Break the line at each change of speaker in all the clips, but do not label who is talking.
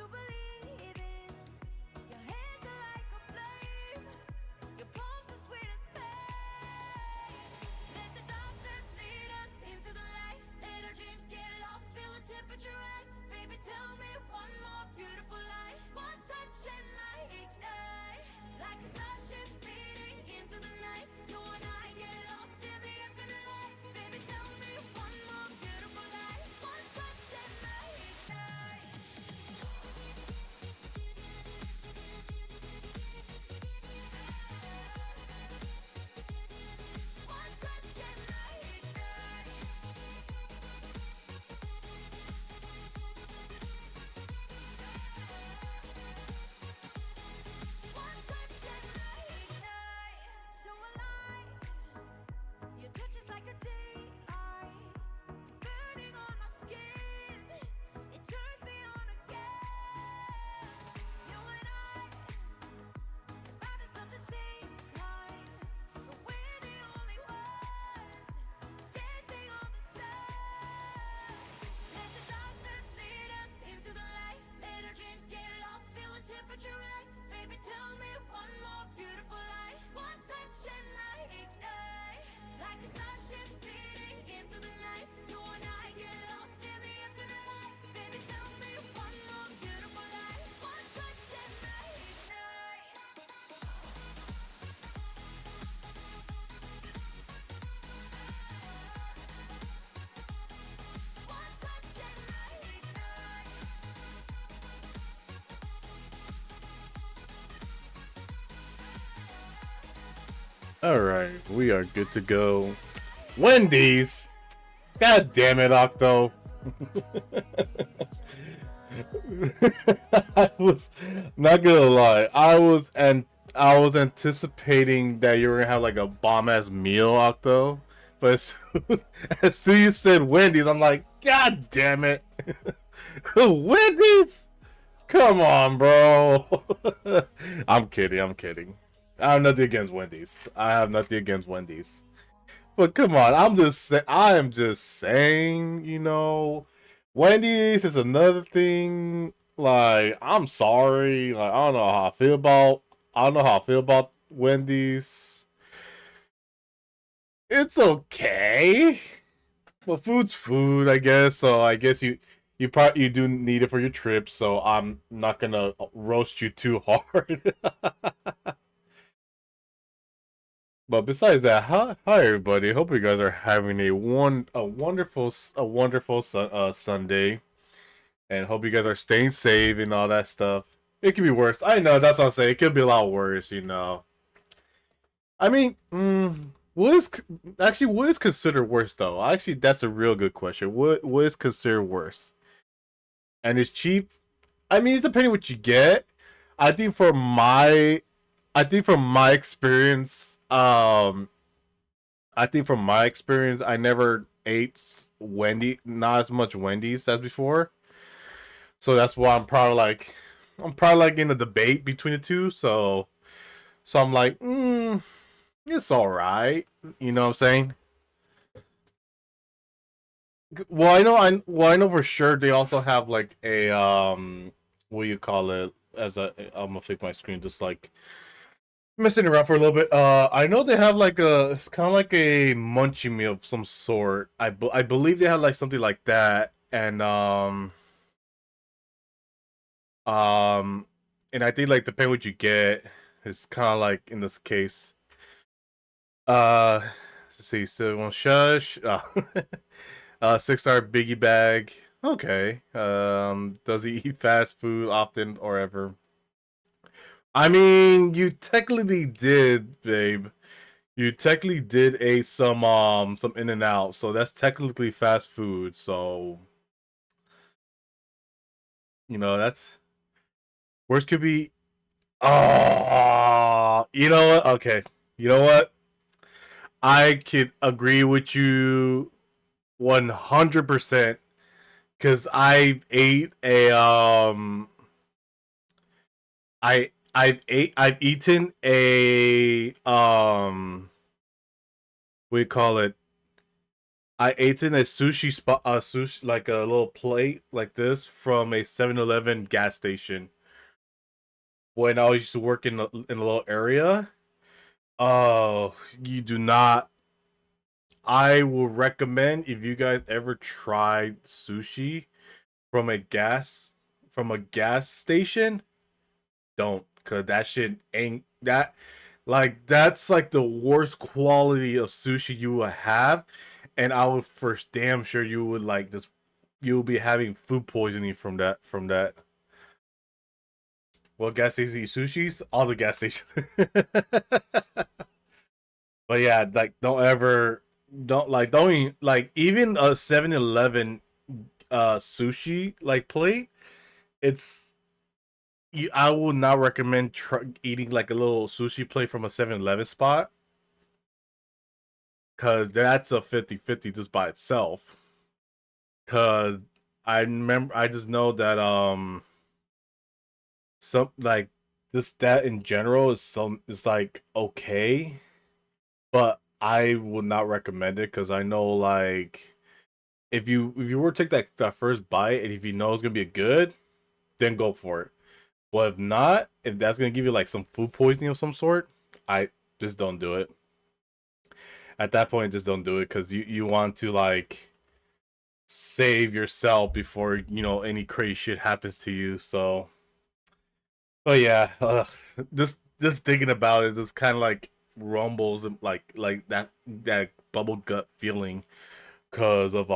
believe in. Your hands are like a flame. Your palms are sweet as pain. Let the darkness lead us into the light. Let our dreams get lost, feel the temperature rise. Baby, tell me one more beautiful lie. One touch and I ignite. Like a starship speeding into the night. You and I get lost in the infinite lights. Baby, tell me one more beautiful lie. One touch and I ignite. One touch and I ignite. One touch and I ignite. So alive. Your touch is like a daylight, burning on my skin. It turns me on again. You and I, survivors of the same kind, but we're the only ones dancing on the sun. Let the darkness lead us into the light. Let our dreams get lost, feel the temperature rise. Baby, tell me one more beautiful lie. One touch and I ignite. Like a starship speeding into the night. You and I get lost in the infinite lights. Baby, tell me one more beautiful lie. One touch and I ignite. One touch and I ignite.
All right, we are good to go. Wendy's. God damn it, Octo. I was not gonna lie. I was anticipating that you were gonna have like a bomb ass meal, Octo. But as soon as you said Wendy's, I'm like, God damn it. Wendy's? Come on, bro. I'm kidding. I'm kidding. I have nothing against Wendy's. I have nothing against Wendy's. But come on, I am just saying, Wendy's is another thing. Like, I'm sorry. Like, I don't know how I feel about Wendy's. It's okay. Well, food's food, I guess. So I guess you do need it for your trip. So I'm not gonna roast you too hard. But besides that, hi everybody. Hope you guys are having a wonderful Sunday, and hope you guys are staying safe and all that stuff. It could be worse. I know, that's what I'm saying. It could be a lot worse. I mean, what is considered worse though? Actually, that's a real good question. What is considered worse? And it's cheap. I mean, it's depending what you get. I think for my, I think from my experience, I never ate not as much Wendy's as before. So that's why I'm probably like in a debate between the two. So I'm like, it's all right. You know what I'm saying? Well, I know for sure they also have like a what do you call it? I'm gonna flip my screen just like messing around for a little bit. I know they have like it's kind of like a munchie meal of some sort. I believe they have like something like that, um, and I think like depending what you get, it's kind of like in this case. Uh, let's see, so one shush. 6-star biggie bag. Okay. Does he eat fast food often or ever? I mean, you technically did, babe. You technically did eat some In and Out, so that's technically fast food. So that's worst could be. Oh, you know what? Okay, you know what? I could agree with you 100% because I've eaten a we call it I ate in a sushi spot, a sushi like a little plate like this from a 7-Eleven gas station when I used to work in a little area. Oh, you do not. I will recommend if you guys ever tried sushi from a gas station, don't, cause that shit ain't that like that's like the worst quality of sushi you will have, and I would for damn sure you would like this. You'll be having food poisoning from that. From that. What gas stations eat sushis? All the gas stations. But yeah, like don't even, like even a 7-Eleven sushi like plate. It's I would not recommend eating like a little sushi plate from a 7-Eleven spot, because that's a 50-50 just by itself. Because I just know that some like just that in general is like okay, but I would not recommend it because I know like if you were to take that first bite and if you know it's gonna be good, then go for it. But if not, if that's gonna give you like some food poisoning of some sort, I just don't do it. At that point, just don't do it because you want to like save yourself before any crazy shit happens to you. So, but yeah, just thinking about it, just kind of like rumbles and like that bubble gut feeling because of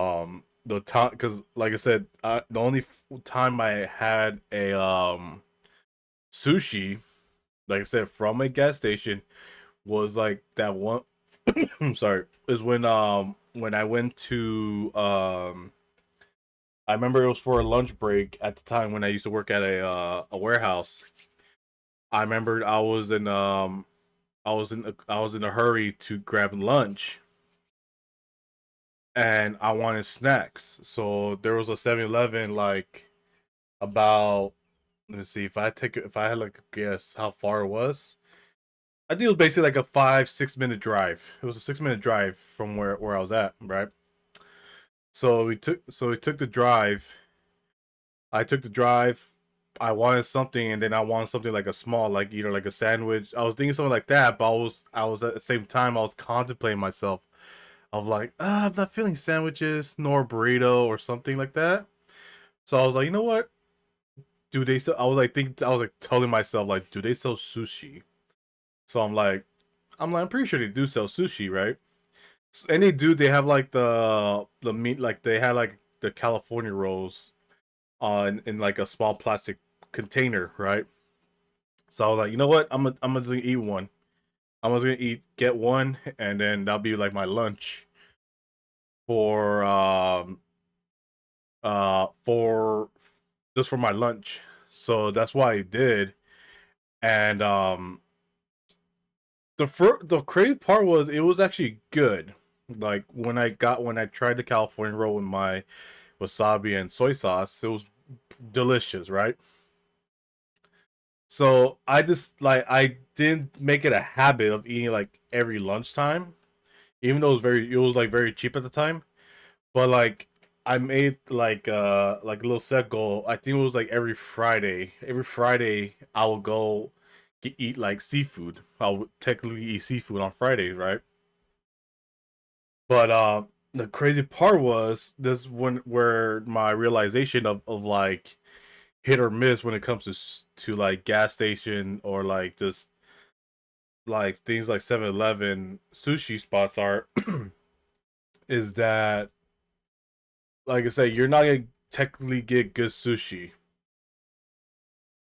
the time, because like I said, the only time I had a sushi, like I said, from a gas station was like that one. I'm sorry, is when I went to I remember it was for a lunch break at the time when I used to work at a warehouse. I remember I was in a hurry to grab lunch and I wanted snacks. So there was a 7-Eleven like about, let me see, if I had like a guess how far it was. I think it was basically like a 5-6 minute drive. It was a 6 minute drive from where I was at, right? So we took the drive. I took the drive. I wanted something, and then I wanted something like a small, like either like a sandwich. I was thinking something like that, but I was at the same time I was contemplating myself of like, I'm not feeling sandwiches nor burrito or something like that. So I was like, you know what? Do they sell? I was like telling myself like, do they sell sushi? So I'm pretty sure they do sell sushi, right? And they do. They have like the meat, like they had like the California rolls in like a small plastic container, right? So I was like, you know what? I'm just gonna eat one. I'm just gonna get one, and then that'll be like my lunch for for just for my lunch. So that's why I did. And the crazy part was it was actually good. Like when I tried the California roll with my wasabi and soy sauce, it was delicious, right? So I didn't make it a habit of eating like every lunchtime, even though it was like very cheap at the time. But like I made like a little set goal. I think it was like every Friday. Every Friday I will go eat like seafood. I would technically eat seafood on Fridays, right? But the crazy part was this when where my realization of like hit or miss when it comes to like gas station or like just like things like 7-Eleven sushi spots are is that, like I say, you're not gonna technically get good sushi,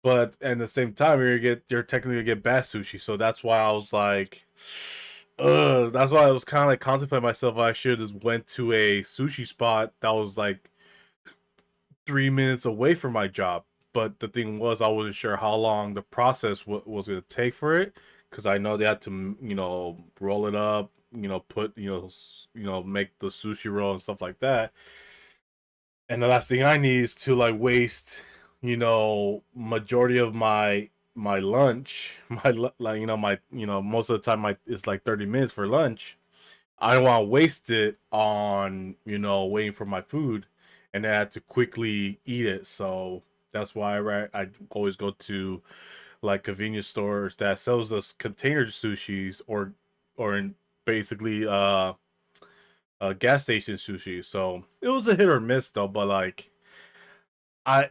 but at the same time you're technically gonna get bad sushi. So that's why I was like, that's why I was kind of like contemplating myself. I should have just went to a sushi spot that was like 3 minutes away from my job. But the thing was, I wasn't sure how long the process was going to take for it, because I know they had to, roll it up, put, make the sushi roll and stuff like that. And the last thing I need is to like waste, majority of my lunch, my like, my, most of the time, it's like 30 minutes for lunch, I don't want to waste it on, waiting for my food, and then I had to quickly eat it. So that's why I always go to like convenience stores that sells us container sushis, or in basically gas station sushi. So it was a hit or miss though, but like I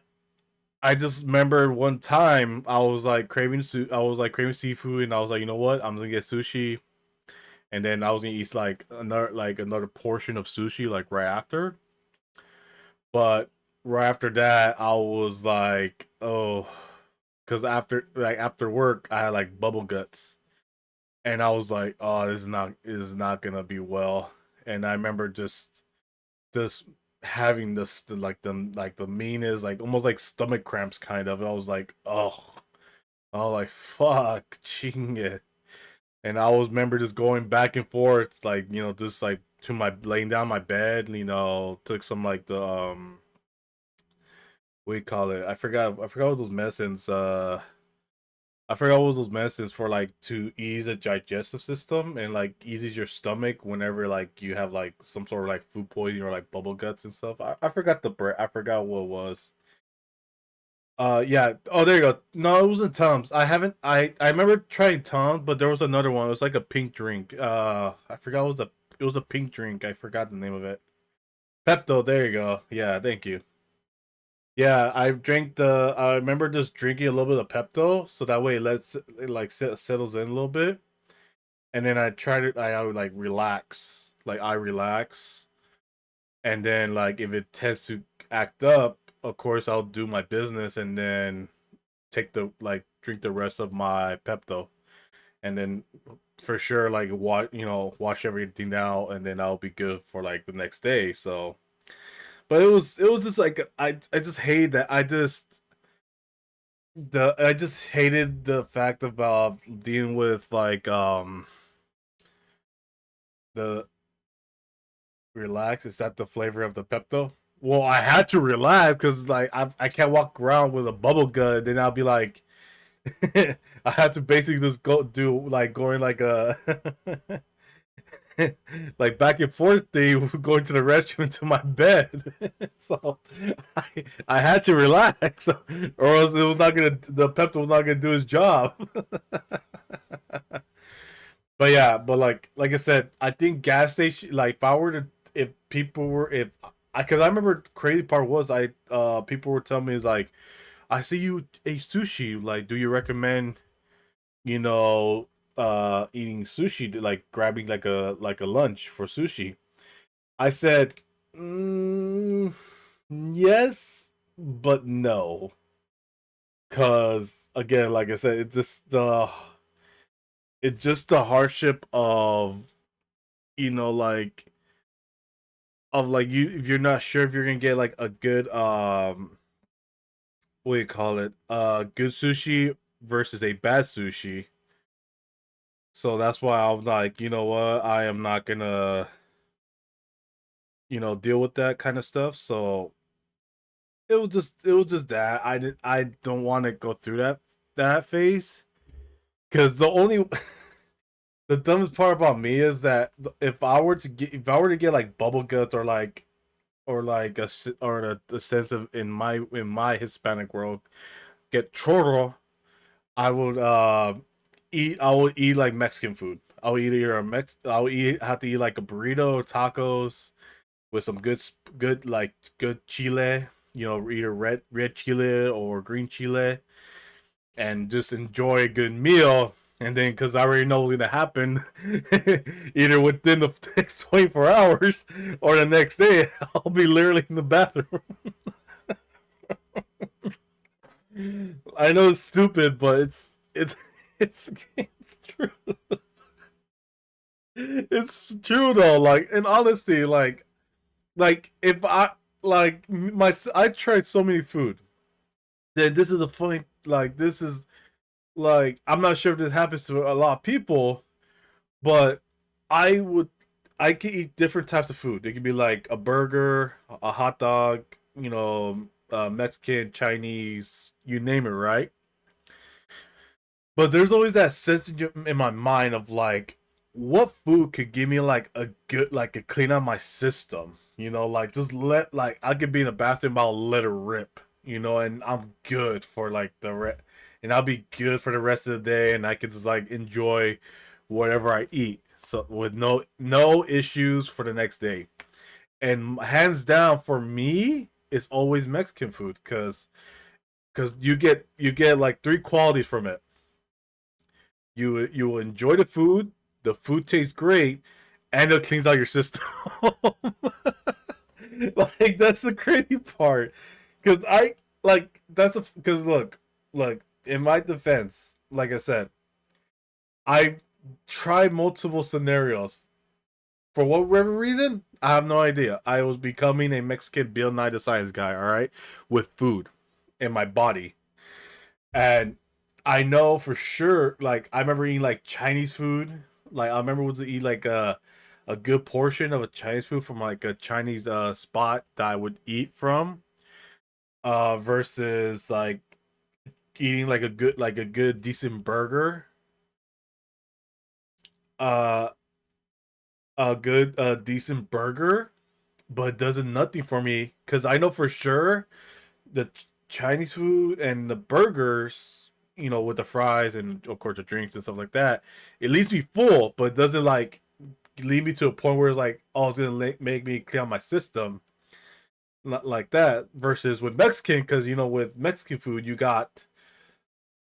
I just remember one time I was like craving seafood, and I was like, you know what, I'm gonna get sushi, and then I was gonna eat like another portion of sushi like right after. But right after that, I was like, oh, because after work, I had like bubble guts, and I was like, oh, this is not gonna be well. And I remember just having the meanest, like almost like stomach cramps kind of. I was like, oh, I was like, fuck, ching it. And I always remember just going back and forth, like, just like to my laying down my bed, took some like the what do you call it? I forgot what those medicines. I forgot what those medicines for, like, to ease the digestive system and like eases your stomach whenever like you have like some sort of like food poisoning or like bubble guts and stuff. I forgot I forgot what it was. Yeah. Oh, there you go. No, it wasn't Tums. I haven't. I remember trying Tums, but there was another one. It was like a pink drink. I forgot it was a pink drink. I forgot the name of it. Pepto. There you go. Yeah. Thank you. Yeah, I remember just drinking a little bit of Pepto, so that way it like settles in a little bit, and then I tried it. I would like relax, like I relax, and then like if it tends to act up, of course I'll do my business, and then drink the rest of my Pepto, and then for sure like wash everything out, and then I'll be good for like the next day. So, but it was just like I just hate that I just hated the fact about dealing with like the relax. Is that the flavor of the Pepto? Well, I had to relax because like I can't walk around with a bubble gun. Then I'll be like, I had to basically just go do like going like a like back and forth thing, going to the restroom to my bed. So I had to relax, or else the Pepto was not gonna do his job. But yeah, but like I said, I think gas station, like if I were to if people were if I because I remember the crazy part was I people were telling me like, I see you ate sushi, like do you recommend, you know eating sushi, like grabbing like a lunch for sushi? I said, mm, yes, but no, cuz again, like I said, it's just the hardship like like you if you're not sure if you're gonna get like a good what do you call it, good sushi versus a bad sushi. So that's why I'm like, you know what, I am not gonna deal with that kind of stuff. So it was just that I don't want to go through that phase, because the dumbest part about me is that if I were to get like bubble guts, or like a sense of in my Hispanic world, get choro, I will eat like Mexican food. Have to eat like a burrito, tacos with some good chile, either red chile or green chile, and just enjoy a good meal. And then, because I already know what's gonna happen, either within the next 24 hours or the next day, I'll be literally in the bathroom. I know it's stupid, but it's true. It's true though. Like, in honesty, like if I tried so many food. Then this is the funny. Like, this is like, I'm not sure if this happens to a lot of people, but I would I could eat different types of food. It could be like a burger, a hot dog, Mexican, Chinese, you name it, right? But there's always that sense in my mind of like, what food could give me like a good, like a clean out my system, you know, like just let, like I could be in the bathroom, I'll let it rip, you know, and I'm good for like and I'll be good for the rest of the day, and I could just like enjoy whatever I eat, so with no issues for the next day. And hands down for me, it's always Mexican food, because you get like three qualities from it. You will enjoy the food tastes great, and it cleans out your system. Like that's the crazy part, because I like that's because look, in my defense, like I said, I've tried multiple scenarios. For whatever reason, I have no idea. I was becoming a Mexican Bill Nye the Science Guy, all right, with food in my body. And I know for sure, like I remember eating like Chinese food. Like I remember was to eat like a good portion of a Chinese food from like a Chinese spot that I would eat from. Versus like eating like a good decent burger. Uh a good decent burger, but it does nothing for me because I know for sure the Chinese food and the burgers, you know, with the fries and of course the drinks and stuff like that, it leaves me full, but it doesn't like lead me to a point where it's like, oh, it's gonna make me clear out my system, not like that. Versus with Mexican, because you know, with Mexican food, you got,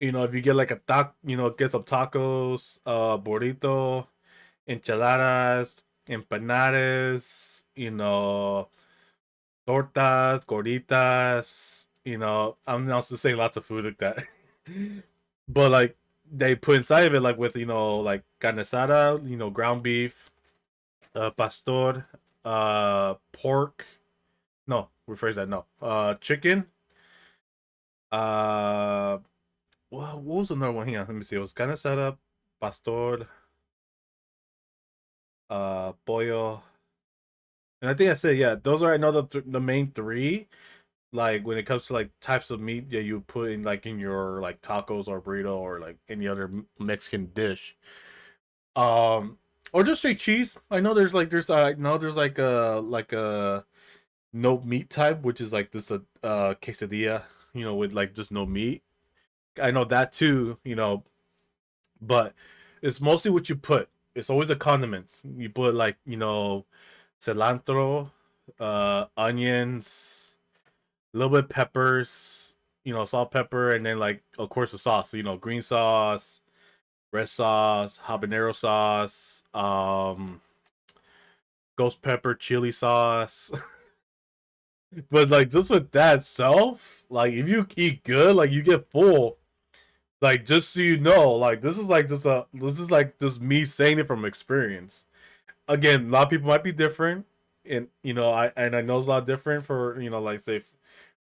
you know, if you get like a you know, get some tacos, burrito, enchiladas, empanadas, you know, tortas, gorditas. You know, I'm also saying lots of food like that. But like they put inside of it, like with, you know, like carne asada, you know, ground beef, pastor, pork. No, rephrase that. No, chicken. Uh, what was another one? Hang on, let me see. It was carne asada, pastor, pollo, and I think I said, yeah. Those are, I know, the main three. Like when it comes to like types of meat that you put in like in your like tacos or burrito or like any other Mexican dish. Or just straight cheese. I know there's no there's like a no meat type, which is like this quesadilla, you know, with like just no meat. I know that too, you know, but it's mostly what you put. It's always the condiments. You put like, you know, cilantro, onions, a little bit of peppers, you know, salt, pepper, and then like of course the sauce. You know, green sauce, red sauce, habanero sauce, ghost pepper, chili sauce. But like just with that itself, like if you eat good, like you get full. Like just so you know, like this is like just me saying it from experience. Again, a lot of people might be different, and you know, I know it's a lot different for, you know, like say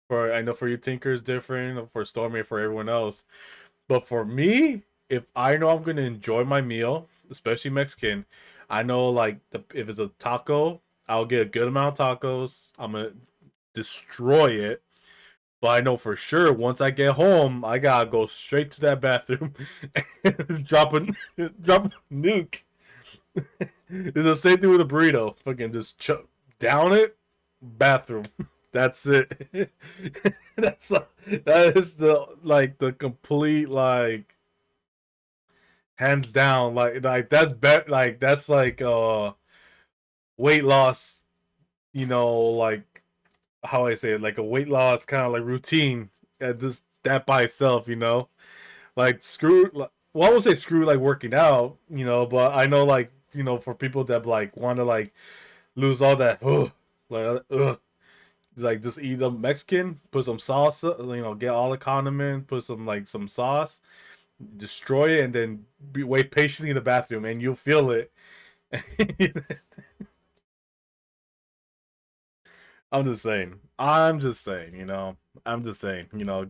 for, I know for you Tinker is different, for Stormy, for everyone else. But for me, if I know I'm gonna enjoy my meal, especially Mexican, I know like if it's a taco, I'll get a good amount of tacos. I'm gonna destroy it. But I know for sure once I get home, I gotta go straight to that bathroom and drop a nuke. It's the same thing with a burrito. Fucking just down it, bathroom. That's it. That is the like the complete like hands down like that's like that's like weight loss, you know, like how I say it, like a weight loss kind of like routine, just that by itself, you know, like screw like, well, I won't say screw like working out, you know, but I know like, you know, for people that like want to like lose all that like just eat a Mexican, put some sauce, you know, get all the condiments, put some like some sauce, destroy it, and then wait patiently in the bathroom, and you'll feel it. I'm just saying. I'm just saying. You know. I'm just saying. You know.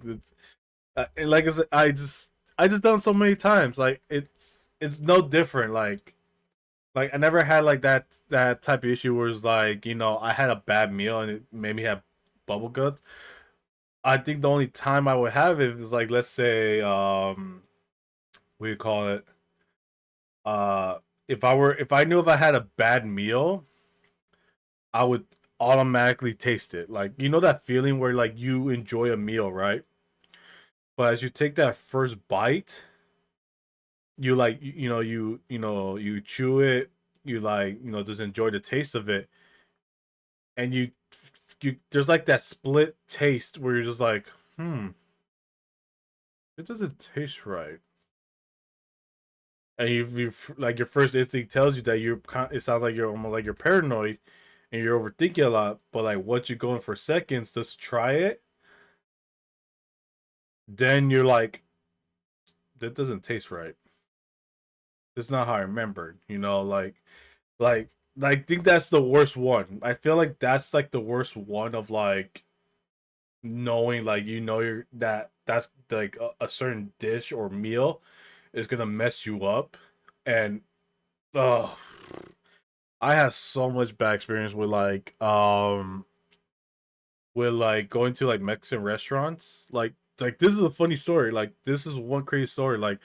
And like I said, I just done so many times. Like it's no different. Like I never had like that type of issue where it's like, you know, I had a bad meal and it made me have bubble guts. I think the only time I would have it is like, let's say what do you call it? if I knew if I had a bad meal, I would automatically taste it. Like, you know that feeling where like you enjoy a meal, right? But as you take that first bite, you like you chew it, you like, just enjoy the taste of it, and you there's like that split taste where you're just like, it doesn't taste right. And you like your first instinct tells you that it sounds like you're almost like you're paranoid and you're overthinking a lot, but like once you go in for seconds just to try it, then you're like, that doesn't taste right. It's not how I remembered, like I think that's the worst one. I feel like that's like the worst one of like knowing, like, you're that's like a certain dish or meal is gonna mess you up. And oh, I have so much bad experience with like going to like Mexican restaurants. Like this is a funny story. Like this is one crazy story. Like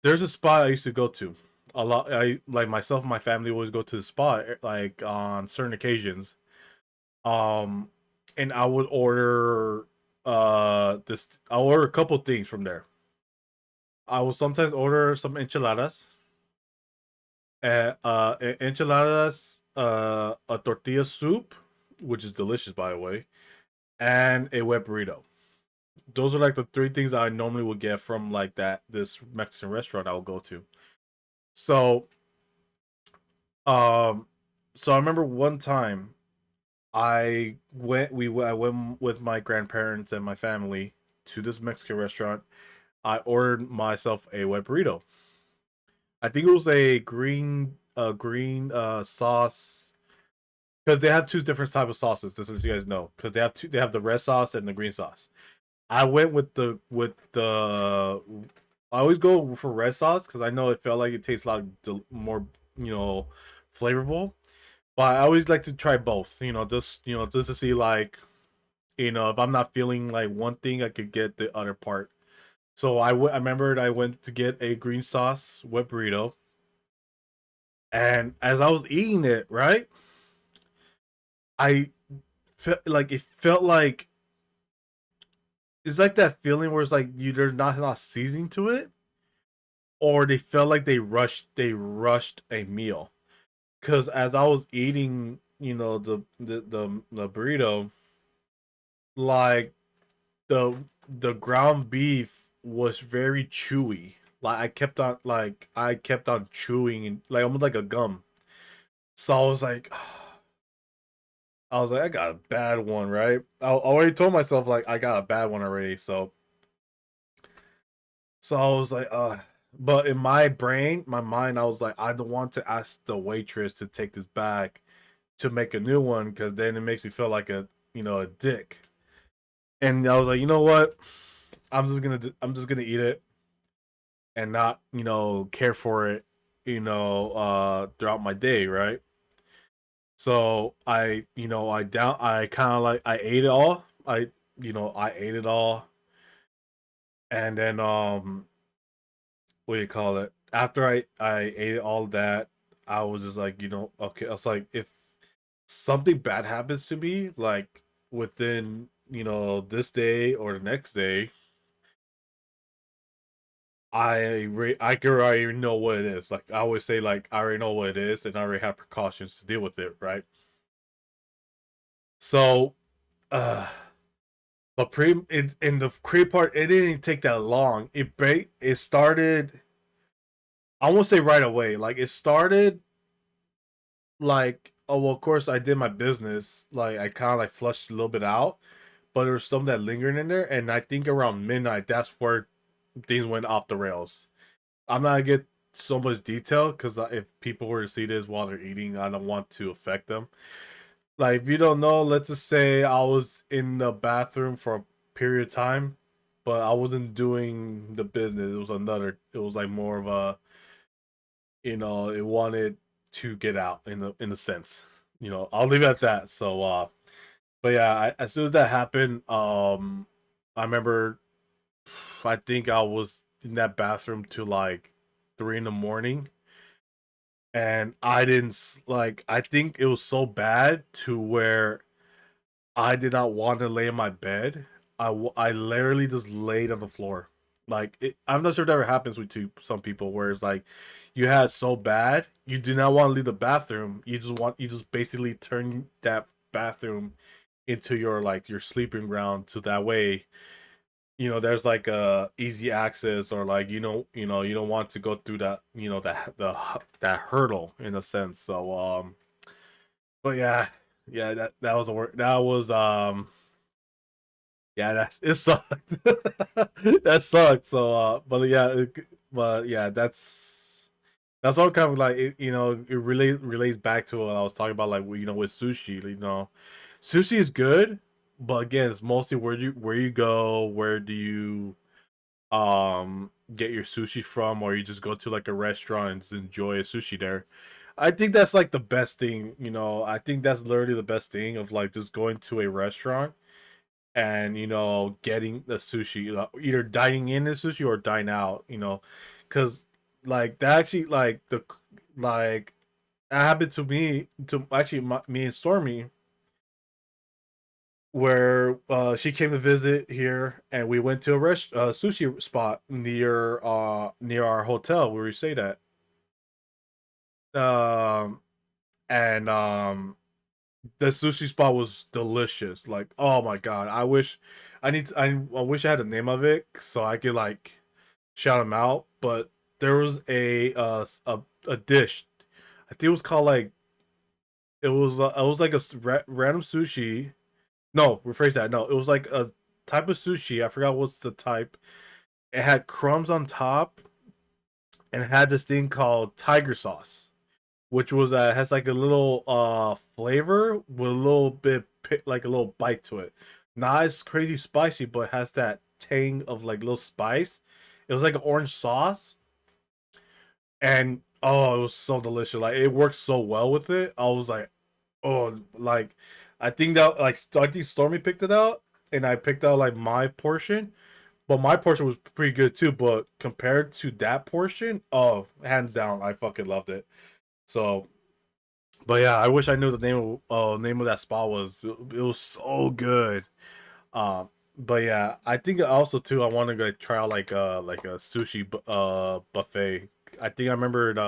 there's a spot I used to go to a lot. I like myself and my family always go to the spot like on certain occasions. Um, and I would order this. I'll order a couple things from there. I will sometimes order some enchiladas. Enchiladas, a tortilla soup, which is delicious by the way, and a wet burrito. Those are like the three things I normally would get from like this Mexican restaurant I will go to. So, um, so I remember one time I went with my grandparents and my family to this Mexican restaurant. I ordered myself a wet burrito. I think it was a green sauce, because they have two different type of sauces. Just as you guys know, because they have the red sauce and the green sauce. I went with the. I always go for red sauce because I know it felt like it tastes a lot more, flavorful. But I always like to try both. Just to see, like, if I'm not feeling like one thing, I could get the other part. So I remembered I went to get a green sauce wet burrito, and as I was eating it, right, I felt like it felt like it's like that feeling where it's like there's not seasoning to it, or they felt like they rushed a meal. Because as I was eating, the burrito, like the ground beef was very chewy. Like I kept on chewing, and like almost like a gum. So I got a bad one, right? I already told myself like I got a bad one already. So I was like, but in my brain, my mind, I was like, I don't want to ask the waitress to take this back to make a new one, because then it makes me feel like a dick. And I was like, you know what? I'm just gonna eat it and not, care for it, throughout my day, right? So I kind of like I ate it all. I ate it all, and then what do you call it? After I ate all that, I was just like, okay. I was like, if something bad happens to me, like within this day or the next day, I can already know what it is. Like I always say, like I already know what it is, and I already have precautions to deal with it, right? So, uh, in the crazy part, it didn't take that long. It started. I won't say right away. Like it started like, oh well, of course I did my business. Like I kind of like flushed a little bit out, but there was some that lingered in there, and I think around midnight that's where things went off the rails. I'm not gonna get so much detail because if people were to see this while they're eating, I don't want to affect them. Like if you don't know, let's just say I was in the bathroom for a period of time, but I wasn't doing the business. It was another. It was like more of a, it wanted to get out in a sense. I'll leave it at that. So, but yeah, as soon as that happened, I remember, I think I was in that bathroom to like 3 in the morning, and I didn't like. I think it was so bad to where I did not want to lay in my bed. I literally just laid on the floor. Like I'm not sure if that ever happens with some people where it's like you had so bad you do not want to leave the bathroom. You just basically turn that bathroom into your like your sleeping ground, so that way there's like a easy access, or like you don't want to go through that that hurdle in a sense. So but yeah, that was a work. That was yeah, it sucked. That sucked. So but yeah, that's all kind of like it relates back to what I was talking about, like with sushi. Sushi is good, but again, it's mostly where you go, where do you get your sushi from, or you just go to like a restaurant and just enjoy a sushi there. I think that's like the best thing. I think that's literally the best thing of like just going to a restaurant and getting the sushi, either dining in the sushi or dine out. Because like that actually like that happened to me, to actually me and Stormy, where she came to visit here, and we went to a sushi spot near our hotel where we stayed at. Um and the sushi spot was delicious. Like, oh my god, I wish I had the name of it so I could like shout them out. But there was a dish. I think it was called like it was like a random sushi. No, rephrase that. No, it was like a type of sushi. I forgot what's the type. It had crumbs on top, and it had this thing called tiger sauce, which was has like a little flavor with a little bit like a little bite to it. Not as crazy spicy, but has that tang of like little spice. It was like an orange sauce, and oh, it was so delicious. Like it worked so well with it. I was like, oh, like I think Stormy picked it out, and I picked out like my portion. But my portion was pretty good too. But compared to that portion, oh, hands down, I fucking loved it. So, but yeah, I wish I knew the name of that spot was. It was so good. Um, but yeah, I think also too, I want to go try out like a sushi buffet. I think I remembered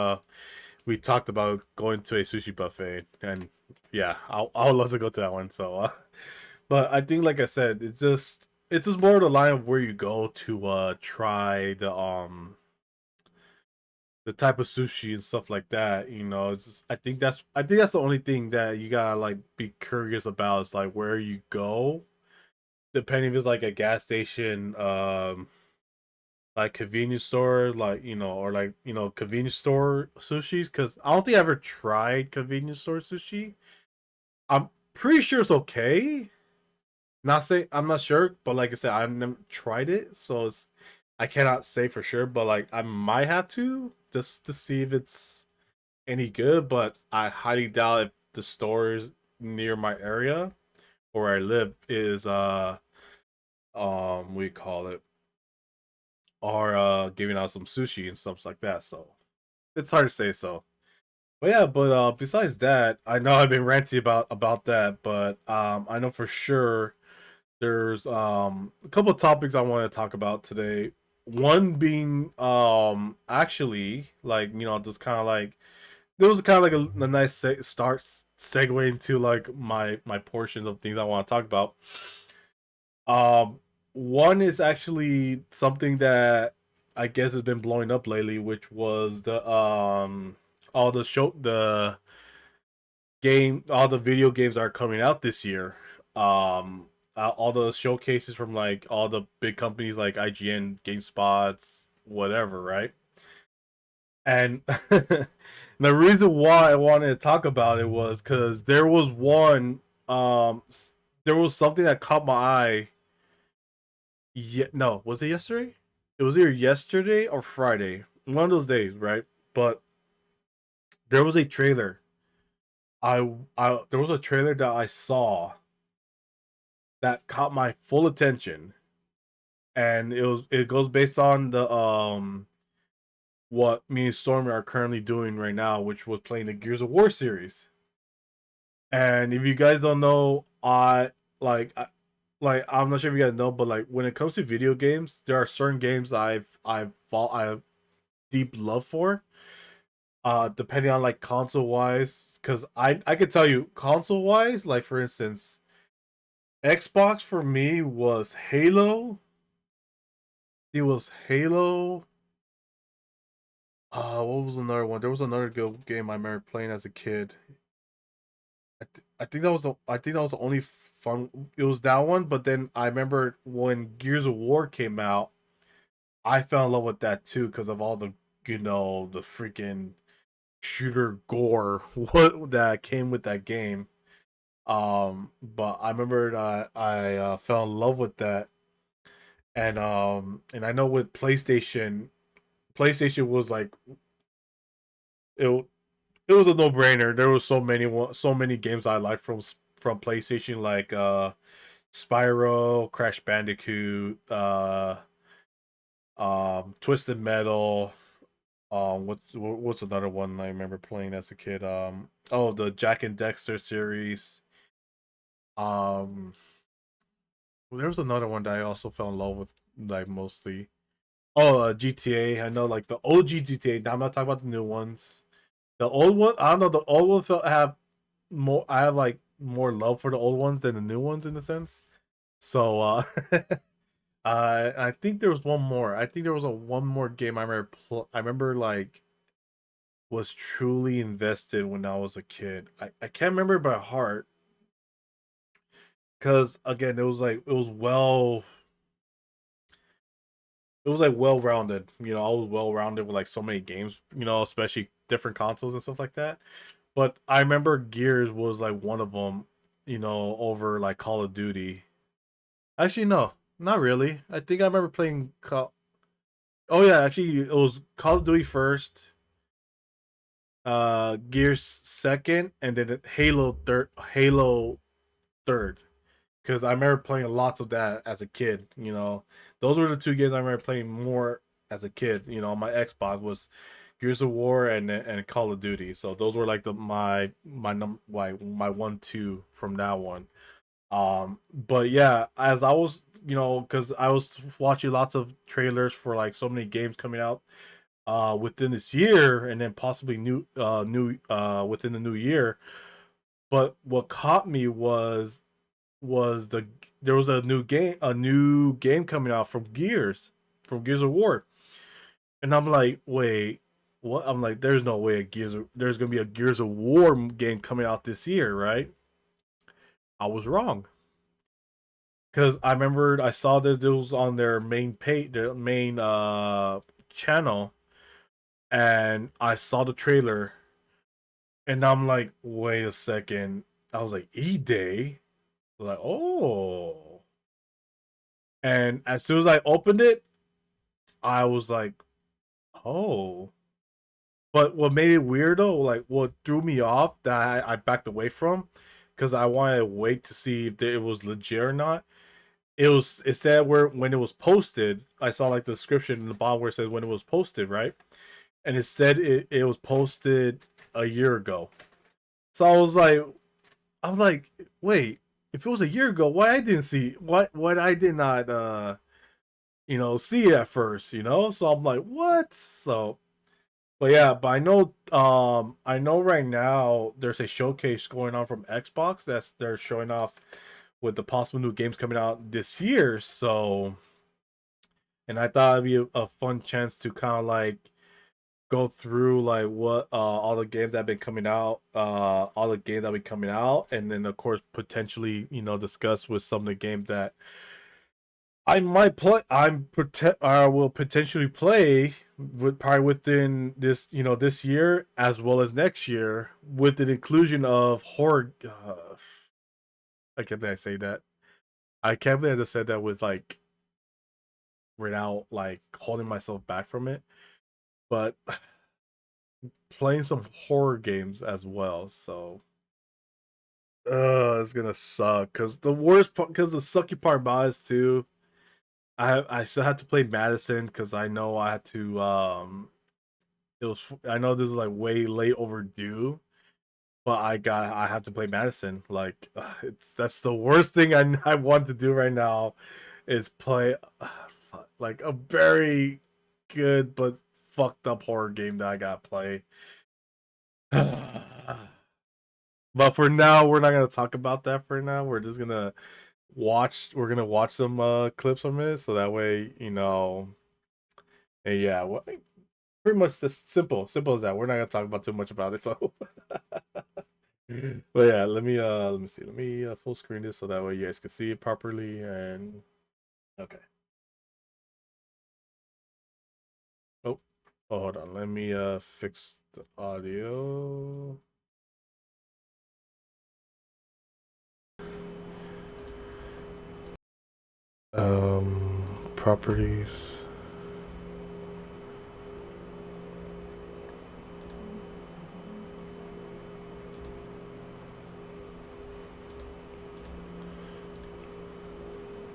we talked about going to a sushi buffet, and yeah, I would love to go to that one. So, but I think like I said, it's just more of the line of where you go to try the type of sushi and stuff like that. It's just, I think that's the only thing that you gotta like be curious about, is like where you go, depending if it's like a gas station, like convenience store, like or like convenience store sushis. Because I don't think I ever tried convenience store sushi. I'm pretty sure it's okay. Not say I'm not sure, but like I said, I've never tried it, so I cannot say for sure. But like I might have to, just to see if it's any good. But I highly doubt if the stores near my area or where I live is we call it, are giving out some sushi and stuff like that. So it's hard to say. So but yeah, but besides that, I know I've been ranting about that, but I know for sure there's a couple of topics I want to talk about today. One being actually like just kind of like there was kind of like a nice segue into like my portions of things I want to talk about. Um, One is actually something that I guess has been blowing up lately, which was the all all the video games that are coming out this year. All the showcases from like all the big companies like IGN, GameSpots, whatever, right? And the reason why I wanted to talk about it was because there was something that caught my eye. Yeah, no, was it yesterday? It was either yesterday or Friday, one of those days, right? But there was a trailer. I there was a trailer that I saw that caught my full attention, and it goes based on the what me and Stormy are currently doing right now, which was playing the Gears of War series. And if you guys don't know, like I'm not sure if you guys know, but like when it comes to video games, there are certain games I have deep love for. Depending on like console wise, because I could tell you console wise, like for instance, Xbox for me was Halo. It was Halo. What was another one? There was another good game I remember playing as a kid. I think that was the only fun. It was that one, but then I remember when Gears of War came out, I fell in love with that too because of all the the freaking shooter gore what that came with that game. But I remember that I fell in love with that, and I know with PlayStation was like it. It was a no brainer. There was so many games I liked from PlayStation, like Spyro, Crash Bandicoot, Twisted Metal. What's another one I remember playing as a kid? Oh, the Jack and Dexter series. Um, there was another one that I also fell in love with, like mostly. Oh, GTA. I know, like the OG GTA. Now I'm not talking about the new ones. The old one, I don't know. The old ones felt have more. I have like more love for the old ones than the new ones in a sense. So, I think there was one more. I think there was a one more game I remember. I remember like was truly invested when I was a kid. I can't remember by heart because again, it was like well rounded. You know, I was well rounded with like so many games. You know, especially different consoles and stuff like that. But I remember Gears was like one of them. You know, over like Call of Duty. Actually, no, not really. I think I remember playing Call. Oh yeah, actually, it was Call of Duty first, Gears second, and then Halo third. Because I remember playing lots of that as a kid. You know, those were the two games I remember playing more as a kid. You know, on my Xbox was Gears of War and Call of Duty. So those were like my 1 2 from that one. But yeah, as I was, because I was watching lots of trailers for like so many games coming out within this year, and then possibly new within the new year. But what caught me was there was a new game coming out from Gears of War, and I'm like, wait, what? I'm like, there's no way there's gonna be a Gears of War game coming out this year, right? I was wrong. Because I remembered I saw this was on their main page, their main channel, and I saw the trailer, and I'm like, wait a second. I was like, E-Day? Like, oh. And as soon as I opened it, I was like, oh. But what made it weird though, like what threw me off that I backed away from, because I wanted to wait to see if it was legit or not. It said where when it was posted, I saw like the description in the bottom where it said when it was posted, right? And it said it was posted a year ago. So I was like, wait, if it was a year ago, why I did not see it at first, So I'm like, what? So but yeah, but I know right now there's a showcase going on from Xbox that's they're showing off with the possible new games coming out this year. So, and I thought it'd be a fun chance to kind of like go through like what all the games that have been coming out, all the games that have been coming out, and then of course potentially discuss with some of the games that I might play. I will potentially play probably within this year as well as next year with the inclusion of horror. I can't believe I say that. I can't believe I just said that with like without like holding myself back from it. But playing some horror games as well. So, it's gonna suck because the worst part, because the sucky part about it is too. I still had to play Madison because I know I had to it was. I know this is like way late overdue, but I have to play Madison. Like that's the worst thing I want to do right now, is play like a very good but fucked up horror game that I got to play. But for now, we're not gonna talk about that. For now, we're just gonna watch. We're gonna watch some clips from it, so that way, and yeah, well, pretty much just simple as that. We're not gonna talk about too much about it. So, but yeah, let me see. Let me full screen this so that way you guys can see it properly. And okay. Oh, hold on. Let me fix the audio. Properties.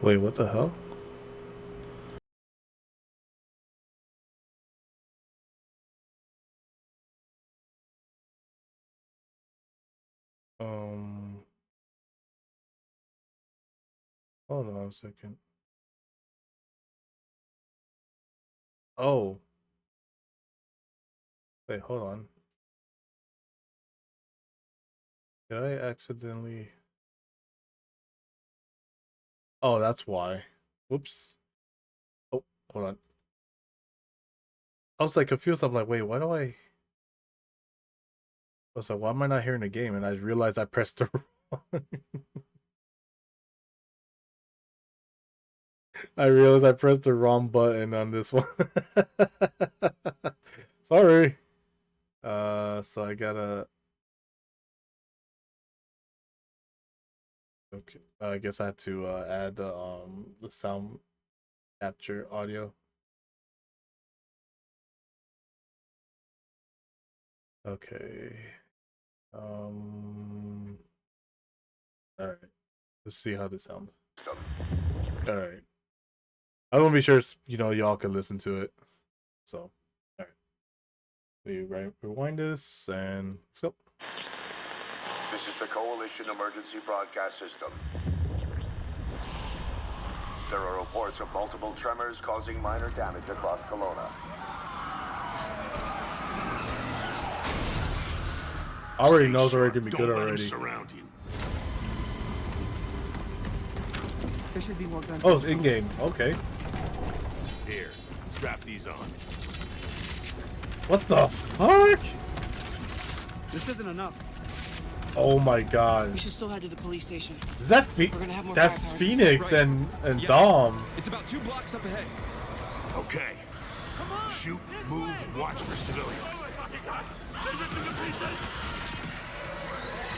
Wait, what the hell? Hold on a second. Oh. Wait, hold on. Did I accidentally? Oh, that's why. Whoops. Oh, hold on. I was like confused. I'm like, wait, why do I was like, why am I not hearing the game? And I realized I pressed the wrong. I realized I pressed the wrong button on this one. Sorry. So I gotta. Okay, I guess I had to add the sound capture audio. Okay. All right. Let's see how this sounds. All right. I want to be sure y'all can listen to it. So, all right. We rewind this and let's go.
This is the Coalition Emergency Broadcast System. There are reports of multiple tremors causing minor damage across Kelowna.
I already know it's already gonna be good already.
Surround you.
There should be more guns.
Oh, it's in game. Okay.
Here, strap these on.
What the fuck?
This isn't enough.
Oh my god.
We should still head to the police station.
Is that
We're gonna have more
that's
firepower.
Phoenix
Right.
and
Yeah.
Dom.
It's about 2 blocks up ahead.
Okay. Shoot, move, watch for civilians.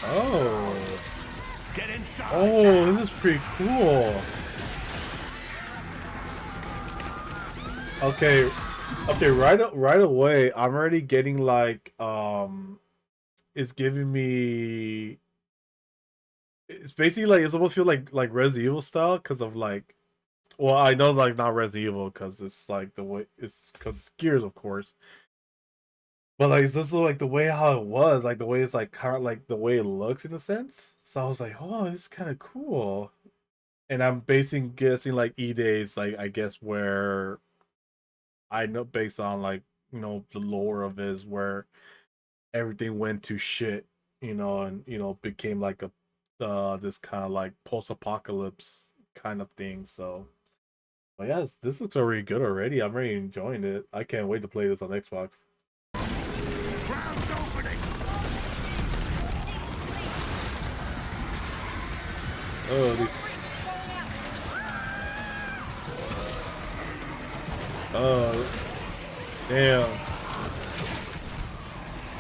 Oh.
Get inside.
Oh, this is pretty cool. Okay. Okay, right away, I'm already getting like it's giving me it's basically like it's almost feel like Resident Evil style because of like, well, I know like not Resident Evil because it's like the way it's because it's Gears, of course. But like it's just like the way how it was, like the way it's like kind of like the way it looks in a sense. So I was like, oh, this is kind of cool. And I'm guessing like E-Days, like I guess where I know based on like the lore of it is where everything went to shit, and became like a this kind of like post-apocalypse kind of thing. So, but yes, this looks already good already. I'm already enjoying it. I can't wait to play this on Xbox.
Ground's opening.
Oh, these. Oh, damn.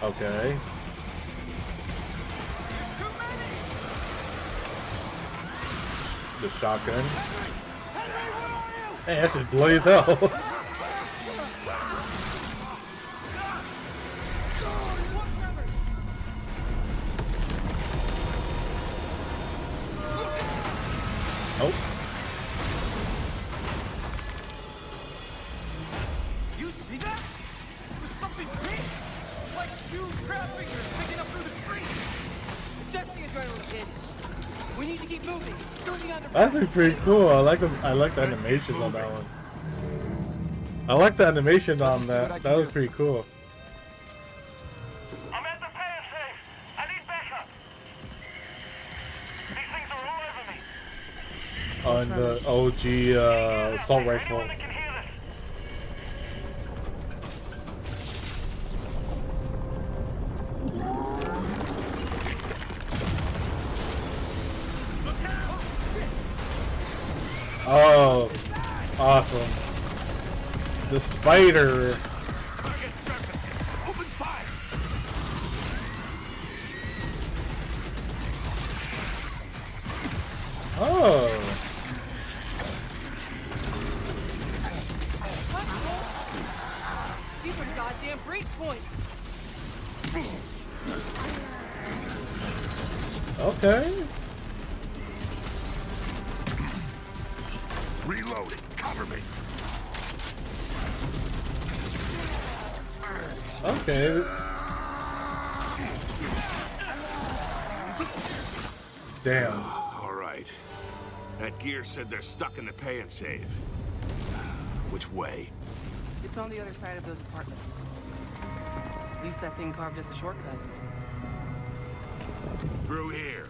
Okay. The shotgun. Hey, that's just bloody as hell. Oh.
You see that? It was something big.
huge crab figures picking up through the street. Just the adrenaline hit. We need to keep moving through the underpass.
That's actually pretty cool. I like the animations on that one. I like the animation on that. That was pretty cool.
I'm at the pan safe. I need backup. These things are all over me.
On the OG assault rifle.
Anyone that can hear this? Look out!
Oh, awesome. The spider.
Target surface. Open fire.
Oh.
These are goddamn breach points.
Okay.
Reloading. Cover me.
Okay. Damn.
All right. That gear said they're stuck in the pay and save. Which way?
It's on the other side of those apartments. At least that thing carved us a shortcut.
Through here.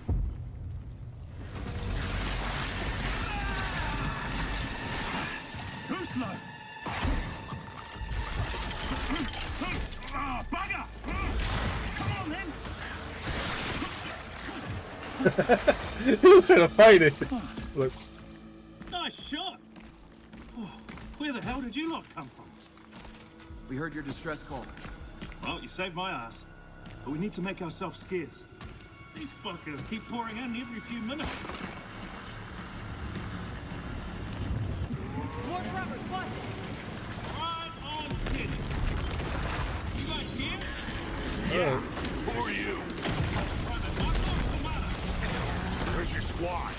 Too slow. Ah, bugger! Come on then.
He was trying to fight it. Look.
Nice shot. Oh, where the hell did you lot come from?
We heard your distress call.
Well, you saved my ass. But we need to make ourselves scarce. These fuckers keep pouring in every few minutes.
More trappers, watch it!
Right on schedule. You guys scared?
Yeah.
Who are you?
Private, what the matter?
Where's your squad?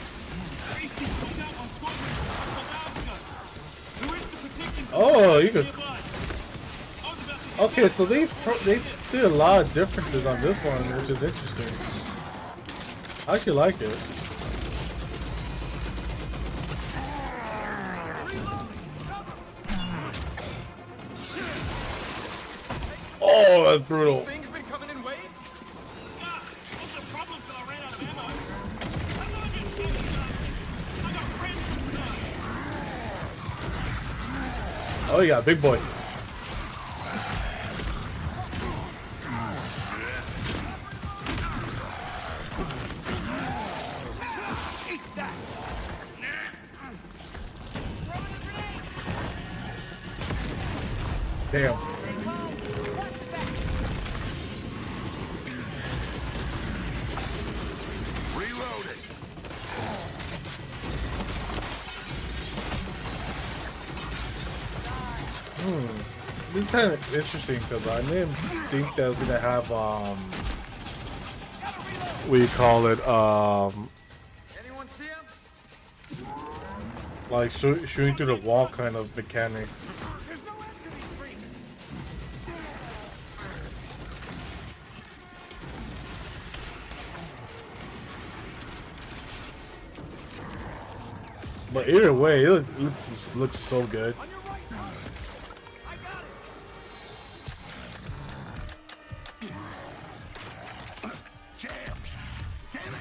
These people took out my squadron a couple of hours ago. Who is the protecting
Oh, you could.
nearby? I was about to get
Okay, so they did a lot of differences on this one, which is interesting. I actually like it. Oh, that's brutal.
Things been coming in waves?
Ah, what's the problem till I ran out of ammo? I'm not just saying I got friends to die.
Oh, you got a big boy. Damn.
Reloading.
It's kind of interesting because I didn't think that was gonna have what do you call it,
Anyone see him?
like shooting through the wall kind of mechanics.
There's no end to these freaks!
But either way, it looks so good.
On your right! I got it!
Jams. Damn it.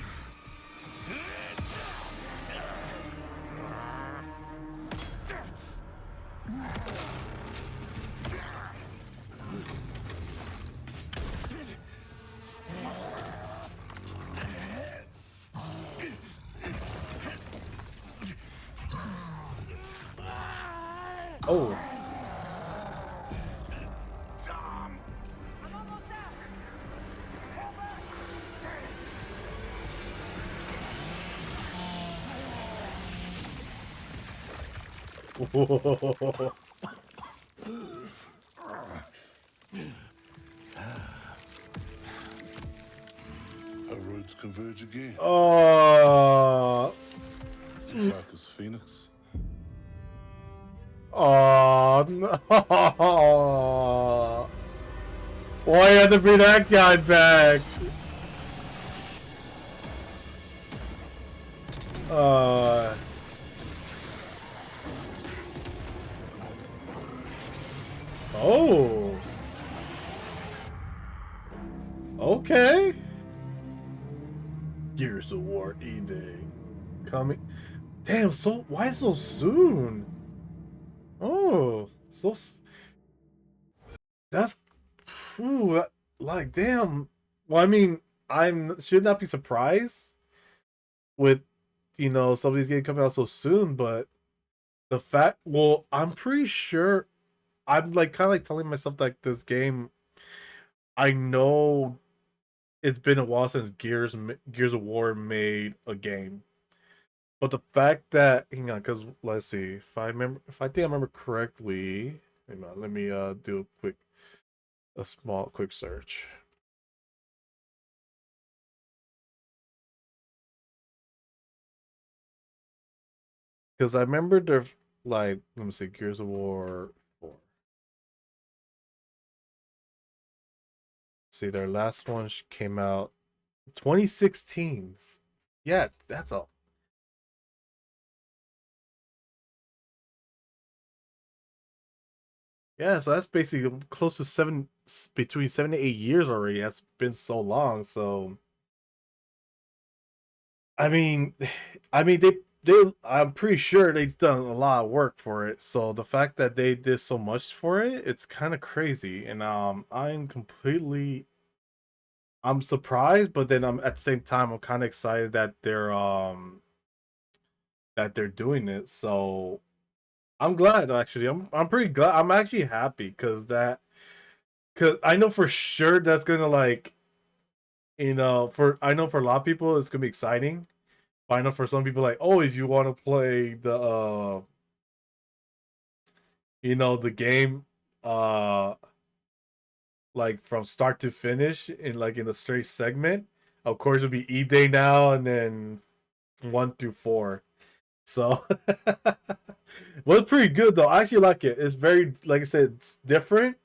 Oh,
Tom.
Our roads converge again.
oh,
Marcus Phoenix.
oh, no. Why you have to bring that guy back? Oh. Okay. Gears of War E-Day. Coming. Damn, so why so soon? Oh, that's phew, like damn. Well, I mean, should not be surprised with some of these games coming out so soon, but the fact, well, I'm pretty sure I'm like kind of like telling myself like this game, I know it's been a while since Gears of War made a game. But the fact that, hang on, because let's see, if I think I remember correctly, hang on, let me do a small quick search. Because I remember they're like, let me see, Gears of War 4. See, their last one came out 2016. Yeah, that's a yeah, so that's basically close to between 7 to 8 years already. That's been so long. So, I mean, I'm pretty sure they've done a lot of work for it. So the fact that they did so much for it, it's kind of crazy. And I'm surprised, but then I'm at the same time I'm kind of excited that they're doing it. So I'm glad actually. I'm pretty glad. I'm actually happy because I know for sure that's gonna like I know for a lot of people it's gonna be exciting. But I know for some people like, oh, if you want to play the game like from start to finish in the straight segment, of course it'll be E-Day now and then 1 through 4. So well, it's pretty good though. I actually like it. It's very, like I said, it's different,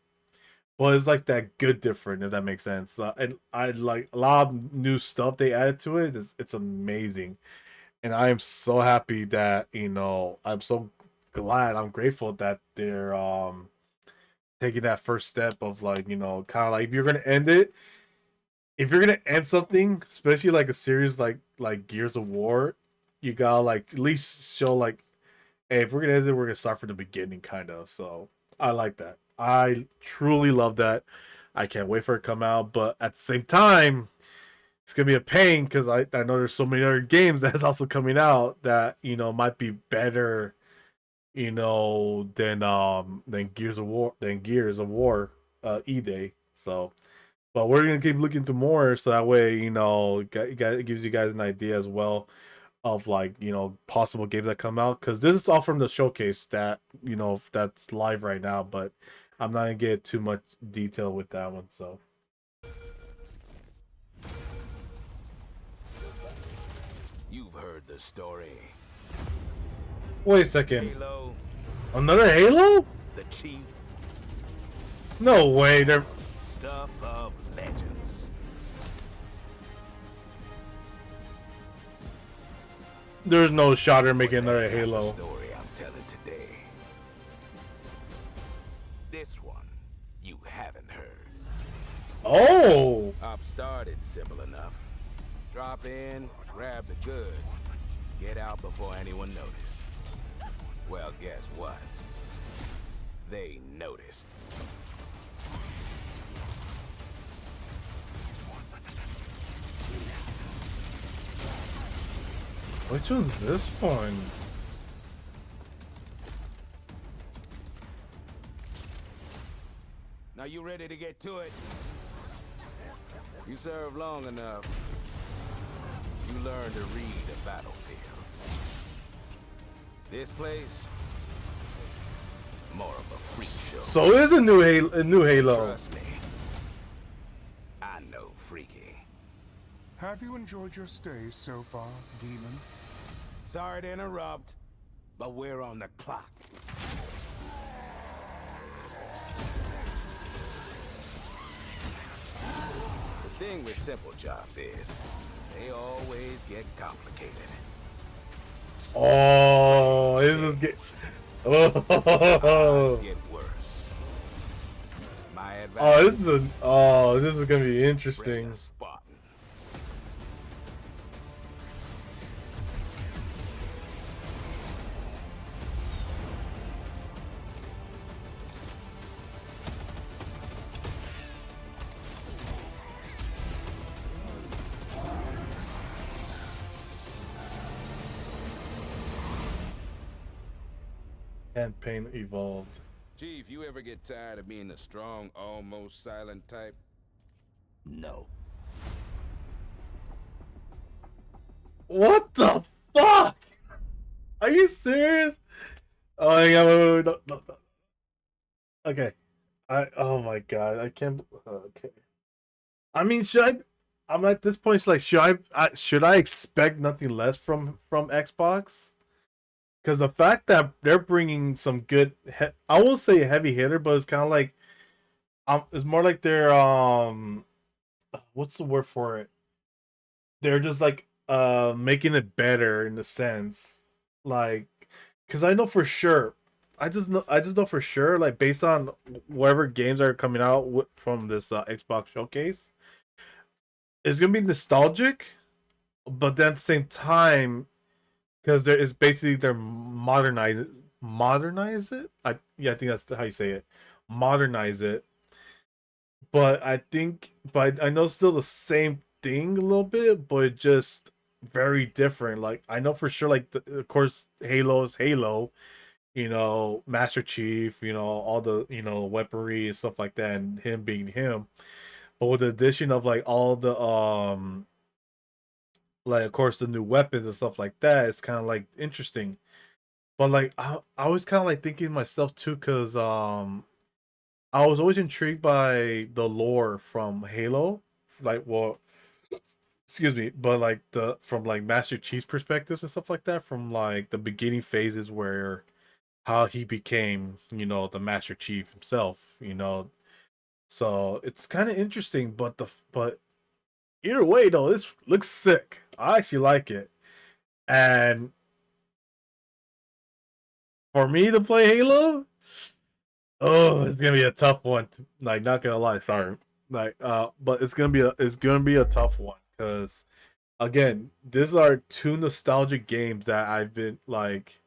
but it's like that good different, if that makes sense. And I like a lot of new stuff they added to it. It's amazing, and I am so happy that I'm so glad. I'm grateful that they're taking that first step of like kind of like if you're gonna end something, especially like a series like Gears of War, you gotta like at least show like, hey, if we're gonna end it, we're gonna start from the beginning, kind of. So I like that. I truly love that. I can't wait for it to come out, but at the same time, it's gonna be a pain because I know there's so many other games that's also coming out that might be better, than Gears of War E-Day. So, but we're gonna keep looking into more so that way it gives you guys an idea as well of like possible games that come out, because this is all from the showcase that that's live right now, but I'm not gonna get too much detail with that one. So
You've heard the story.
wait a second,
Halo,
another Halo?
the chief,
No way, they're
stuff of legends.
there's no shot they're making
But
another
that's not the
Halo.
story I'm telling today. This one you haven't heard.
Oh,
Op started simple enough. Drop in, grab the goods, get out before anyone noticed. Well, guess what? They noticed.
which one's this one?
Now you ready to get to it? You serve long enough. You learn to read a battlefield. This place, more of a freak show.
So it is a new Halo.
Trust me, I know freaky.
Have you enjoyed your stay so far, Demon?
Sorry to interrupt, but we're on the clock. Thing with simple jobs is they always get complicated.
Oh, this is get.
Odds
Oh,
get worse. My
oh,
advice:
this is gonna be
bring
interesting.
a Spartan.
Campaign evolved.
Chief, you ever get tired of being the strong, almost silent type?
No.
What the fuck? Are you serious? Oh yeah, wait, no, no, no. Okay. Oh my god, I can't. Okay. I mean, I'm at this point. It's like, should I expect nothing less from Xbox? Because the fact that they're bringing some good, I won't say heavy hitter, but it's kind of like, it's more like they're what's the word for it? They're just like making it better in the sense, like, because I know for sure, I just know for sure, like based on whatever games are coming out from this Xbox showcase, it's gonna be nostalgic, but then at the same time, because there is basically they're modernize it. I think that's how you say it, modernize it. But I know it's still the same thing a little bit, but just very different. Like I know for sure, like of course Halo is Halo, Master Chief, all the weaponry and stuff like that, and him being him. But with the addition of like all the like of course the new weapons and stuff like that, it's kind of like interesting. But like I was kind of like thinking to myself too, because I was always intrigued by the lore from Halo, like, well, excuse me, but like the from like Master Chief's perspectives and stuff like that, from like the beginning phases where how he became, the Master Chief himself. So it's kind of interesting, but either way though, this looks sick. I actually like it, and for me to play Halo, oh, it's gonna be a tough one. Like, not gonna lie, sorry. Like, but it's gonna be a tough one because again, these are two nostalgic games that I've been like.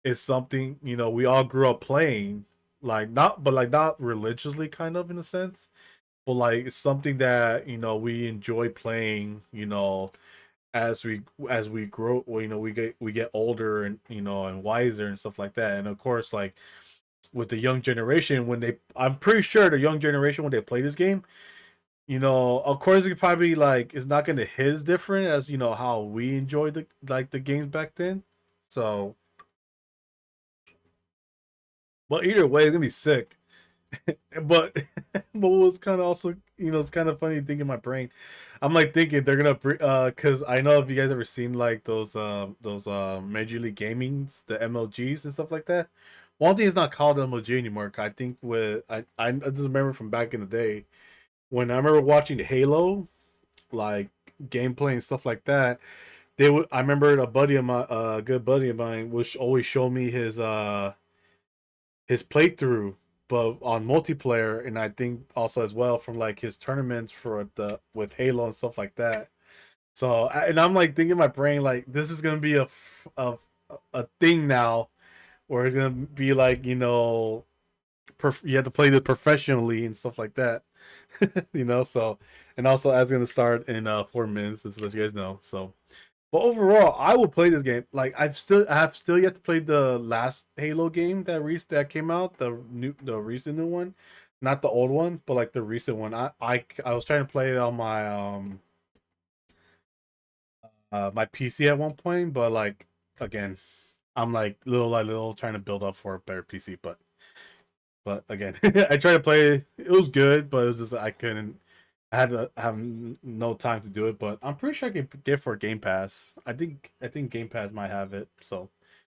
It's something we all grew up playing, like not religiously, kind of in a sense, but like it's something that we enjoy playing. As we grow, well, we get older and and wiser and stuff like that, and of course like with the young generation I'm pretty sure the young generation when they play this game, of course it probably like it's not gonna hit as different as how we enjoyed the games back then. So, but either way, it's gonna be sick. but but what's kind of also it's kind of funny thinking in my brain. I'm like thinking they're gonna because I know if you guys ever seen like those Major League Gamings, the MLGs and stuff like that. One thing is not called MLG anymore. I think I just remember from back in the day when I remember watching Halo, like gameplay and stuff like that. I remember a good buddy of mine, which always showed me his playthrough, but on multiplayer, and I think also as well from like his tournaments for with Halo and stuff like that. So, and I'm like thinking in my brain like this is gonna be a thing now, where it's gonna be like you have to play this professionally and stuff like that. So, and also as gonna start in 4 minutes, just to let you guys know. So, but overall, I will play this game. Like I have still yet to play the last Halo game that came out, the recent new one, not the old one, but like the recent one. I was trying to play it on my PC at one point, but like again, I'm like little trying to build up for a better PC, but again, I tried to play. It was good, but it was just I couldn't. I had to have no time to do it, but I'm pretty sure I could get for Game Pass. I think Game Pass might have it, so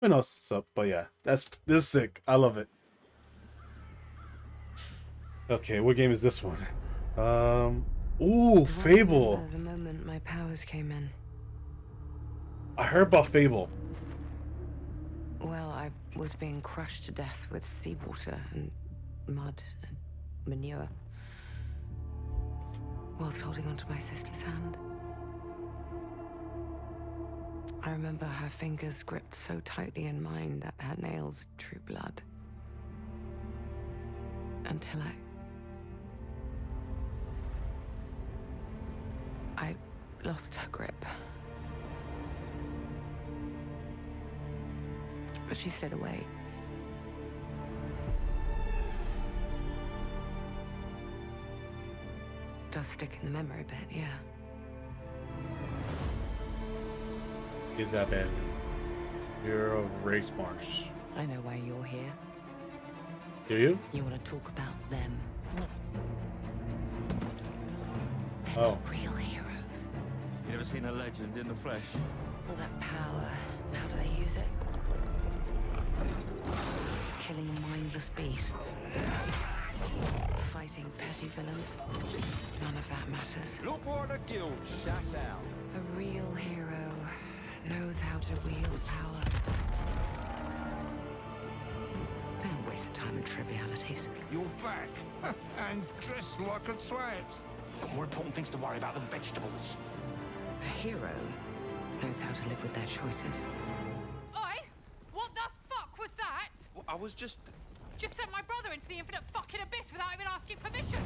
who knows? So, but yeah, this is sick. I love it. Okay, what game is this one? Ooh, Fable.
The moment my powers came in.
I heard about Fable.
Well, I was being crushed to death with seawater and mud and manure whilst holding onto my sister's hand. I remember her fingers gripped so tightly in mine that her nails drew blood. Until I lost her grip. But she stayed away. Does stick in the memory bit, yeah.
Is that bad? You're a race marsh.
I know why you're here.
Do you?
You want to talk about them. They're
Oh.
not real heroes.
You ever seen a legend in the flesh?
All that power, how do they use it? Killing mindless beasts. Fighting petty villains. None of that matters.
Look what the guild shuts out.
A real hero knows how to wield power. They don't waste time on trivialities.
You're back. And dressed like a twat.
Got more important things to worry about than vegetables.
A hero knows how to live with their choices.
Oi! What the fuck was that?
Well, I was just...
Just sent my brother into the infinite fucking abyss without even asking permission.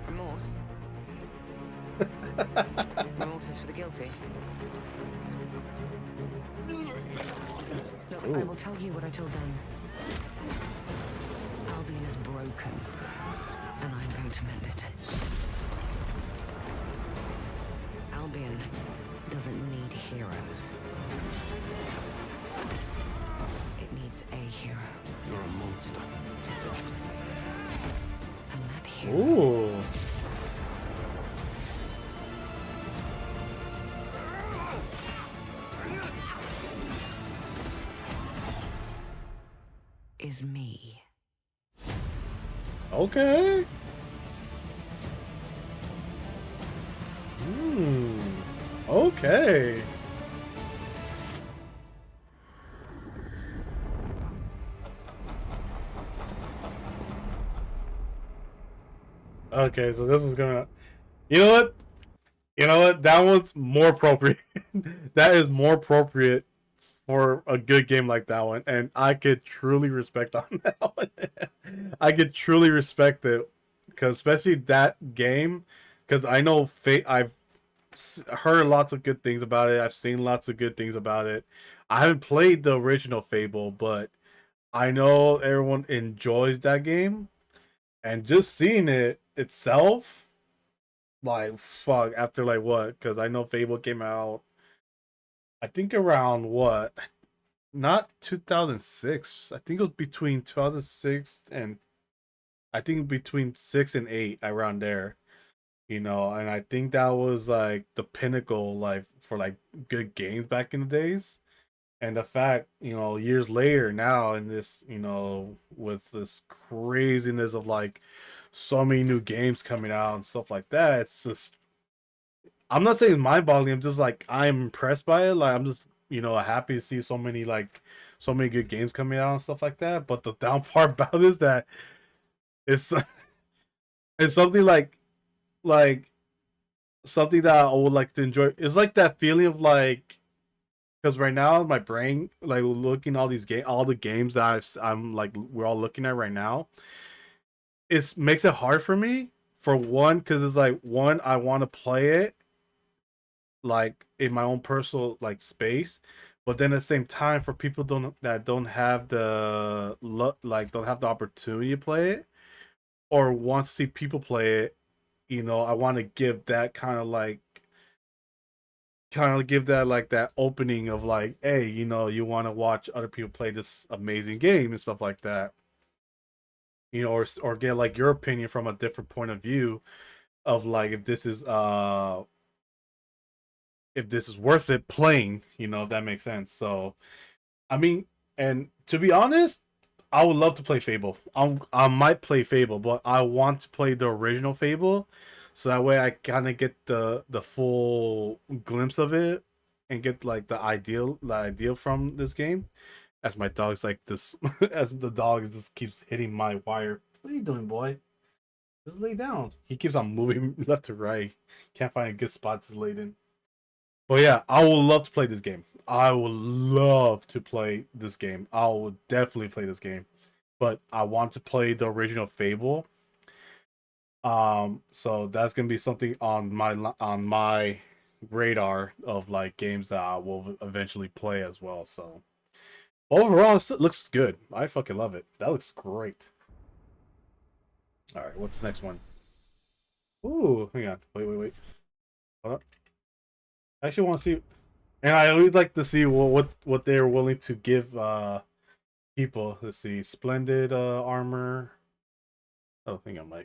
Remorse. Remorse is for the guilty. Look, I will tell you what I told them. Albion is broken, and I'm going to mend it. Albion doesn't need heroes. It needs a hero.
You're a monster.
And that hero
Ooh.
is me.
Okay. Okay. Okay, so this was gonna. You know what? You know what? That one's more appropriate. That is more appropriate for a good game like that one, and I could truly respect on that one. I could truly respect it, because especially that game, because I know I've heard lots of good things about it. I've seen lots of good things about it. I haven't played the original Fable, but I know everyone enjoys that game, and just seeing it itself, like, fuck, after like what? Because I know Fable came out, I think around what? Not 2006. I think it was between 2006 and I think between 6 and 8, around there. You know, and I think that was like the pinnacle, like, for like good games back in the days. And the fact, you know, years later now, in this, you know, with this craziness of like so many new games coming out and stuff like that, it's just, I'm not saying mind-boggling. I'm just like, I'm impressed by it. Like, I'm just, you know, happy to see so many good games coming out and stuff like that. But the down part about it is that it's it's something like something that I would like to enjoy. It's like that feeling of like, because right now my brain, like, looking all the games that I'm like, we're all looking at right now, it makes it hard for me. For one, because it's like, one, I want to play it like in my own personal like space, but then at the same time, for people that don't have the don't have the opportunity to play it, or want to see people play it, you know, I want to give that give that like that opening of like, hey, you know, you want to watch other people play this amazing game and stuff like that, you know, or get like your opinion from a different point of view of like, if this is worth it playing, you know, if that makes sense. So, I mean, and to be honest, I would love to play Fable. I might play Fable, but I want to play the original Fable, so that way I kind of get the full glimpse of it and get like the ideal from this game. As my dog's like this, as the dog just keeps hitting my wire. What are you doing, boy? Just lay down. He keeps on moving left to right. Can't find a good spot to lay in. But yeah, I would love to play this game. I would love to play this game. I will definitely play this game. But I want to play the original Fable. So that's gonna be something on my radar of like games that I will eventually play as well. So overall, it looks good. I fucking love it. That looks great. All right, what's the next one? Ooh, hang on. Wait. Hold up. I actually want to see, and I always like to see what they're willing to give people. Let's see, splendid armor. Oh, hang on, I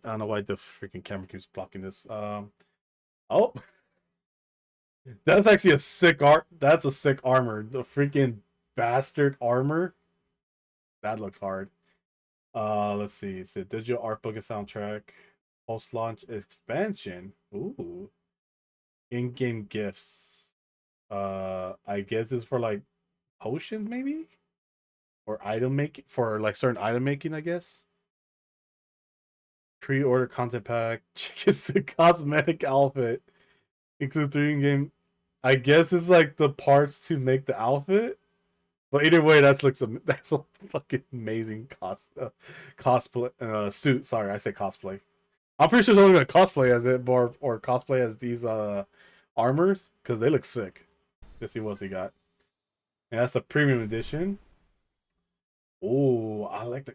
don't know why the freaking camera keeps blocking this. Oh, that's actually a sick art. That's a sick armor. The freaking bastard armor. That looks hard. Let's see. It's a digital art book and soundtrack. Post-launch expansion. Ooh. In-game gifts. I guess it's for like potions, maybe, or item making, for like certain item making. I guess. Pre-order content pack. It's a cosmetic outfit. Include 3 in-game. I guess it's like the parts to make the outfit. But either way, that's a fucking amazing cosplay suit. Sorry, I said cosplay. I'm pretty sure someone's gonna cosplay as it, or cosplay as these armors, because they look sick. Let's see what he got. And that's a premium edition. Oh, I like the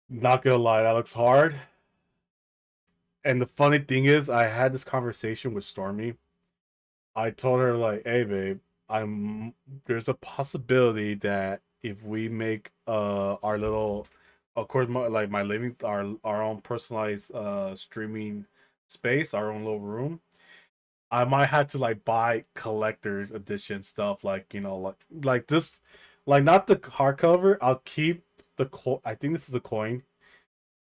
Not gonna lie, that looks hard. And the funny thing is, I had this conversation with Stormy. I told her like, "Hey, babe, there's a possibility that if we make our little, of course, my living, our own personalized streaming space, our own little room, I might have to like buy collector's edition stuff, like like this, like not the hardcover. I'll keep the I think this is a coin,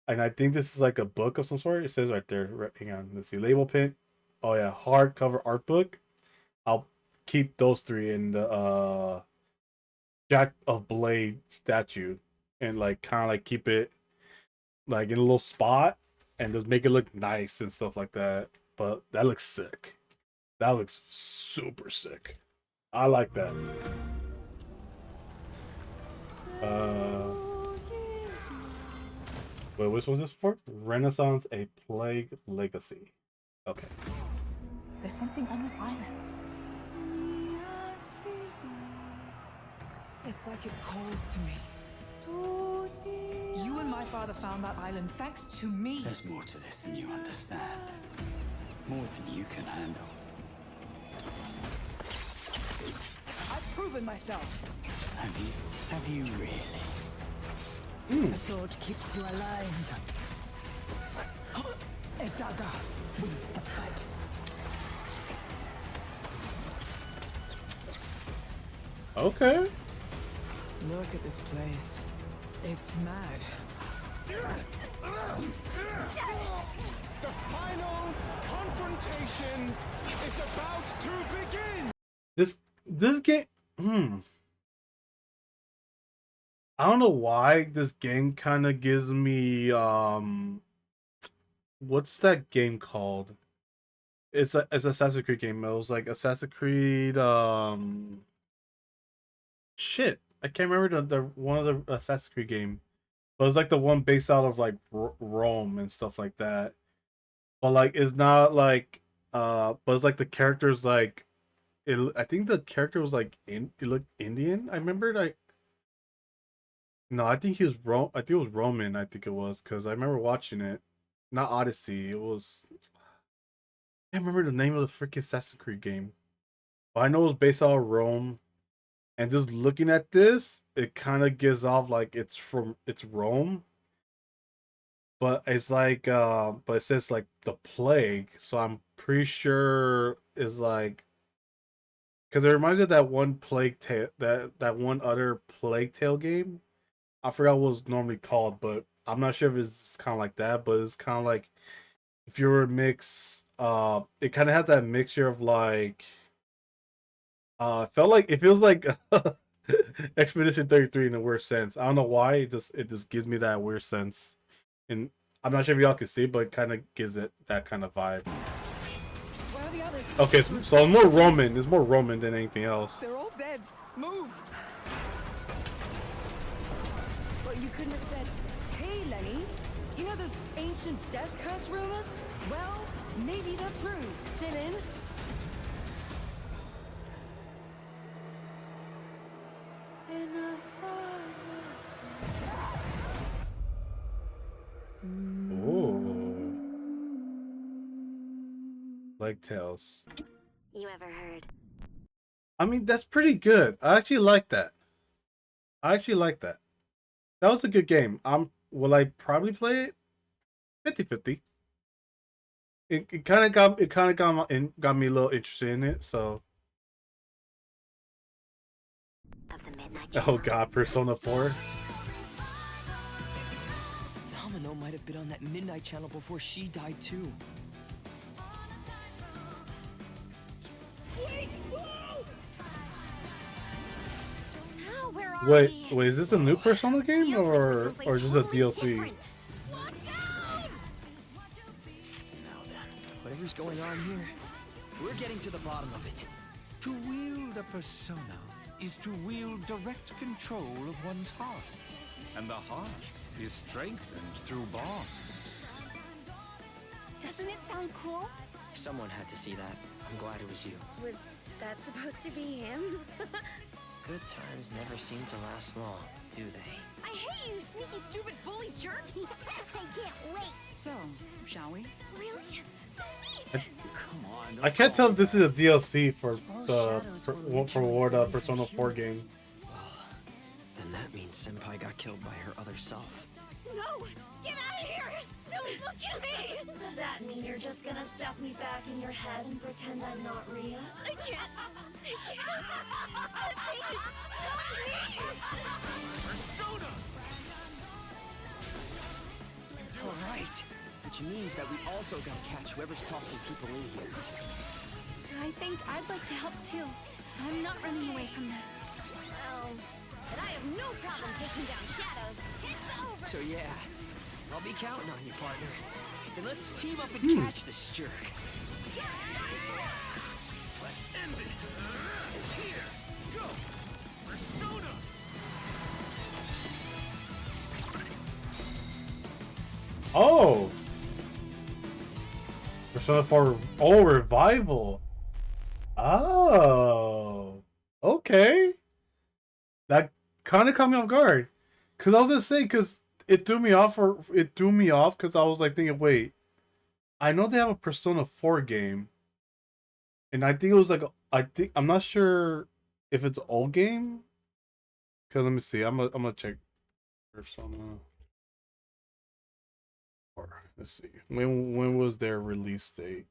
and I think this is like a book of some sort. It says right there. Hang on, let's see, label pin. Oh yeah, hardcover art book. I'll keep those 3 in the Jack of Blade statue, and like kind of like keep it like in a little spot and just make it look nice and stuff like that. But that looks sick. That looks super sick. I like that. Wait, which was this for? Renaissance: A Plague Legacy. Okay.
There's something on this island. It's like it calls to me. You and my father found that island thanks to me.
There's more to this than you understand. More than you can handle.
I've proven myself.
Have you? Have you really?
A sword keeps you alive. A dagger wins the fight.
Okay.
Look at this place. It's mad.
The final confrontation is about to begin.
This game. I don't know why this game kind of gives me what's that game called? It's Assassin's Creed game. It was like Assassin's Creed shit. I can't remember the one of the Assassin's Creed game. But it's like the one based out of like Rome and stuff like that. But like it's not like but it's like the characters like I think the character was like it looked Indian. I remember no, I think he was I think it was Roman, I think it was, because I remember watching it. Not Odyssey, it was I can't remember the name of the freaking Assassin's Creed game. But I know it was based out of Rome. And just looking at this, it kind of gives off like it's Rome. But it's like but it says like the plague. So I'm pretty sure is like, because it reminds me of that one Plague Tale, that one other Plague Tale game. I forgot what it's normally called, but I'm not sure if it's kind of like that. But it's kind of like if you were a mix. It kind of has that mixture of like. It feels like Expedition 33 in a weird sense. I don't know why. It just gives me that weird sense, and I'm not sure if y'all can see, but it kind of gives it that kind of vibe.
Where are the others?
Okay, so it's more Roman. It's more Roman than anything else.
They're all dead. Move. But you couldn't have said, "Hey, Lenny, you know those ancient death curse rumors? Well, maybe they're true. Sit in."
Ooh. Leg tails.
You ever heard?
I mean, that's pretty good. I actually like that. That was a good game. Will I probably play it? 50-50. It kind of got me a little interested in it, so. Oh god, Persona 4.
Domino might have been on that Midnight Channel before she died too.
Wait, is this a new Persona game or just a DLC?
Now then, whatever's going on here, we're getting to the bottom of it.
To wield a persona is to wield direct control of one's heart. And the heart is strengthened through bonds.
Doesn't it sound cool?
Someone had to see that. I'm glad it was you.
Was that supposed to be him?
Good times never seem to last long, do they?
I hate you, sneaky, stupid, bully jerk! I can't wait!
So, shall we?
Really? So neat!
Come on.
I can't tell if this is a DLC for the Persona 4 game.
Well, then that means Senpai got killed by her other self.
No! Get out of here! Don't look at me! Does that mean you're just gonna stuff me back in your head and pretend I'm not Rhea? I can't!
Persona! Alright. Which means that we also gotta catch whoever's tossing people in here.
I think I'd like to help too. I'm not running away from this. Well, but I have no problem taking down shadows. It's over!
So yeah, I'll be counting on you, partner. Then let's team up and catch this jerk.
Let's end it. Here, go. Persona.
Oh! Persona 4 revival. Oh. Okay. That kind of caught me off guard. Cause I was gonna say, cause it threw me off because I was like thinking, wait, I know they have a Persona 4 game. And I think it was like I'm not sure if it's an old game. Cause let me see. I'm gonna check Persona 4. Let's see. When was their release date?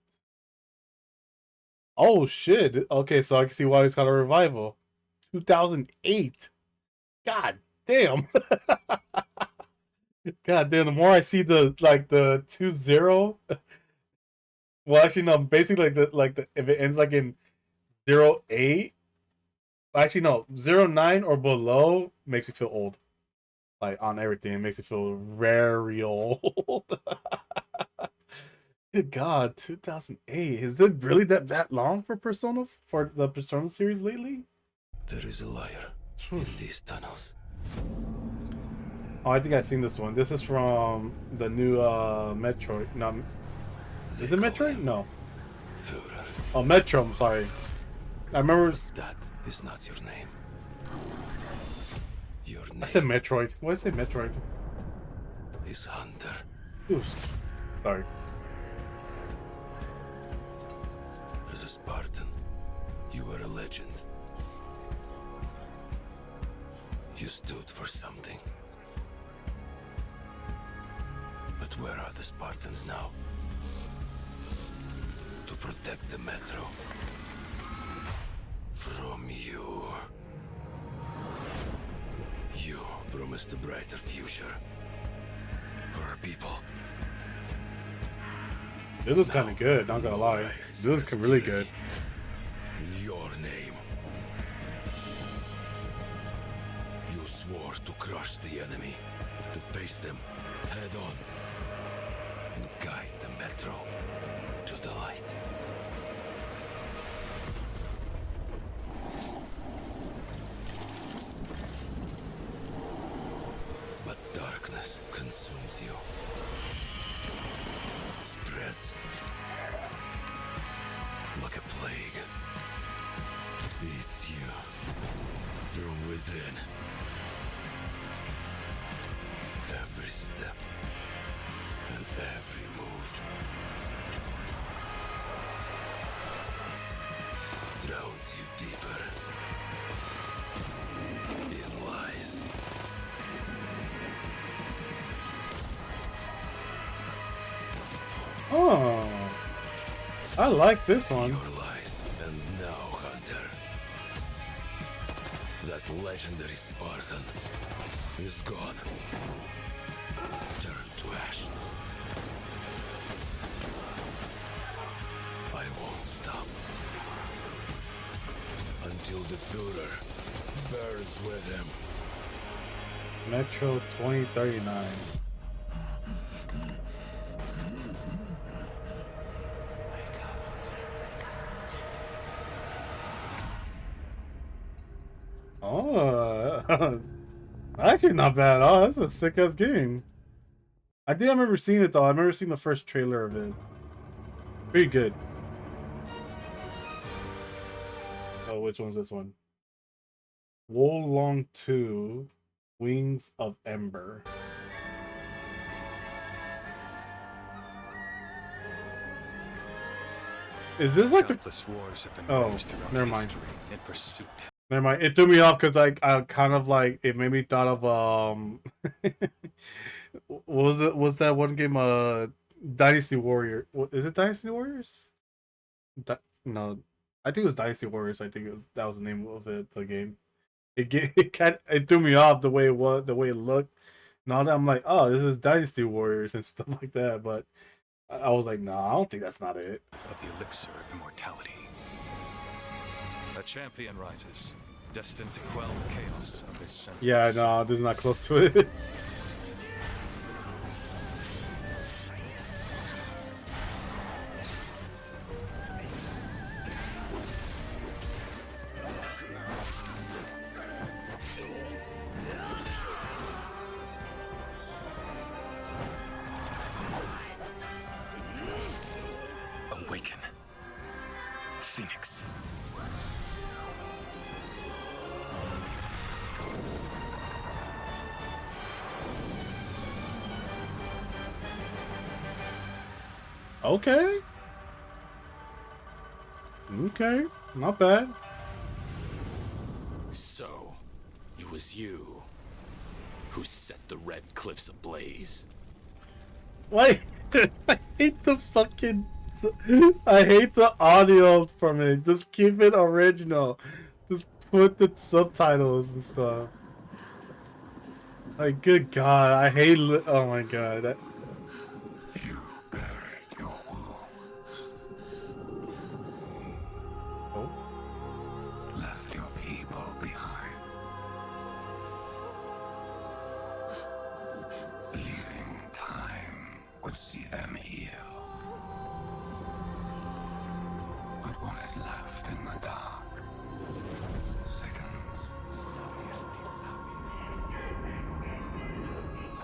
Oh shit. Okay, so I can see why it's called a revival. 2008. God damn. God damn, the more I see the 2-0. Well, actually no, basically the if it ends like in 08. Actually no, 09 or below makes you feel old. Like on everything, it makes you feel very old. Good God, 2008. Is it really that long for the Persona series lately?
There is a liar in these tunnels.
Oh, I think I've seen this one. This is from the new Metroid. No, is it Metroid? No.
Führer.
Oh, Metro. I'm sorry. I remember.
That is not your name. Your name.
I said Metroid. Why did I say Metroid?
Is Hunter.
Ooh, sorry.
As a Spartan, you were a legend. You stood for something. But where are the Spartans now? To protect the Metro. From you. You
promised a brighter future for our people.
It was kind of good, not gonna lie. It was really good.
In your name, you swore to crush the enemy, to face them head on, and guide the Metro to the light. But darkness consumes you, spreads like a plague, eats you from within. Every step and every move drowns you deeper in lies.
Oh, I like this one.
Your lies, and now, Hunter, that legendary Spartan is gone. Turn to ash. I won't stop until the Führer burns with him.
Metro 2039. Oh, actually not bad. Oh, that's a sick ass game. I think I remember seeing it though. I remember seeing the first trailer of it. Pretty good. Oh, which one's this one? Wolong 2, Wings of Ember. Is this like
Countless wars have been
Oh,
waged throughout
never mind.
history in pursuit.
Never mind. It threw me off because I kind of like it made me thought of what was it? Was that one game Dynasty Warrior? Is it Dynasty Warriors? No, I think it was Dynasty Warriors. I think that was the name of it. The game. It threw me off the way it was, the way it looked. Now that I'm like, oh, this is Dynasty Warriors and stuff like that, but I was like, nah, I don't think that's not it.
Of the elixir of immortality. A champion rises, destined to quell the chaos of this senseless.
Yeah, no, this is not close to it.
Awaken. Phoenix.
Okay. Okay, not bad.
So, it was you who set the Red Cliffs ablaze.
Wait, I hate the fucking. I hate the audio from it. Just keep it original. Just put the subtitles and stuff. Like, good God, I hate. Oh my God.
Left your people behind. Believing time would see them heal. But what is left in the dark sickens.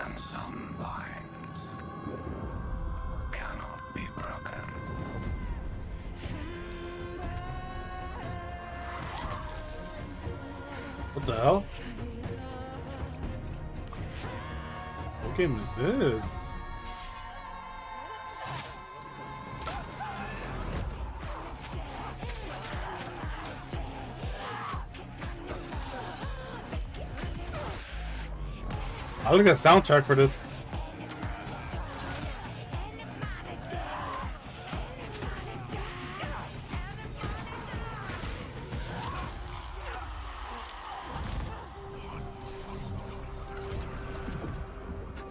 And some binds cannot be broken.
What the hell? What game is this? I look at the soundtrack for this.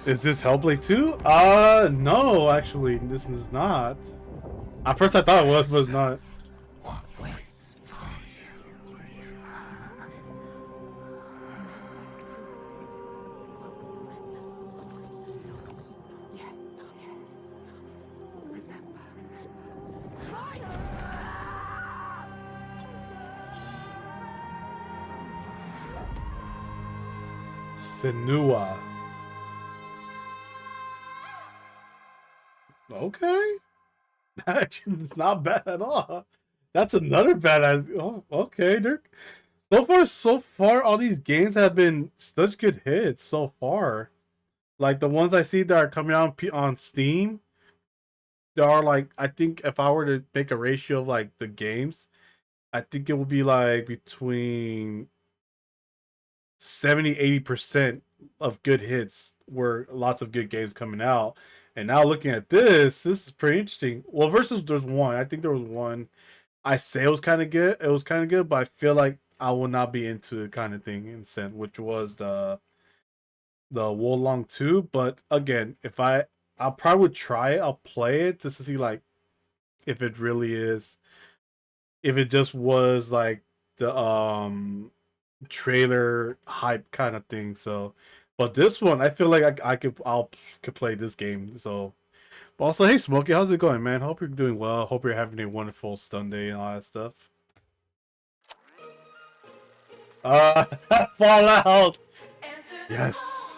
Is this Hellblade 2? No, actually, this is not. At first I thought it was, but it's not. Senua. Okay. Actually, it's not bad at all. That's another bad. Oh, okay, Dirk. So far, all these games have been such good hits so far. Like the ones I see that are coming out on Steam, there are like, I think if I were to make a ratio of like the games, I think it would be like between 70-80% of good hits were lots of good games coming out. And now looking at this is pretty interesting. Well, versus there's one. I think there was one. I say it was kind of good. It was kind of good, but I feel like I will not be into the kind of thing in sense, which was the Wolong 2. But again, I'll probably would try it. I'll play it just to see like if it really is, if it just was like the trailer hype kind of thing. So, but this one, I feel like I could play this game. So, but also, hey Smokey, how's it going, man? Hope you're doing well. Hope you're having a wonderful Sunday and all that stuff. Fallout. Yes.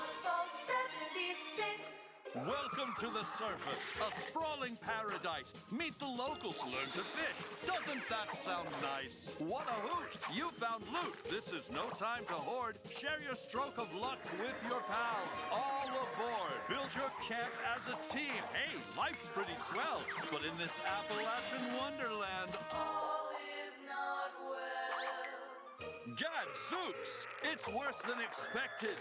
Welcome to the surface, a sprawling paradise. Meet the locals, learn to fish. Doesn't that sound nice? What a hoot! You found loot. This is no time to hoard. Share your stroke of luck with your pals. All aboard. Build your camp as a team. Hey, life's pretty swell. But in this Appalachian wonderland, all is not well. Gadzooks! It's worse than expected.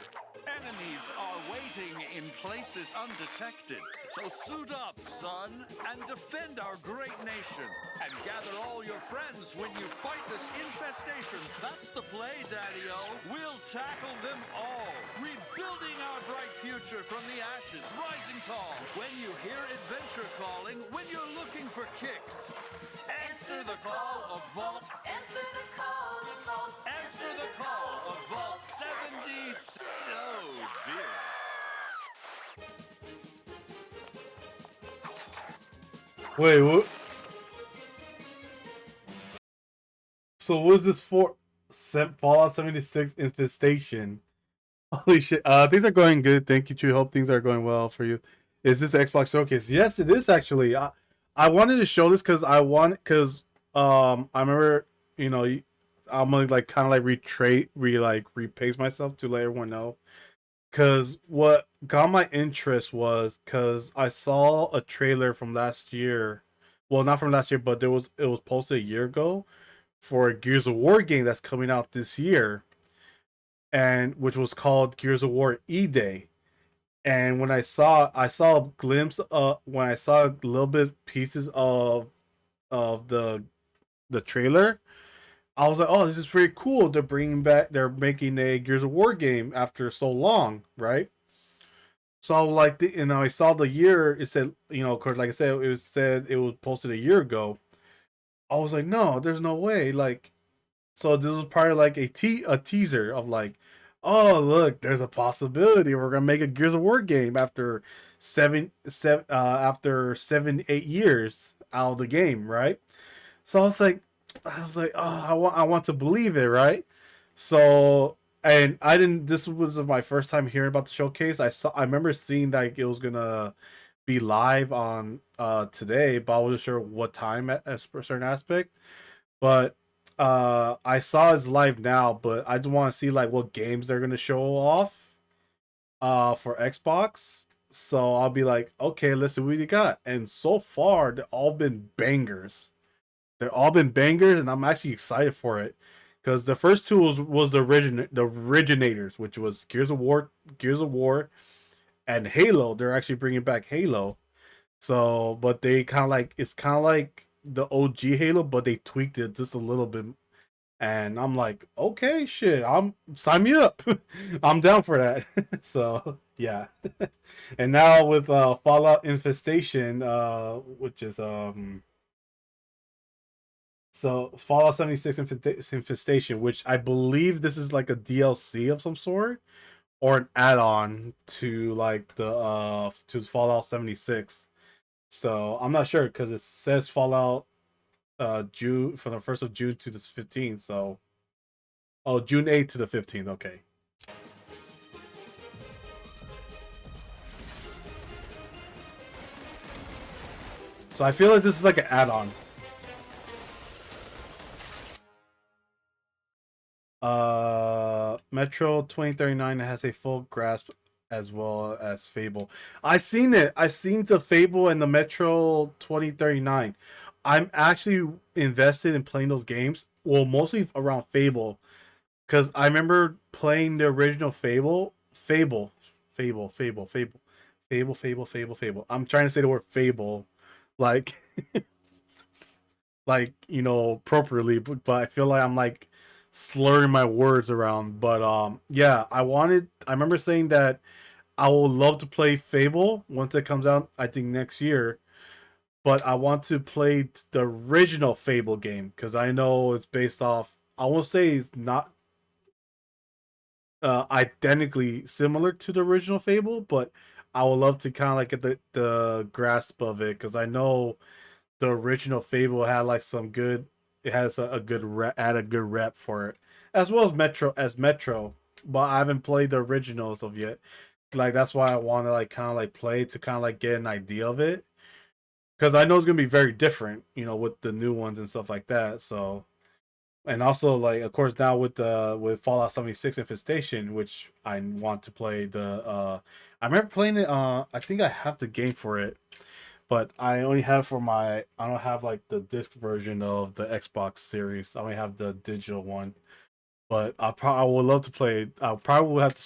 Enemies are waiting in places undetected. So suit up, son, and defend our great nation. And gather all your friends when you fight this infestation. That's the play, Daddy-O. We'll tackle them all. Rebuilding our bright future from the ashes, rising tall. When you hear adventure calling, when you're looking for kicks. Answer the call of Vault. Answer the call of Vault. Answer the call of Vault 70. Oh dear.
Wait, what? So what is this for? Fallout 76 Infestation. Holy shit. Things are going good. Thank you, Chew. Hope things are going well for you. Is this Xbox Showcase? Yes, it is actually. I wanted to show this because I remember, you know, I'm gonna like kind of like repace myself to let everyone know. Cause what got my interest was cause I saw a trailer from last year. Well, not from last year, but it was posted a year ago for a Gears of War game that's coming out this year, and which was called Gears of War E-Day. And when I saw a glimpse when I saw a little bit pieces of the trailer, I was like, oh, this is pretty cool. They're making a Gears of War game after so long, right? So like, I saw the year. It said, you know, cause like I said, it was posted a year ago. I was like, no, there's no way. Like, so this was probably like a teaser of like, oh look, there's a possibility we're gonna make a Gears of War game after 7-8 years out of the game, right? So I was like, oh, I want to believe it, right? So, and I didn't. This was my first time hearing about the showcase. I remember seeing like it was gonna be live on today, but I wasn't sure what time at a certain aspect. But I saw it's live now, but I just want to see like what games they're gonna show off for Xbox. So I'll be like, okay, let's see what you got. And so far, they've all been bangers. They've all been bangers, and I'm actually excited for it. Because the first two was the originators, which was Gears of War, and Halo. They're actually bringing back Halo. So, but they it's kind of like the OG Halo, but they tweaked it just a little bit, And I'm like, okay, shit, sign me up. I'm down for that. So yeah. And now with Fallout Infestation, which is so Fallout 76 Infestation, which I believe this is like a DLC of some sort or an add-on to like the to Fallout 76. So I'm not sure because it says Fallout June from the 1st of June to the 15th. So June 8th to the 15th. Okay. So I feel like this is like an add-on. Metro 2039 has a full grasp as well as Fable. I seen it. I seen the Fable and the Metro 2039. I'm actually invested in playing those games. Well, mostly around Fable, because I remember playing the original Fable. I'm trying to say the word Fable, like, like you know, appropriately, but I feel like I'm like slurring my words around. But yeah, I remember saying that I would love to play Fable once it comes out, I think next year. But I want to play the original Fable game because I know it's based off, I won't say it's not identically similar to the original Fable, but I would love to kind of like get the grasp of it because I know the original Fable had like some good, it has a good rep for it, as well as Metro, but I haven't played the originals of yet. Like that's why I want to like kind of like play to kind of like get an idea of it. Because I know it's gonna be very different, you know, with the new ones and stuff like that. So, and also like, of course, now with Fallout 76 Infestation, which I want to play the. I remember playing it. I think I have the game for it, but I only have I don't have like the disc version of the Xbox Series. I only have the digital one. But I would love to play it. I probably will have to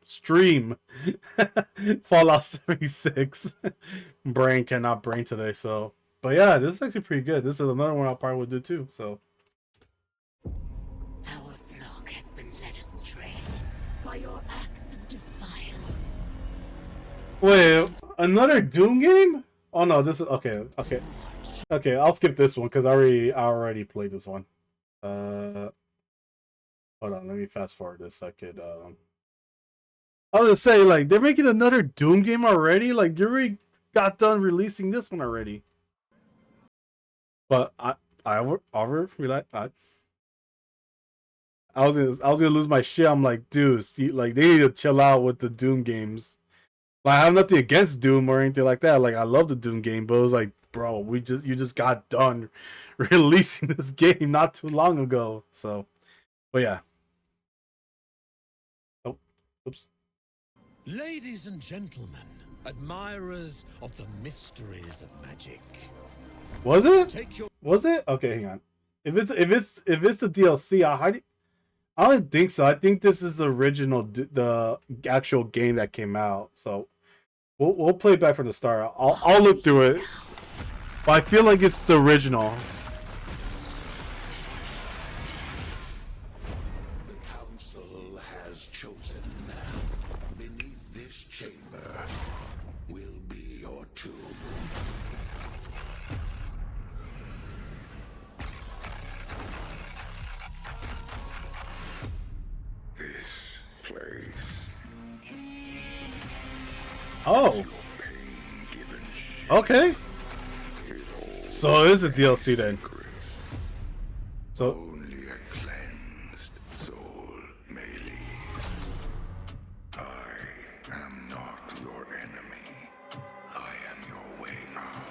stream Fallout 76. Brain cannot brain today, so. But yeah, this is actually pretty good. This is another one I probably would do too. So.
Our flock has been led astray by your acts of defiance.
Wait, another Doom game? Oh no, this is okay. I'll skip this one because I already played this one. Hold on, let me fast forward this. I could I was gonna say, like, they're making another Doom game already. Like, you already got done releasing this one already. But I was gonna lose my shit. I'm like, dude, see, like they need to chill out with the Doom games. Like, I have nothing against Doom or anything like that. Like, I love the Doom game, but it was like, bro, you just got done releasing this game not too long ago. So, but yeah. Oh, oops.
Ladies and gentlemen, admirers of the mysteries of magic.
Was it? Was it? Okay, hang on. If it's the DLC, I don't think so. I think this is the original, the actual game that came out. So we'll play it back from the start. I'll look through it, but I feel like it's the original.
The council has chosen. Beneath this chamber will be your tomb. This place.
Oh. Okay. So it is a DLC then. So
Only a cleansed soul may leave. I am not your enemy. I am your way out.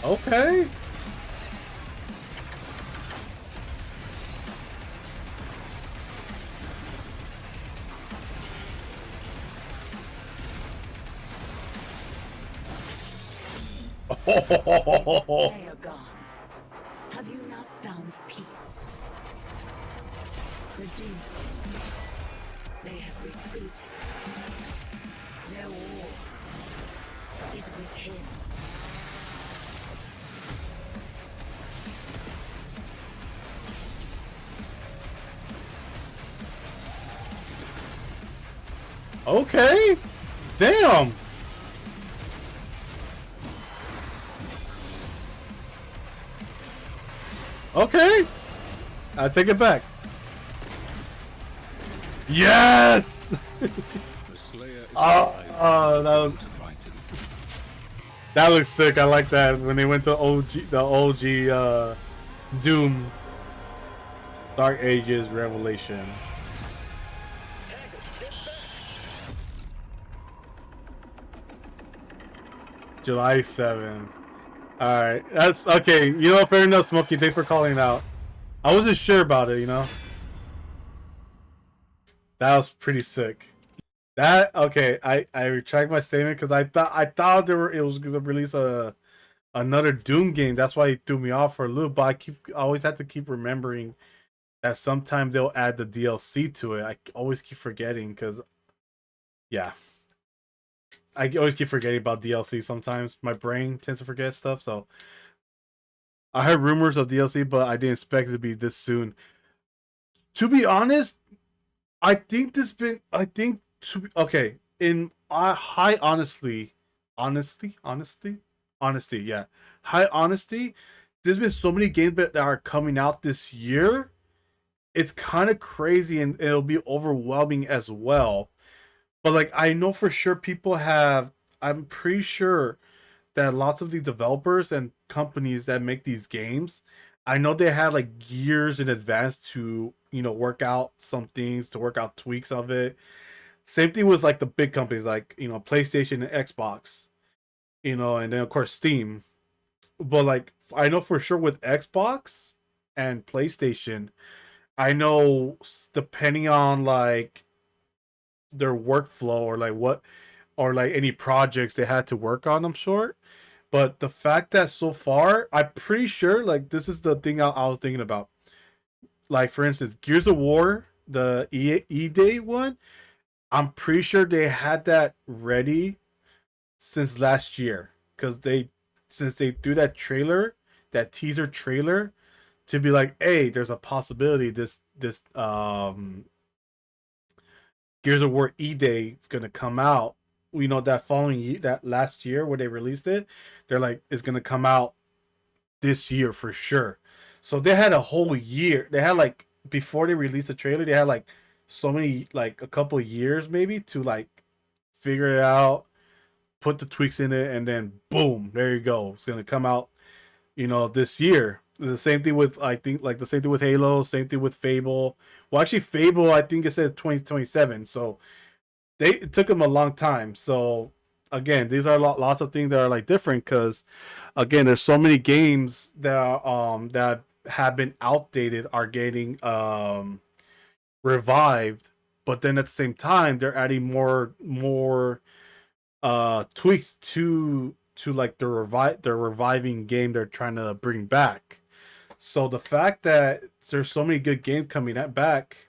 okay.
They are gone. Have you not found peace? The demons They have retreated. Their war is with him.
Okay. Damn. Okay. I take it back. Yes. That looks sick. I like that when they went to the OG Doom Dark Ages Revelation. July 7th. Alright, that's okay. You know, fair enough, Smokey. Thanks for calling it out. I wasn't sure about it, you know. That was pretty sick. That okay, I retract my statement because I thought it was gonna release another Doom game. That's why it threw me off for a loop. But I always have to keep remembering that sometimes they'll add the DLC to it. I always keep forgetting because yeah. I always keep forgetting about DLC sometimes. My brain tends to forget stuff, so I heard rumors of DLC, but I didn't expect it to be this soon. To be honest, I think okay. In high honesty, yeah. High honesty, there's been so many games that are coming out this year. It's kind of crazy and it'll be overwhelming as well. But like I know for sure I'm pretty sure that lots of the developers and companies that make these games, I know they had like years in advance to, you know, work out some things, to work out tweaks of it. Same thing with like the big companies like, you know, PlayStation and Xbox, you know, and then of course Steam. But like I know for sure with Xbox and PlayStation, I know depending on like their workflow or like what or like any projects they had to work on, I'm sure. But the fact that so far, I'm pretty sure like this is the thing I was thinking about. Like for instance, Gears of War, the E-Day one, I'm pretty sure they had that ready since last year because since they threw that trailer, that teaser trailer, to be like, hey, there's a possibility this Gears of War E-Day is gonna come out. You know, that following year, that last year where they released it, they're like, it's gonna come out this year for sure. So they had a whole year. They had like before they released the trailer, they had like so many like a couple years maybe to like figure it out, put the tweaks in it, and then boom, there you go. It's gonna come out, you know, this year. The same thing with I think like the same thing with Halo, same thing with Fable. Well, actually, Fable I think it says 2027. So it took them a long time. So again, these are lots of things that are like different because again, there's so many games that have been outdated are getting revived, but then at the same time they're adding more tweaks to like the reviving game they're trying to bring back. So the fact that there's so many good games coming back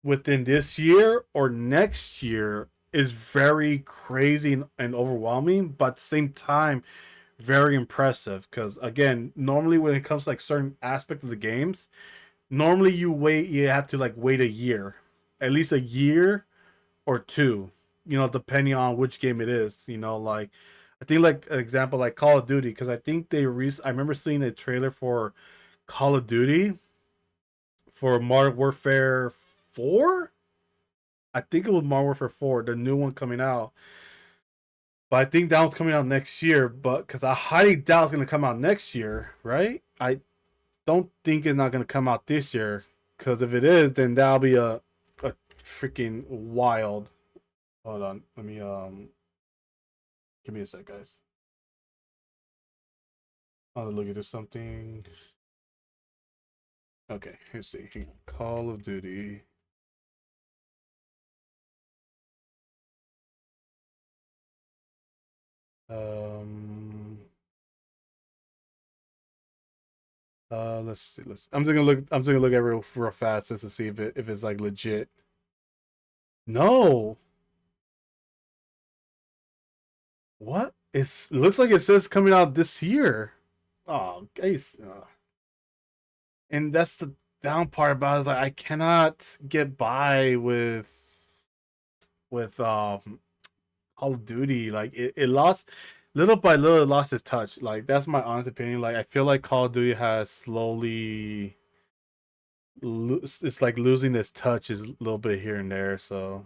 within this year or next year is very crazy and overwhelming, but at the same time very impressive because again, normally when it comes to like certain aspects of the games, normally you have to like wait a year, at least a year or two, you know, depending on which game it is, you know. Like I think like an example like Call of Duty, because I think I remember seeing a trailer for Call of Duty for Modern Warfare 4. I think it was Modern Warfare 4, the new one coming out. But I think that one's coming out next year. But because I highly doubt it's going to come out next year, right? I don't think it's not going to come out this year. Because if it is, then that'll be a freaking wild. Hold on. Let me, give me a sec, guys. I'll look at something. Okay, let's see. Call of Duty. Let's see. I'm just gonna look at it real fast just to see if it's like legit. No. What? It looks like it says coming out this year. Oh, guys. And that's the down part about it, is like I cannot get by with Call of Duty. Like it lost little by little, it lost its touch. Like that's my honest opinion. Like I feel like Call of Duty has slowly it's like losing its touch is a little bit here and there. So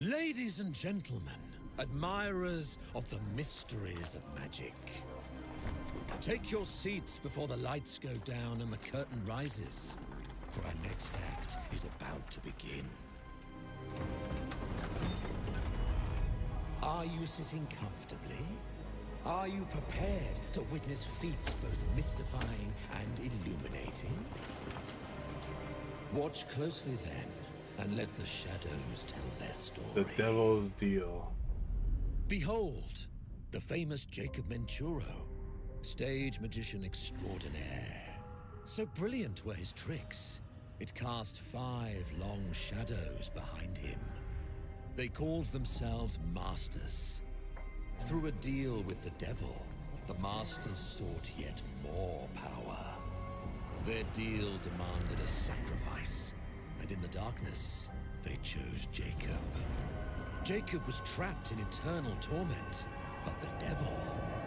Ladies and gentlemen, admirers of the mysteries of magic, take your seats before the lights go down and the curtain rises, for our next act is about to begin. Are you sitting comfortably? Are you prepared to witness feats both mystifying and illuminating? Watch closely then, and let the shadows tell their story.
The Devil's Deal.
Behold, the famous Jacob Menturo, stage magician extraordinaire. So brilliant were his tricks, it cast 5 long shadows behind him. They called themselves Masters. Through a deal with the devil, the Masters sought yet more power. Their deal demanded a sacrifice, and in the darkness, they chose Jacob. Jacob was trapped in eternal torment, but the devil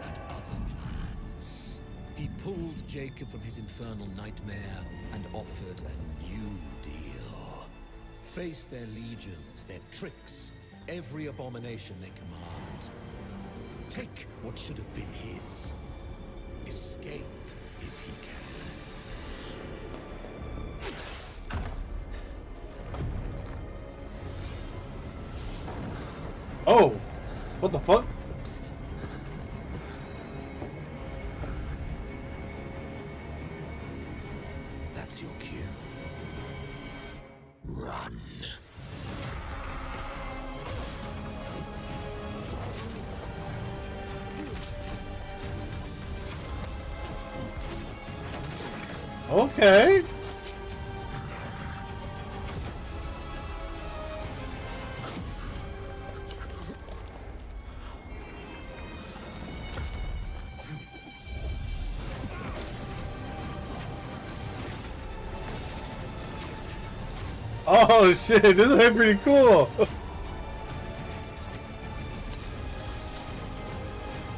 had other plans. He pulled Jacob from his infernal nightmare and offered a new deal. Face their legions, their tricks, every abomination they command. Take what should have been his. Escape if he can.
Oh, what the fuck?
That's your cue. Run.
Okay. Oh shit, this is pretty cool.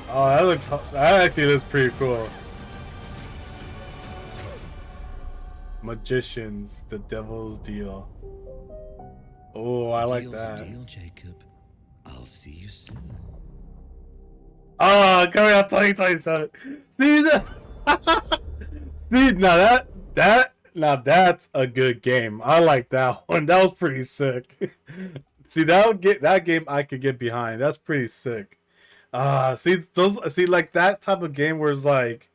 Oh, that actually looks pretty cool. Magicians, the Devil's Deal. Oh, I like that.
Deal, Jacob. I'll see you soon.
Oh, coming out 2027. See that? See, now that's a good game. I like that one. That was pretty sick. See, that game I could get behind. That's pretty sick. See like that type of game where it's like,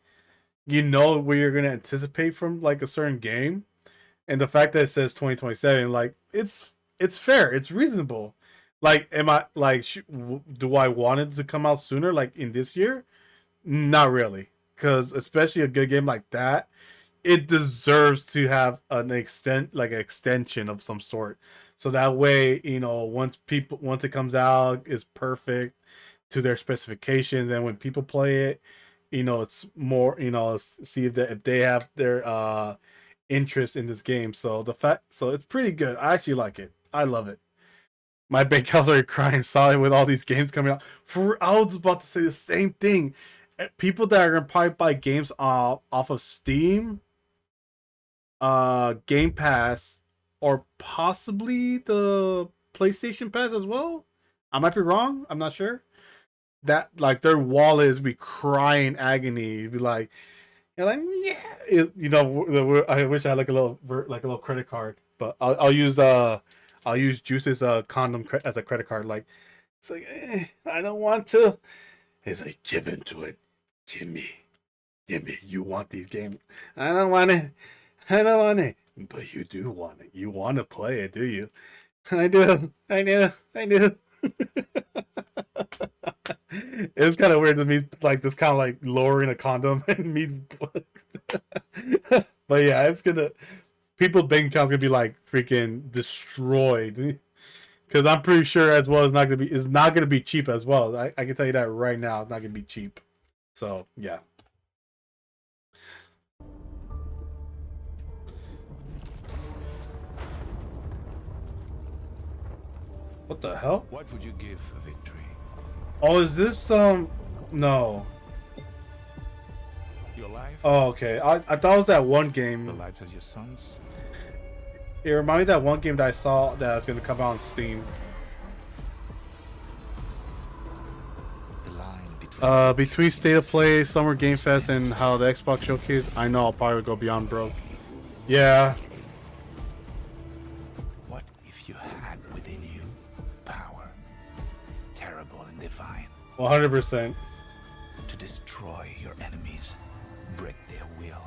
you know what you're gonna anticipate from like a certain game, and the fact that it says 2027, like it's fair, it's reasonable. Like, am I like, do I want it to come out sooner, like in this year? Not really, because especially a good game like that, it deserves to have an extension of some sort, so that way, you know, once it comes out, is perfect to their specifications, and when people play it, you know, it's more, you know, see if they have their interest in this game. So it's pretty good. I actually like it. I love it. My bank account's already crying solid with all these games coming out. I was about to say the same thing. People that are gonna probably buy games off of Steam, Game Pass, or possibly the PlayStation Pass as well. I might be wrong. I'm not sure. That like their wallet is be crying agony. Be like, you're like, yeah, you know. I wish I had like a little credit card, but I'll use Juice's condom as a credit card. Like, it's like, I don't want to. It's like, give into it, give me. You want these games? I don't want it. But you do want it. You want to play it, do you? I do. It's kind of weird to me, like just kind of like lowering a condom and me. But yeah, it's gonna, people's bank accounts gonna be like freaking destroyed Because I'm pretty sure as well it's not gonna be cheap as well. I can tell you that right now. It's not gonna be cheap. So yeah. What the hell?
What would you give for victory?
Oh, is this no.
Your life?
Oh, okay. I thought it was that one game.
The lives of your sons?
It reminded me of that one game that I saw that's gonna come out on Steam.
The line
between State of Play, Summer Game Fest, and how the Xbox Showcase, I know I'll probably go beyond broke. Yeah.
What if you had within you power, terrible and divine,
100%.
to destroy your enemies, break their will?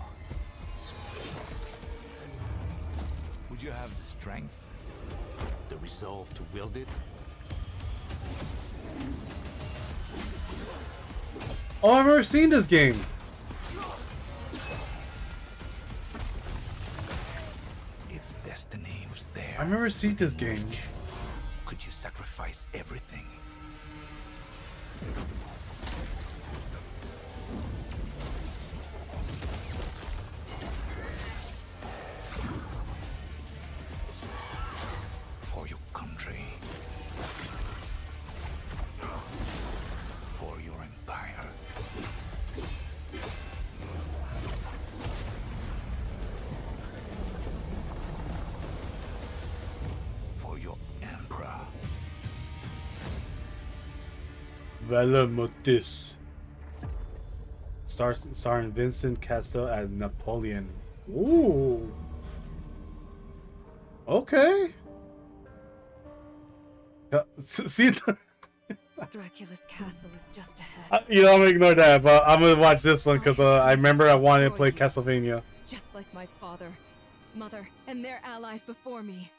Would you have the strength, the resolve to wield it?
Oh, I've never seen this game.
If destiny was there,
I've never seen this game.
could you sacrifice everything? For your country. For your empire. For your emperor.
Velamotis. Starring Vincent Castle as Napoleon. Ooh. Okay. See,
Dracula's castle is just ahead.
you know, I'm gonna ignore that, but I'm gonna watch this one because I remember I wanted to play Castlevania.
Just like my father, mother, and their allies before me.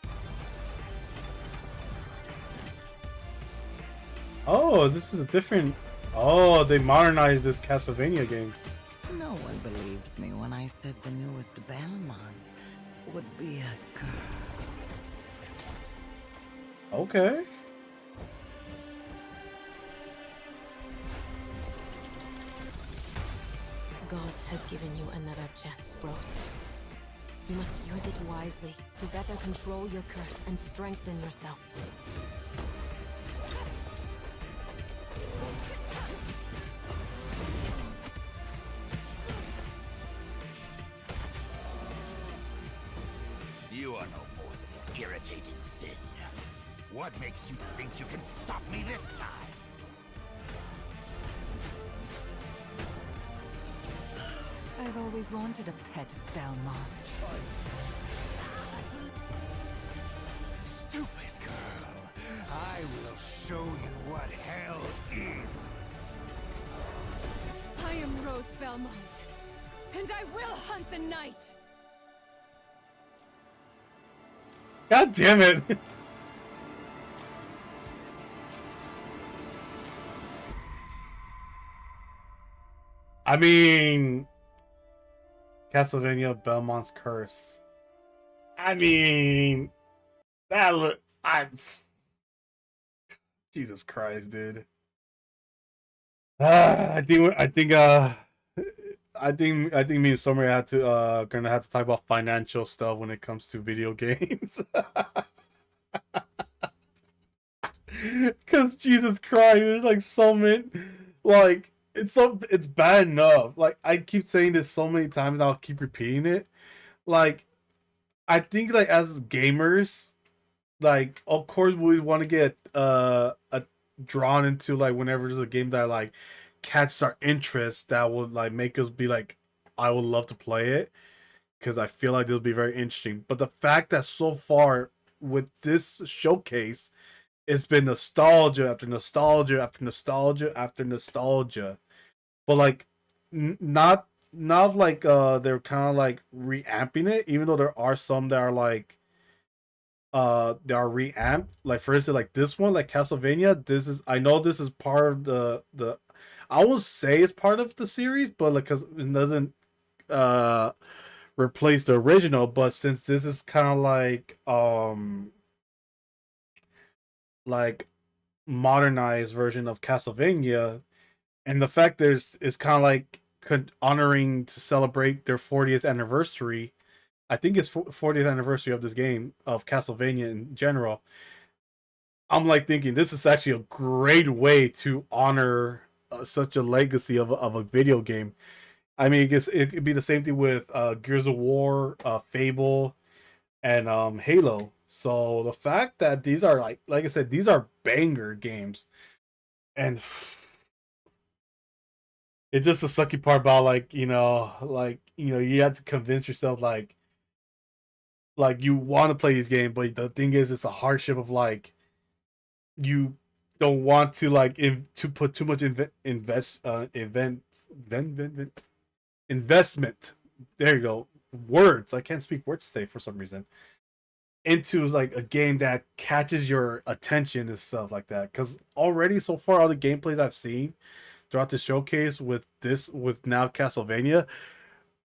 Oh, this is a different. Oh, they modernized this Castlevania game.
No one believed me when I said the newest Belmont would be a girl.
Okay.
God has given you another chance, Rose. You must use it wisely to better control your curse and strengthen yourself.
You are no more than an irritating thing. What makes you think you can stop me this time?
I've always wanted a pet Belmont.
Stupid girl. I will show you what hell is.
I am Rose Belmont, and I will hunt the night.
God damn it. I mean, Castlevania Belmont's Curse. I mean, that look. Jesus Christ, dude. I think me and Summer had to gonna have to talk about financial stuff when it comes to video games. Cause Jesus Christ, there's like so many, like it's bad enough. Like I keep saying this so many times, and I'll keep repeating it. Like I think like as gamers, like of course we want to get a drawn into like whenever there's a game that like catches our interest that would like make us be like, I would love to play it because I feel like it'll be very interesting. But the fact that so far with this showcase, it's been nostalgia after nostalgia after nostalgia after nostalgia, but like not like they're kind of like reamping it, even though there are some that are like they are reamped. Like for instance, like this one, like Castlevania, I know this is part of the I won't say it's part of the series, but like because it doesn't replace the original, but since this is kind of like like modernized version of Castlevania, and the fact there's is kind of like honoring to celebrate their 40th anniversary. I think it's 40th anniversary of this game of Castlevania in general. I'm like thinking this is actually a great way to honor such a legacy of a video game. I mean, I guess it could be the same thing with Gears of War, Fable, and Halo. So the fact that these are like I said, these are banger games, and it's just a sucky part about you have to convince yourself like you want to play this game, but the thing is, it's a hardship of like you don't want to to put too much investment. There you go. Words. I can't speak words today for some reason. Into like a game that catches your attention and stuff like that. Because already so far, all the gameplays I've seen throughout the showcase with now Castlevania,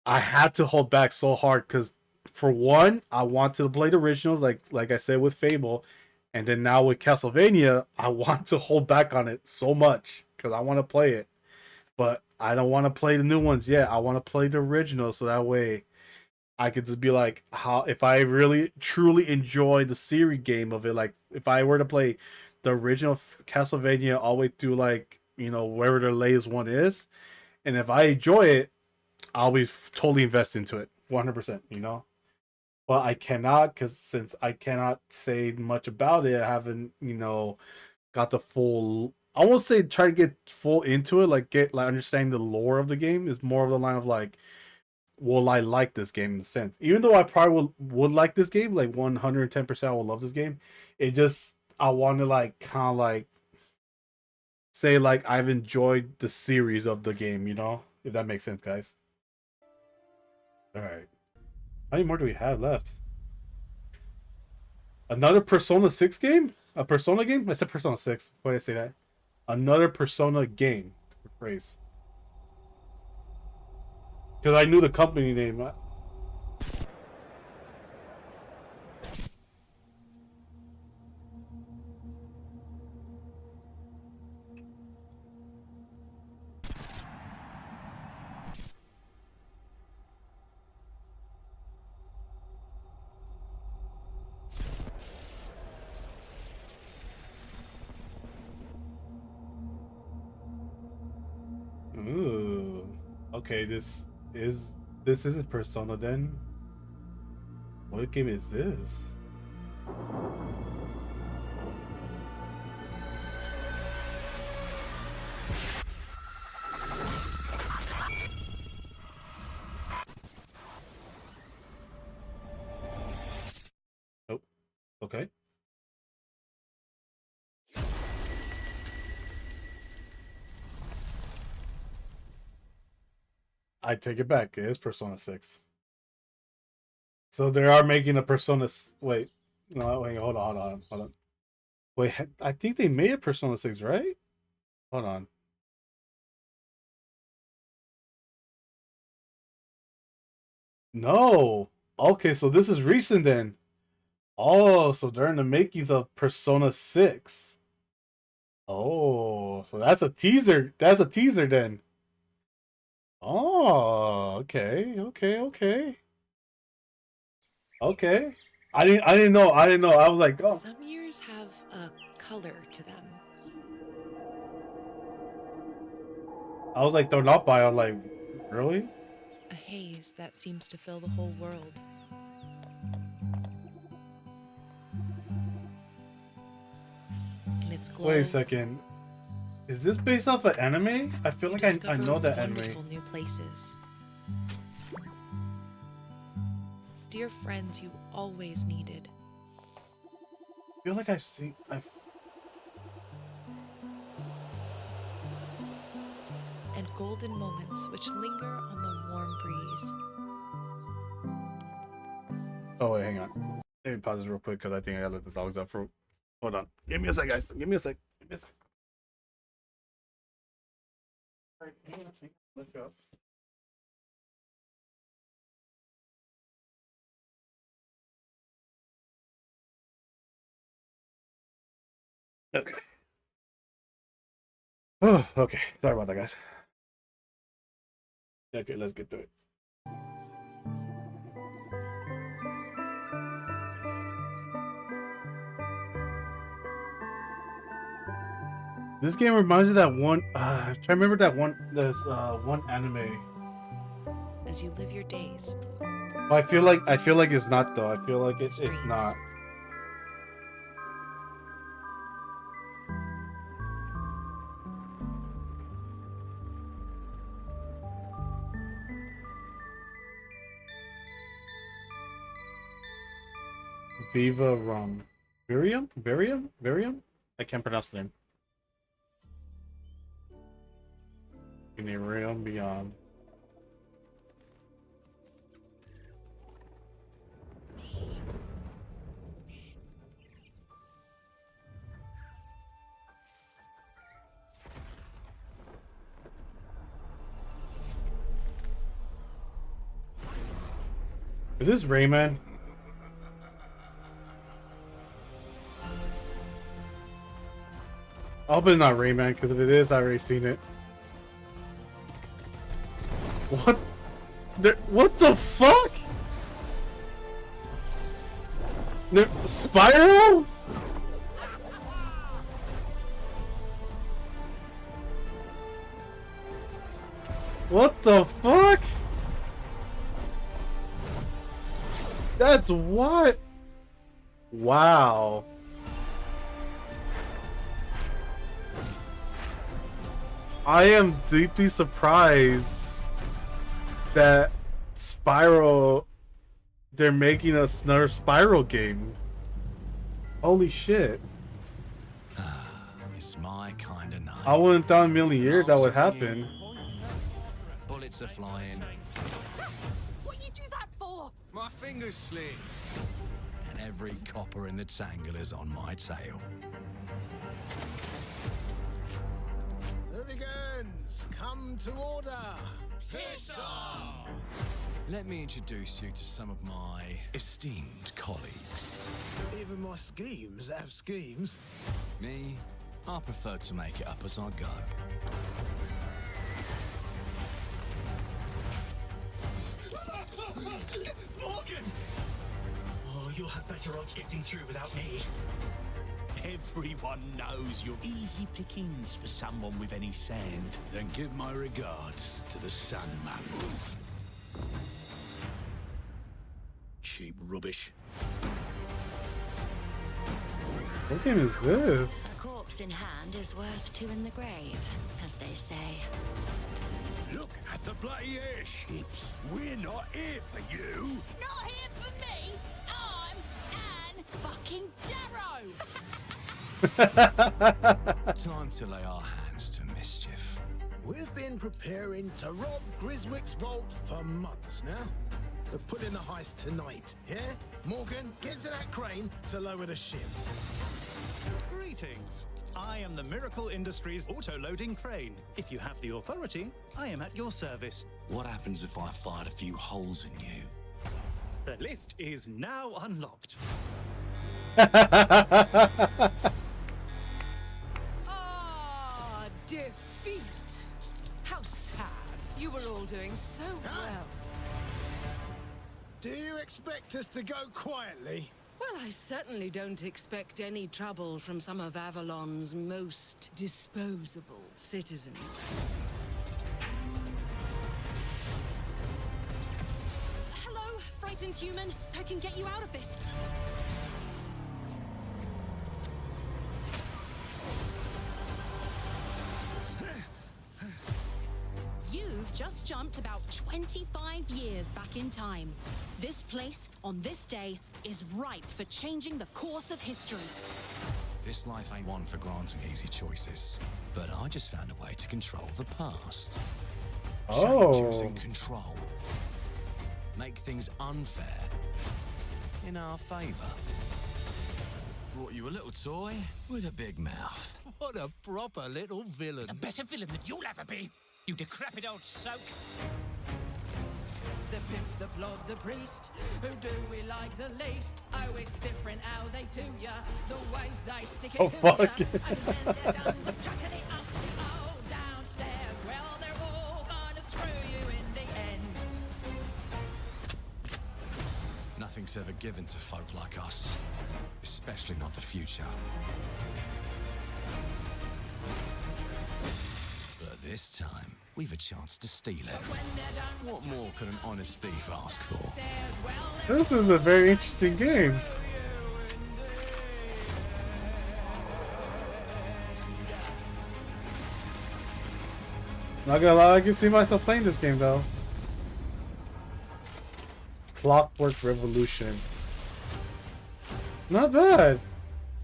I had to hold back so hard because for one, I want to play the original, like I said with Fable, and then now with Castlevania, I want to hold back on it so much because I want to play it, but I don't want to play the new ones yet. I want to play the original so that way I could just be like, how if I really truly enjoy the series game of it, like if I were to play the original Castlevania all the way through wherever the latest one is, and if I enjoy it, I'll be totally invested into it, 100%. But I cannot, because since I cannot say much about it, I haven't got the full. I won't say try to get full into it, get understanding the lore of the game is more of the line of will I like this game in the sense? Even though I probably would like this game, 110% I will love this game. It just I want to kind of say I've enjoyed the series of the game, if that makes sense, guys. All right, how many more do we have left? Another Persona 6 game? A Persona game? I said Persona 6. Why did I say that? Another Persona game. Phrase. Because I knew the company name. Ooh. Okay, this isn't Persona then. What game is this? Oh, okay. I take it back. It is Persona 6. So they are making a Persona. Wait, no, wait, hold on. Wait, I think they made a Persona 6, right? Hold on. No. Okay, so this is recent then. Oh, so they're in the makings of Persona 6. Oh, so that's a teaser. That's a teaser then. Oh, okay. Okay. I didn't know. I was like, oh.
Some years have a color to them.
I was like, they're not by. I'm like, really?
A haze that seems to fill the whole world. In its glow,
Wait a second. Is this based off an anime? I feel like I know that anime.
New places. Dear friends you always needed.
I feel like I've
and golden moments which linger on the warm breeze.
Oh wait, hang on. Let me pause this real quick because I think I gotta let the dogs out for. Hold on. Give me a sec, guys. Give me a sec. Let's go. Okay. Oh, okay. Sorry about that, guys. Okay, let's get to it. This game reminds me of that one. I'm trying to remember that one. This one anime.
As you live your days.
Well, I feel like it's not though. I feel like it's not. Viva Rum. Virium? I can't pronounce the name. In a realm beyond. Is this Rayman? I hope it's not Rayman, because if it is, I've already seen it. What? What the fuck? Spiral? What the fuck? That's what? Wow. I am deeply surprised that Spiral, they're making another Spiral game. Holy shit.
It's my kind of night.
I wouldn't thought in a million years that would happen.
Bullets are flying.
What you do that for?
My fingers slip. And every copper in the tangle is on my tail.
Hooligans, come to order.
Piss off! Let me introduce you to some of my esteemed colleagues.
Even my schemes have schemes.
Me, I prefer to make it up as I go.
Morgan! Oh, you'll have better odds getting through without me. Everyone knows you're easy pickings for someone with any sand.
Then give my regards to the Sandman.
Cheap rubbish.
What game is this?
A corpse in hand is worth two in the grave, as they say.
Look at the bloody airships. We're not here for you.
Not here for me! I'm Anne fucking Darrow!
Time to lay our hands to mischief.
We've been preparing to rob Griswick's vault for months now. So put in the heist tonight, yeah? Morgan, get to that crane to lower the ship.
Greetings. I am the Miracle Industries auto-loading crane. If you have the authority, I am at your service.
What happens if I fired a few holes in you?
The lift is now unlocked.
Ah, defeat. How sad. You were all doing so well.
Do you expect us to go quietly?
Well, I certainly don't expect any trouble from some of Avalon's most disposable citizens.
Hello, frightened human. I can get you out of this. You've just jumped about 25 years back in time. This place, on this day, is ripe for changing the course of history.
This life ain't one for granting easy choices. But I just found a way to control the past.
Oh.
Choosing control. Make things unfair in our favor. Brought you a little toy with a big mouth.
What a proper little villain. A better villain than you'll ever be, you decrepit old soak.
The pimp, the Lord the priest, who do we like the least? Oh, it's different how they do ya, the ways they stick it
Oh,
to
fuck.
ya. And when they're done with chucking it up the old downstairs, well, they're all gonna screw you in the end.
Nothing's ever given to folk like us, especially not the future. But this time, we've a chance to steal it. What more can an honest thief ask for?
This is a very interesting game. Not gonna lie, I can see myself playing this game though. Clockwork Revolution. Not bad.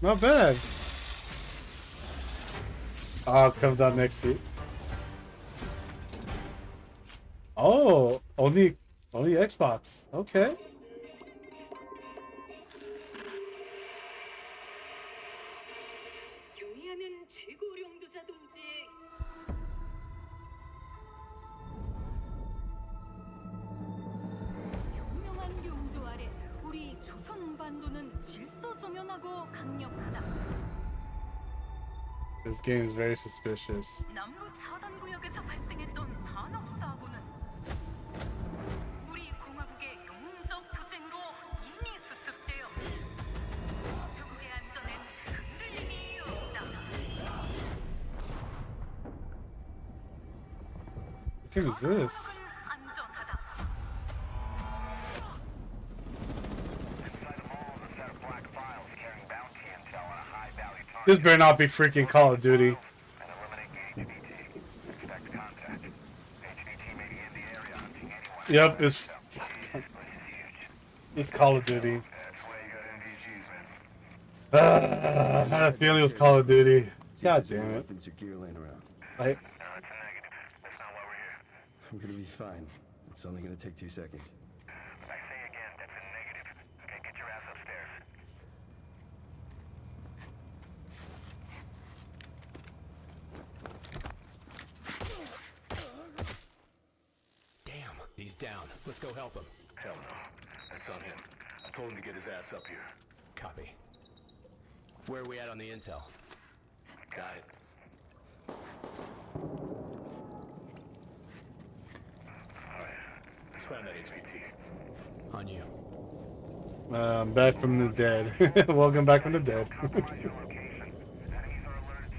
Not bad. Oh, comes out next week. Oh, only Xbox. Okay.
경의하는 최고령도자 동지의 현명한 용도 아래 우리 조선 반도는 질서정연하고 강력하다.
This game is very suspicious.
남부 차단 구역에서 발생했던 산업 사고는 우리 공화국의 영웅적 투쟁으로 이미 수습되어 조국의 안전엔 흔들림이 없다.
What game is this?
안전하다.
This better not be freaking Call of Duty. Yep, it's Call of Duty. I had a feeling it was Call of Duty. God damn it. I,
I'm gonna be fine. It's only gonna take 2 seconds.
Damn, he's down. Let's go help him.
Hell no. That's on him. I told him to get his ass up here.
Copy. Where are we at on the intel?
Got it. Alright. Let's find that HVT.
On you.
I'm back from the dead. Welcome back from the dead.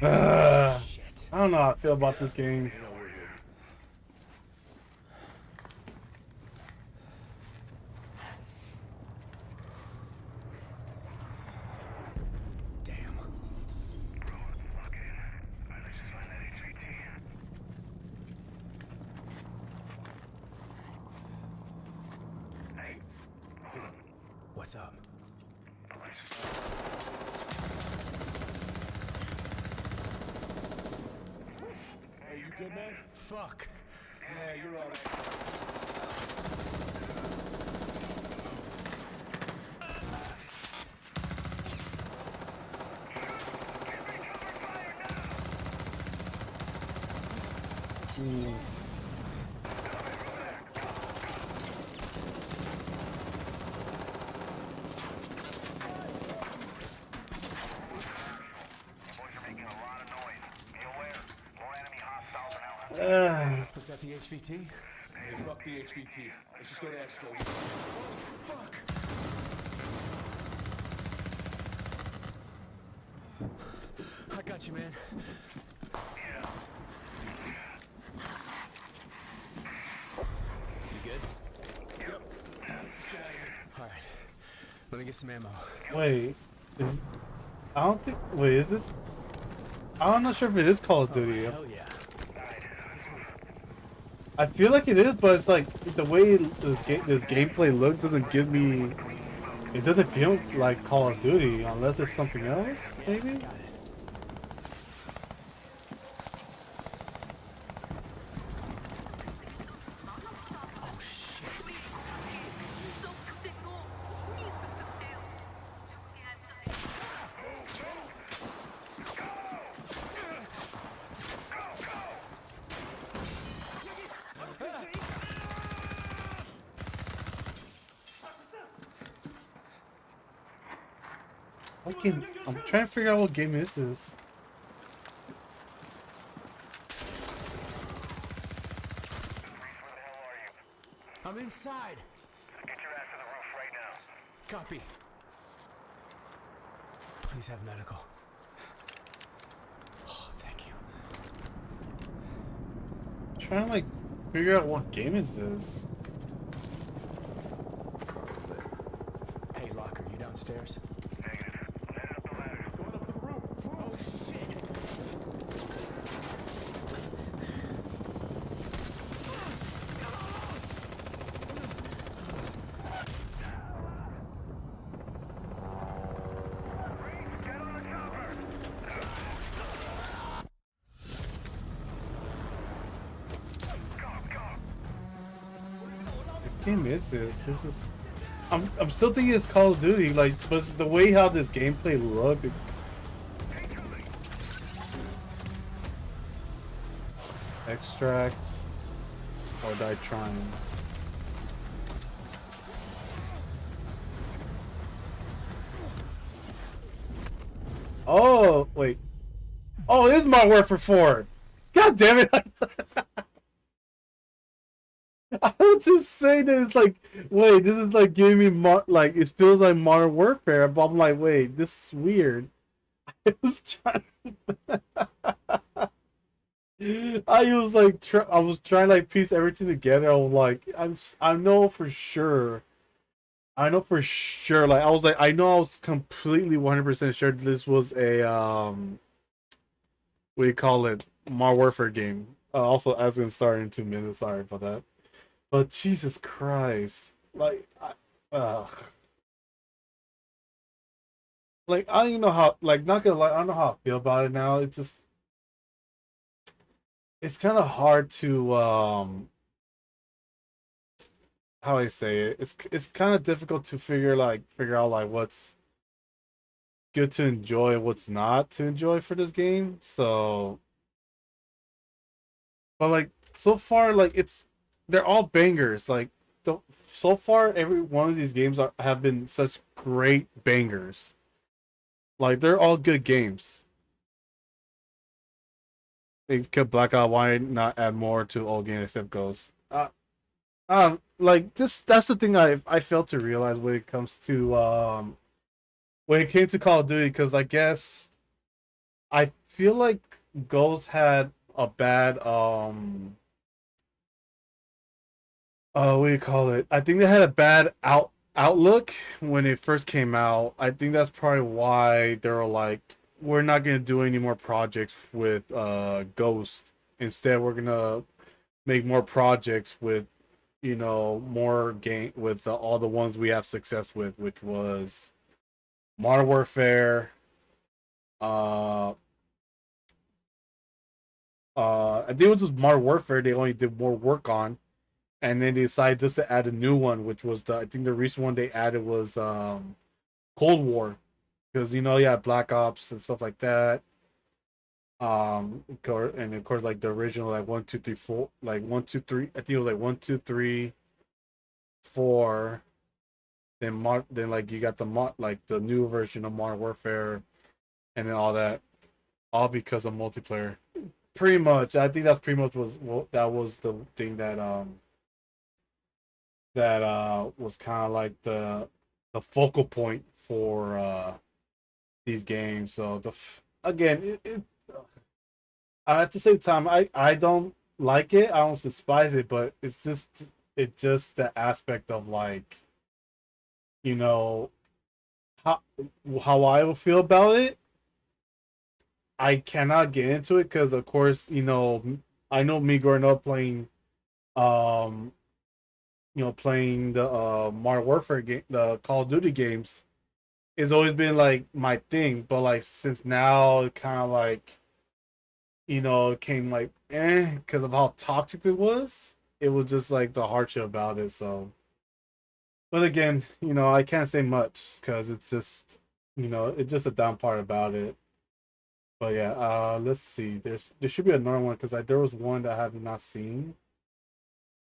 I don't know how I feel about this game.
Damn.
Let's just find that HVT. Hey, hold up.
What's up?
Let's just... Hey, you good, man?
Fuck.
Yeah, you're all right.
Was that the HVT?
Hey, fuck the HVT. Let's just go to Expo.
Fuck! I got you, man. You good?
Yep. Let's just get out of here.
Alright. Let me get some ammo.
Wait, I don't think. Wait, is this? I'm not sure if it is Call of Duty.
Hell yeah.
I feel like it is, but it's like the way this gameplay looks doesn't give me. It doesn't feel like Call of Duty unless it's something else, maybe. What game? I'm trying to figure out what game this is.
I'm inside. Get your ass to the roof right now. Copy. Please have medical. Oh, thank you.
Trying to like figure out what game is this.
Hey, Locker, you downstairs? Negative. I'm headed up the ladder. Going up to the roof. Oh, shit.
What game is this? This is. I'm still thinking it's Call of Duty, like, but it's the way how this gameplay looked. Extract or die trying. Oh wait. Oh, it is Modern Warfare 4. God damn it! I was just saying that it's like, wait, this is like giving me like it feels like Modern Warfare, but I'm like, wait, this is weird. I was trying. I was like, I was trying to like piece everything together. I was like, I know for sure. I know for sure. Like, I was like, I know I was completely 100% sure this was a what do you call it, Modern Warfare game. Also, as gonna start in 2 minutes. Sorry about that. But Jesus Christ, like, like I don't even know how. Like, not gonna lie, I don't know how I feel about it now. It's just, it's kind of hard to how I say it. It's kind of difficult to figure out like what's good to enjoy, what's not to enjoy for this game. So, but like so far, like they're all bangers. Like so far, every one of these games have been such great bangers. Like they're all good games. They kept Blackout. Why not add more to old games except Ghost? Like this. That's the thing I failed to realize when it comes to when it came to Call of Duty, because I guess I feel like Ghost had a bad what do you call it? I think they had a bad outlook when it first came out. I think that's probably why they were like, we're not gonna do any more projects with Ghost. Instead, we're gonna make more projects with, you know, more game with all the ones we have success with, which was Modern Warfare. I think it was just Modern Warfare. They only did more work on, and then they decided just to add a new one, which was I think the recent one they added was Cold War, because you know you had Black Ops and stuff like that. And of course like the original like 1, 2, 3, 4, like 1, 2, 3. I think it was like 1, 2, 3, 4. Then like you got like the new version of Modern Warfare, and then all that, all because of multiplayer. Pretty much, I think that's pretty much that was the thing that was kind of like the focal point for these games. So again, at the same time, I don't like it. I don't despise it, but it's just the aspect of like, you know, how I will feel about it. I cannot get into it because, of course, you know, I know me growing up playing, playing the Modern Warfare game, the Call of Duty games, it's always been like my thing. But like since now, it kind of like, you know, it came like because of how toxic it was. It was just like the hardship about it. So, but again, you know, I can't say much because it's just, you know, it's just a down part about it. But yeah, let's see. There should be another one because there was one that I have not seen.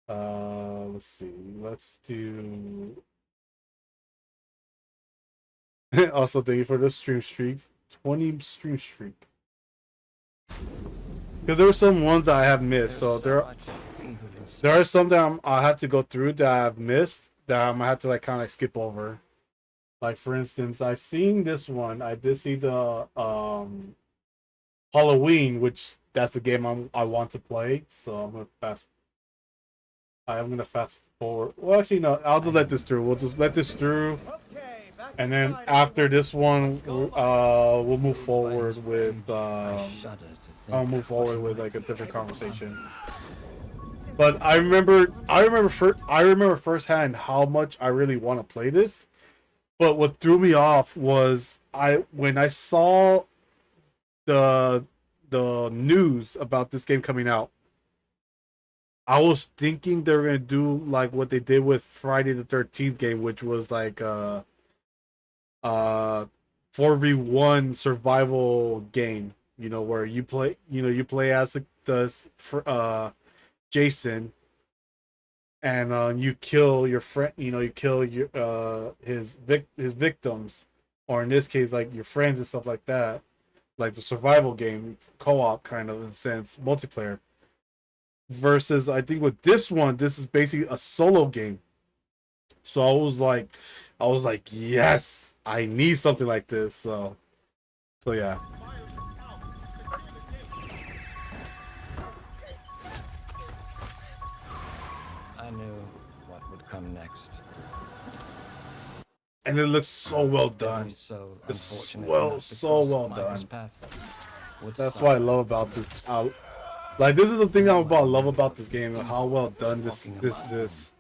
Let's see. Let's do. Also, thank you for the stream streak. 20 stream streak. Because there were some ones that I have missed. So there are some that I have to go through that I've missed that I'm gonna have to like kind of like skip over. Like for instance, I've seen this one. I did see the Halloween, which that's the game I want to play. So I'm gonna fast forward. Well, actually no, I'll just let this through. We'll just let this through, and then after this one, we'll move forward with. I'll move forward with like a different conversation. But I remember firsthand how much I really want to play this. But what threw me off was when I saw the news about this game coming out, I was thinking they were gonna do like what they did with Friday the 13th game, which was like 4v1 survival game. You know, where you play as the Jason, and you kill your friend. You know, you kill your his victims, or in this case, like your friends and stuff like that. Like the survival game, co-op kind of in a sense, multiplayer. Versus, I think with this one, this is basically a solo game. So I was like, yes, I need something like this. So yeah.
I knew what would come next.
And it looks so well done. It's so well done. That's what I love about this. Like this is the thing I love about this game, how well done this is.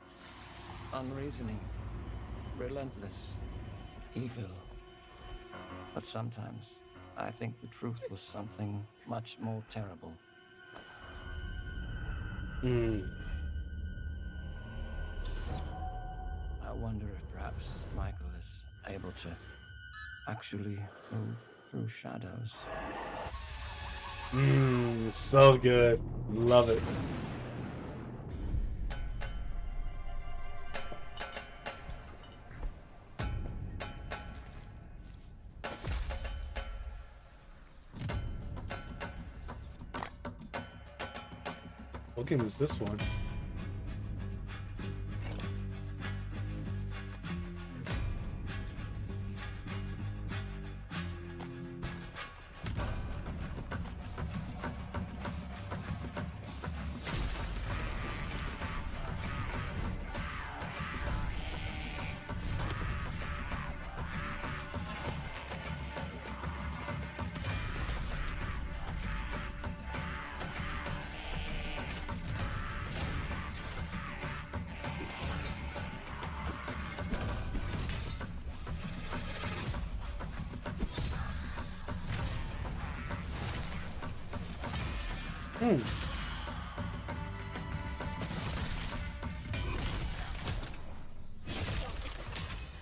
Unreasoning, relentless, evil. But sometimes I think the truth was something much more terrible. I wonder if perhaps Michael is able to actually move through shadows.
So good. Love it. What game is this one?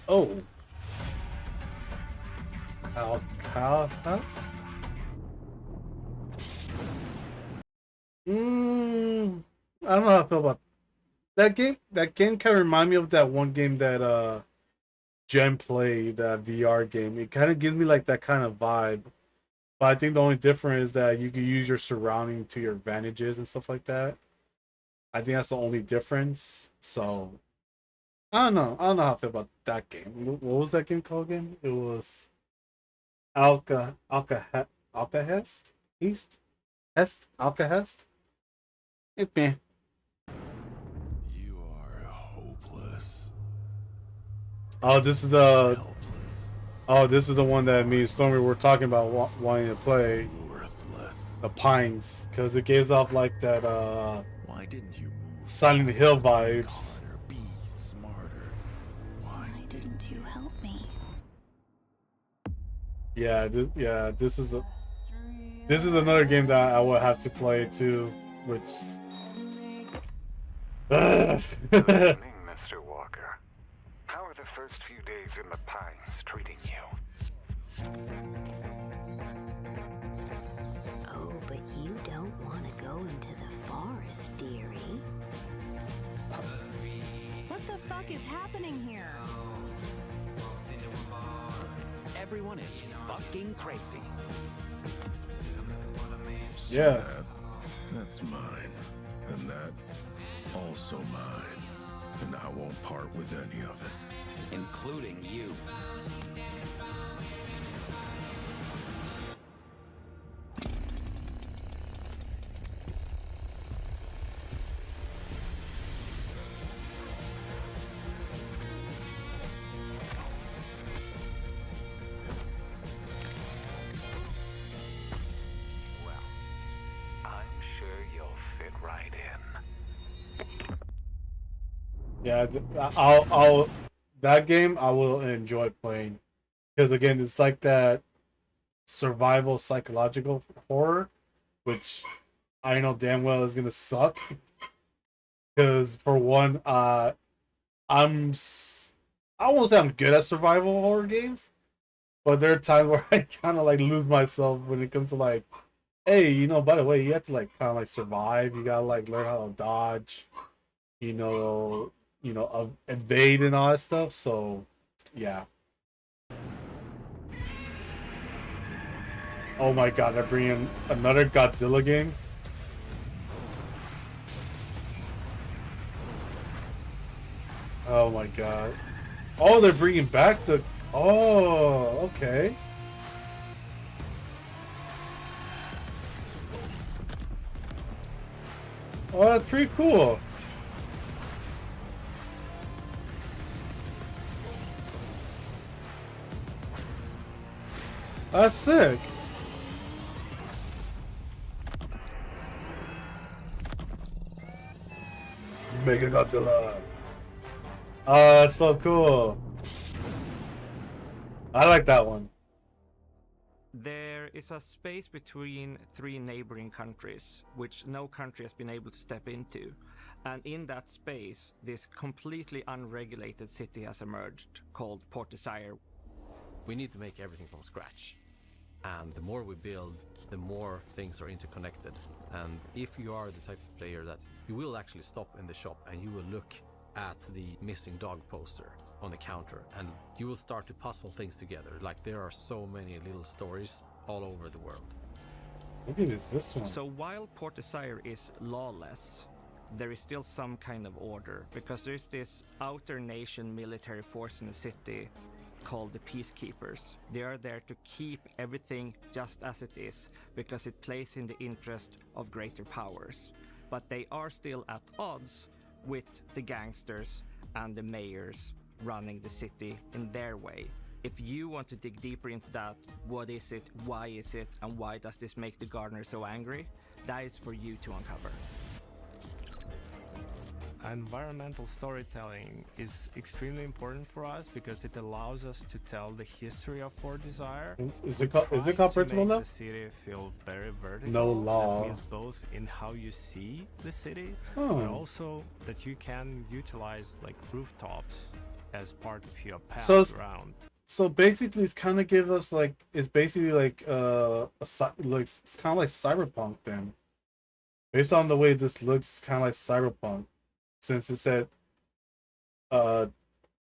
Oh. Alcatraz? I don't know how I feel about that game. That game kind of remind me of that one game that Jen played, that VR game. It kind of gives me like that kind of vibe. But I think the only difference is that you can use your surrounding to your advantages and stuff like that. I think that's the only difference. So I don't know how I feel about that game. What was that game called again? It was Alcahest? It's me.
You are hopeless.
Oh, this is this is the one that me and Stormy were talking about wanting to play.
Worthless.
The Pines, because it gives off like that
Why didn't you move?
Silent Hill vibes.
Be smarter.
Why didn't you help me?
Yeah, this is another game that I will have to play too, which.
Good evening, Mr. Walker. How are the first few days in the Pines treating you?
Oh, but you don't want to go into the forest, dearie.
What the fuck is happening here?
everyone is fucking crazy.
Yeah.
That's mine. And that also mine. And I won't part with any of it.
Including you.
Yeah, I'll that game I will enjoy playing because again it's like that survival psychological horror, which I know damn well is gonna suck. Because for one, I won't say I'm good at survival horror games, but there are times where I kind of like lose myself when it comes to like, hey, by the way, you have to like kind of like survive. You gotta like learn how to dodge, evade and all that stuff. So, yeah. Oh my god, they're bringing another Godzilla game. Oh my god. Oh, they're bringing back the... Oh, okay. Oh, that's pretty cool. That's sick. Mega Godzilla. That's so cool. I like that one.
There is a space between three neighboring countries, which no country has been able to step into. And in that space, this completely unregulated city has emerged, called Port Desire.
We need to make everything from scratch. And the more we build, the more things are interconnected. And if you are the type of player that you will actually stop in the shop and you will look at the missing dog poster on the counter and you will start to puzzle things together. Like there are so many little stories all over the world.
Maybe it's this one.
So while Port Desire is lawless, there is still some kind of order, because there's this outer nation military force in the city called the Peacekeepers. They are there to keep everything just as it is, because it plays in the interest of greater powers. But they are still at odds with the gangsters and the mayors running the city in their way. If you want to dig deeper into that, what is it, why is it, and why does this make the gardener so angry? That is for you to uncover.
Environmental storytelling is extremely important for us because it allows us to tell the history of Port Desire.
Is it called principle now?
The city feel very vertical.
No law.
That means both in how you see the city,
Oh.
but also that you can utilize like rooftops as part of your path around.
So basically, it's kind of give us like it's basically like it's kind of like cyberpunk then. Based on the way this looks, it's kind of like cyberpunk. Since it said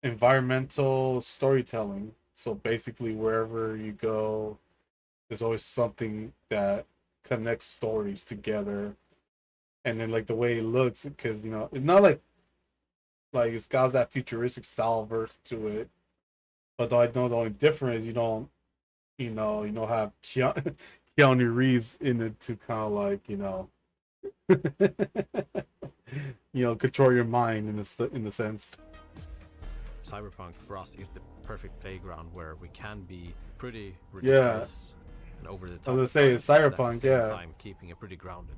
environmental storytelling. So basically wherever you go, there's always something that connects stories together. And then like the way it looks, because it's not like it's got that futuristic style verse to it. But I know the only difference is you don't have Keanu Reeves in it to kind of like, control your mind in the sense.
Cyberpunk for us is the perfect playground where we can be pretty ridiculous and over the top.
I was gonna say it's cyberpunk,
at the same time keeping it pretty grounded.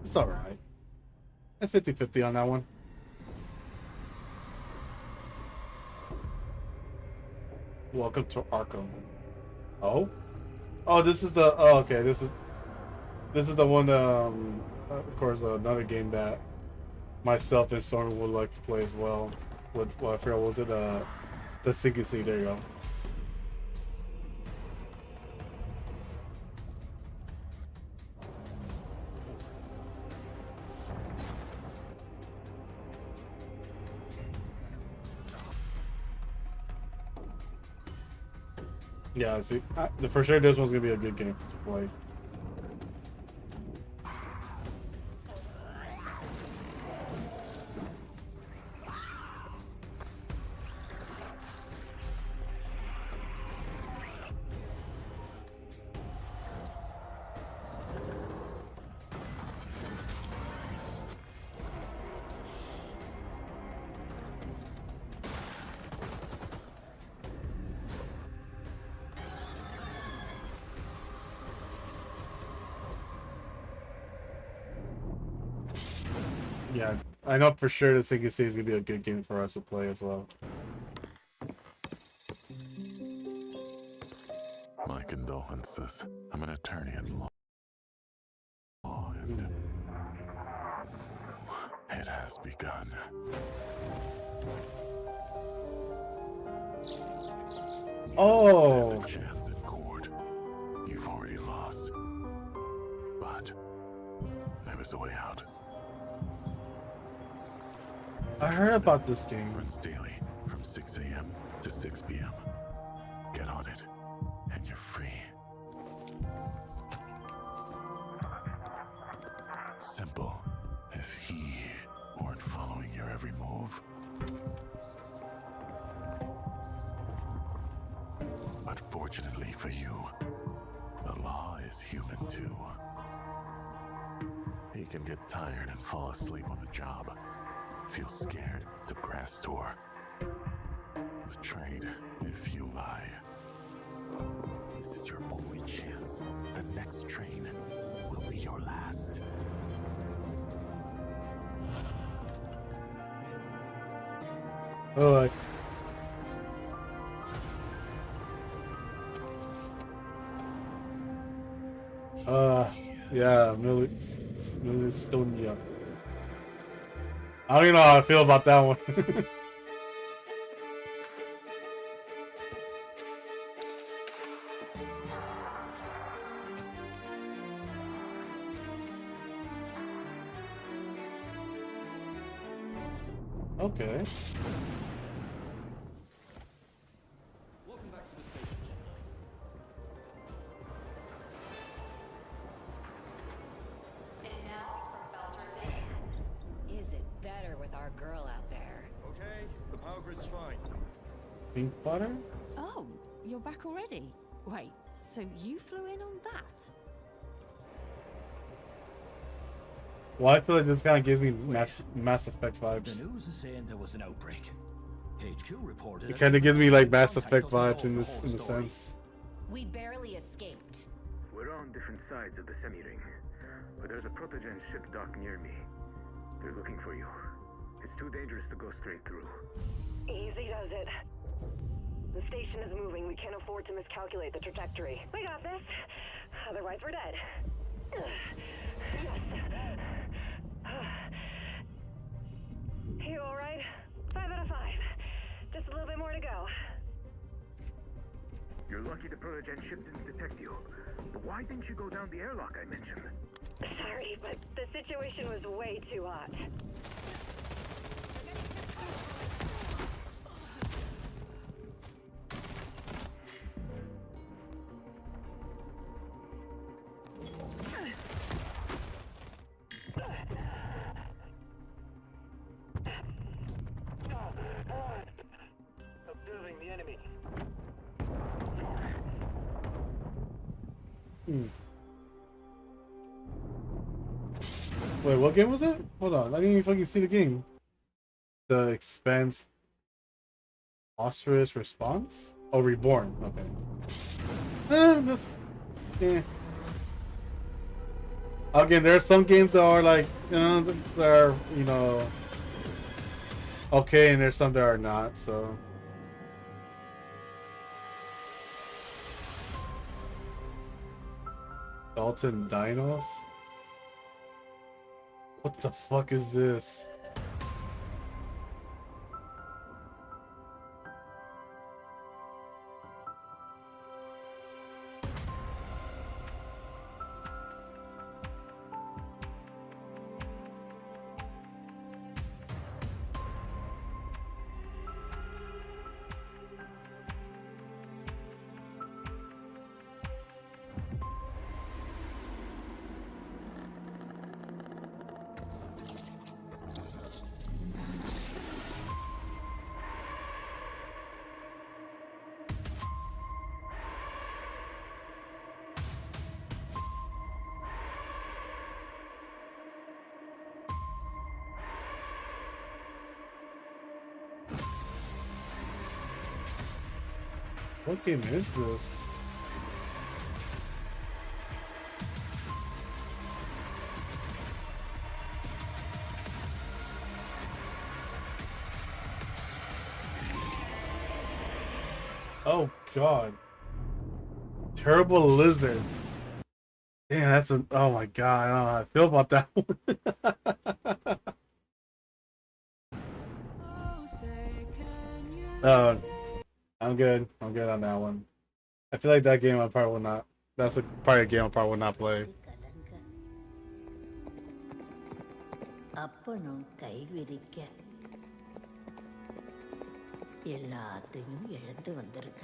It's alright. 50-50 on that one. Welcome to Arkham. Oh, this is the. Oh, okay. This is the one. Of course, another game that myself and Storm would like to play as well. I forgot what was it? The Sinking Sea. There you go. Yeah, see, for sure this one's gonna be a good game to play. Yeah, I know for sure that CQC is gonna be a good game for us to play as well.
My condolences. I'm an attorney at law, and it has begun.
Oh!
Stand a chance in court. You've already lost. But there is a way out.
I heard about this game.
Runs daily from 6 a.m. to 6 p.m. Get on it, and you're free. Simple, if he weren't following your every move. But fortunately for you, the law is human too. He can get tired and fall asleep on the job. Feel scared, depressed, or betrayed if you lie. This is your only chance. The next train will be your last.
Oh, yeah, Milistonia. I don't even know how I feel about that one. Okay.
Welcome back to the station,
Is it better with our girl out there?
Okay, the power grid's fine.
Pink butter?
Oh, you're back already? Wait, so you flew in on that?
Well, I feel like this kind of gives me Mass Effect vibes.
The news is saying there was an outbreak. HQ reported
It kind of gives me like Mass Effect vibes in this sense.
We barely escaped.
We're on different sides of the semi-ring, but there's a protogen ship dock near me. They're looking for you. It's too dangerous to go straight through.
Easy does it. The station is moving. We can't afford to miscalculate the trajectory. We got this. Otherwise, we're dead. Yes. You all right? 5 out of 5. Just a little bit more to go.
You're lucky the protogen ship didn't detect you. But why didn't you go down the airlock I mentioned?
Sorry, but the situation was way too hot.
Observing the enemy.
Wait, what game was it? Hold on, I didn't even fucking see the game. The Expanse Phosphorus Response? Oh, Reborn. Okay. This. Yeah. Again, there are some games that are like, that are, okay, and there's some that are not, so. Dalton Dinos? What the fuck is this? What game is this? Oh god. Terrible lizards. Damn, that's a. Oh my god, I don't know how I feel about that one. I'm good. I'm good on that one. I feel like that game I probably will not. That's probably a game I probably will not play.
அப்பனும் கைவிரிக்க எல்லாத்தையும் இழந்து வந்திருக்க.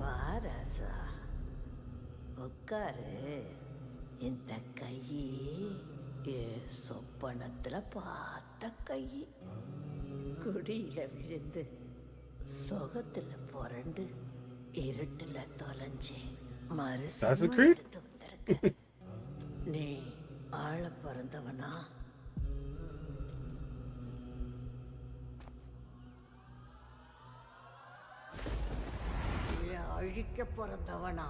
வாராசா உட்காரு. இந்த கையே சொப்பனத்துல பார்த்த கை. குடியில விழுந்து சொகத்துல புரண்டு இருட்டுல தொலைஞ்சு மறுசமா எடுத்து வந்திருக்க. நீ ஆள பிறந்தவனா? இல்ல அழிக்க பிறந்தவனா?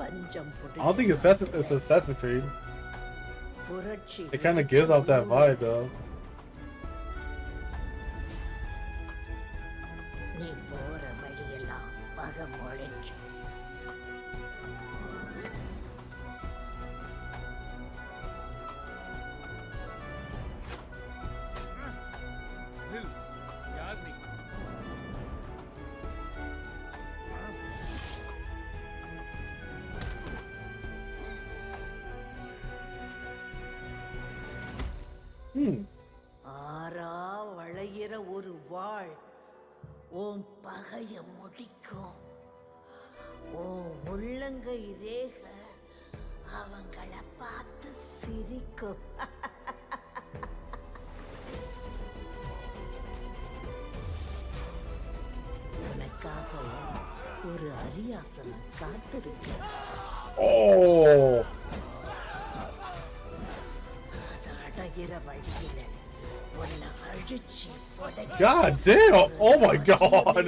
பஞ்சம்
I don't think it's Assassin's Creed. It kind of gives off that vibe though.
நீ போற வழியெல்லாம் பகமொழிக்கு. ஆறா வளையிற ஒரு வாழ் உன் பகைய முடிக்கும். உன் உள்ளங்கை ரேக அவங்கள பார்த்து சிரிக்கும். உனக்காக ஒரு அரியாசனம் காத்திருக்க. அடைகிற வழியில உன்னை அழிச்சு
God damn! Oh my god!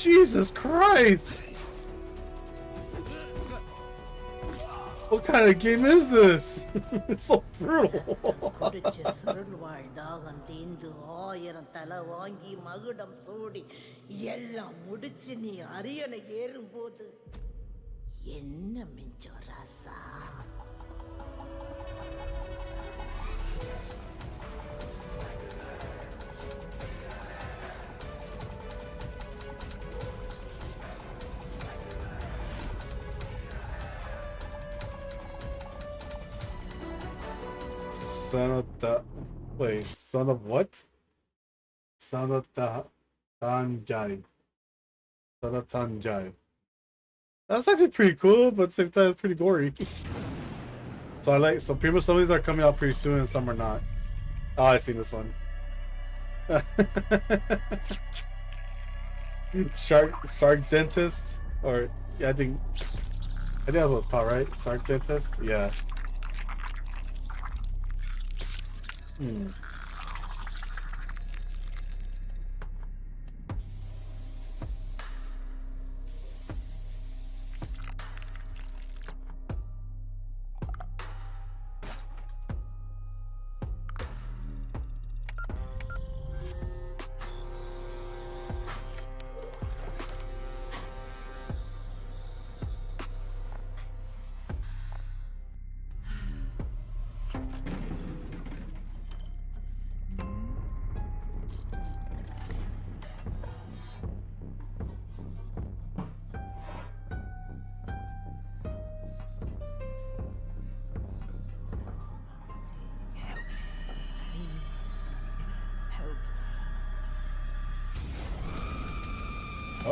Jesus Christ! What kind of game is this? It's so brutal.
குடிச்சு சுருள் வாழ்தாகம் தீந்து 1000 தலை வாங்கி மகுடம் சூடி எல்லாம் முடிச்சு நீ அரியணை ஏறும்போது என்ன மிஞ்சோ ராசா?
Son of the... Wait, son of what? Son of the Tanjai. Son of Tanjai. That's actually pretty cool, but at the same time it's pretty gory. So I like, so pretty much some of these are coming out pretty soon and some are not. Oh, I've seen this one. Shark Dentist? Or, yeah, I think that's what it's called, right? Shark Dentist? Yeah.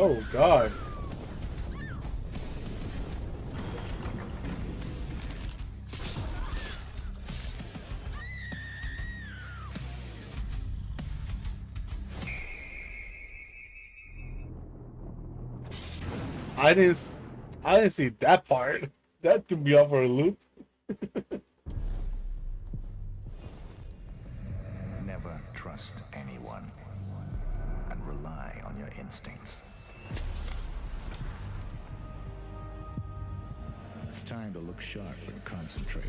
Oh god. I didn't see that part. That threw me off for a loop.
Never trust anyone and rely on your instincts. It's time to look sharp and concentrate.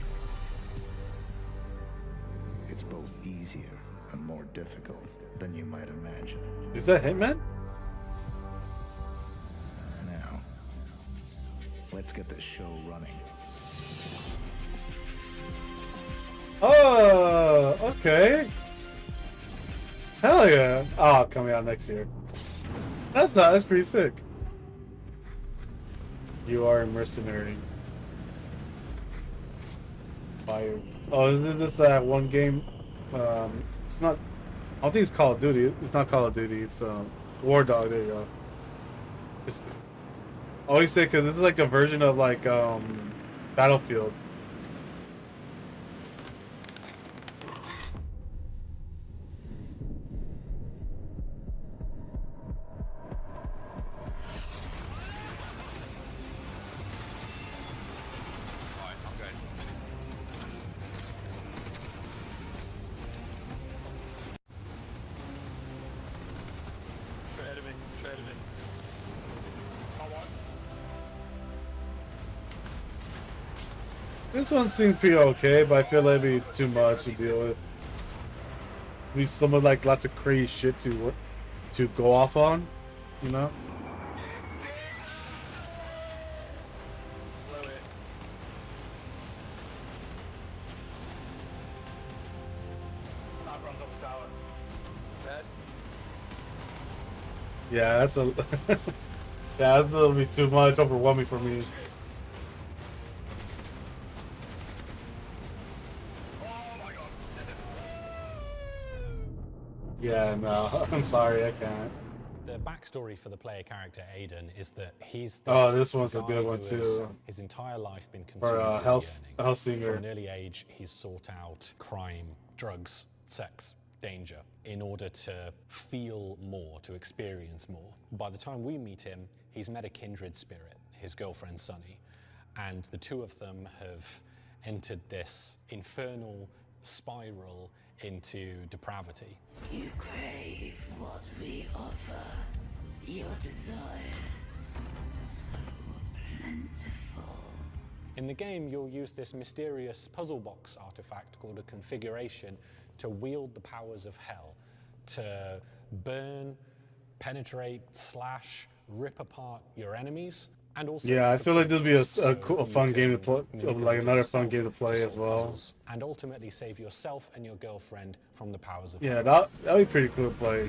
It's both easier and more difficult than you might imagine.
Is that Hitman?
Now, let's get this show running.
Oh, okay. Hell yeah. Oh, coming out next year. That's pretty sick. You are a mercenary. Fire. Oh, isn't this that one game? It's not. I don't think it's Call of Duty. It's not Call of Duty. It's War Dog. There you go. It's, I always say because this is like a version of like Battlefield. This one seems pretty okay, but I feel like it'd be too much to deal with. Be someone like lots of crazy shit to go off on, you know? Yeah, that's a yeah, that's a little bit too much, overwhelming for me. Yeah, no, I'm sorry, I can't.
The backstory for the player character Aiden is that he's
this one's a
guy
good one
who
too.
has his entire life been consumed
For
with
Hellsinger.
yearning. From an early age, he's sought out crime, drugs, sex, danger in order to feel more, to experience more. By the time we meet him, he's met a kindred spirit, his girlfriend Sunny, and the two of them have entered this infernal spiral into depravity.
You crave what we offer. Your desires so plentiful.
In the game, you'll use this mysterious puzzle box artifact called a configuration to wield the powers of hell, to burn, penetrate, slash, rip apart your enemies, and also
Yeah, I feel like this would be a fun game to play, like another fun game to play as well.
puzzles, and ultimately save yourself and your girlfriend from the powers of
Yeah,
hell.
that'd be pretty cool to play.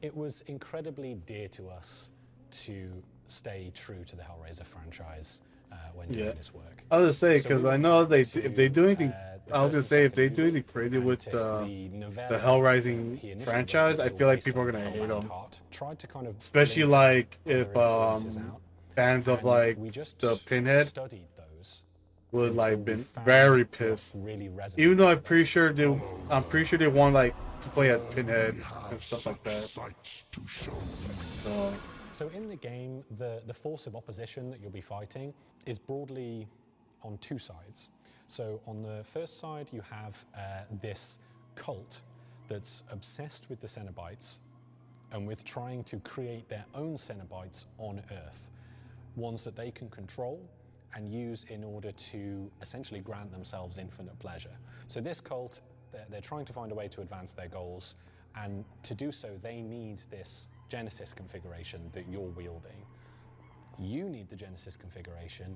It was incredibly dear to us to stay true to the Hellraiser franchise when doing this work.
I was gonna say
So
because
we
I know
went
if they do anything,
the
I was gonna
first
say
and
if they
second
do anything
movie
creative with
and
the
novella
Hellrising
he initially
franchise,
wrote
I
was
feel like
based
people are
on
gonna hate
Hellbound
them.
Heart. Tried to kind of
Especially
blend
like
other
if
influences out,
fans of
and
like
we just
the Pinhead
studied those
would
until
like
we
been
found
very
what
pissed.
really resonated
Even though I'm
with
pretty
us.
sure they want like to play at Pinhead and stuff like that.
So in the game, the force of opposition that you'll be fighting is broadly on two sides. So on the first side, you have this cult that's obsessed with the Cenobites and with trying to create their own Cenobites on Earth, ones that they can control and use in order to essentially grant themselves infinite pleasure. So this cult, they're trying to find a way to advance their goals, and to do so, they need this Genesis configuration that you're wielding. You need the Genesis configuration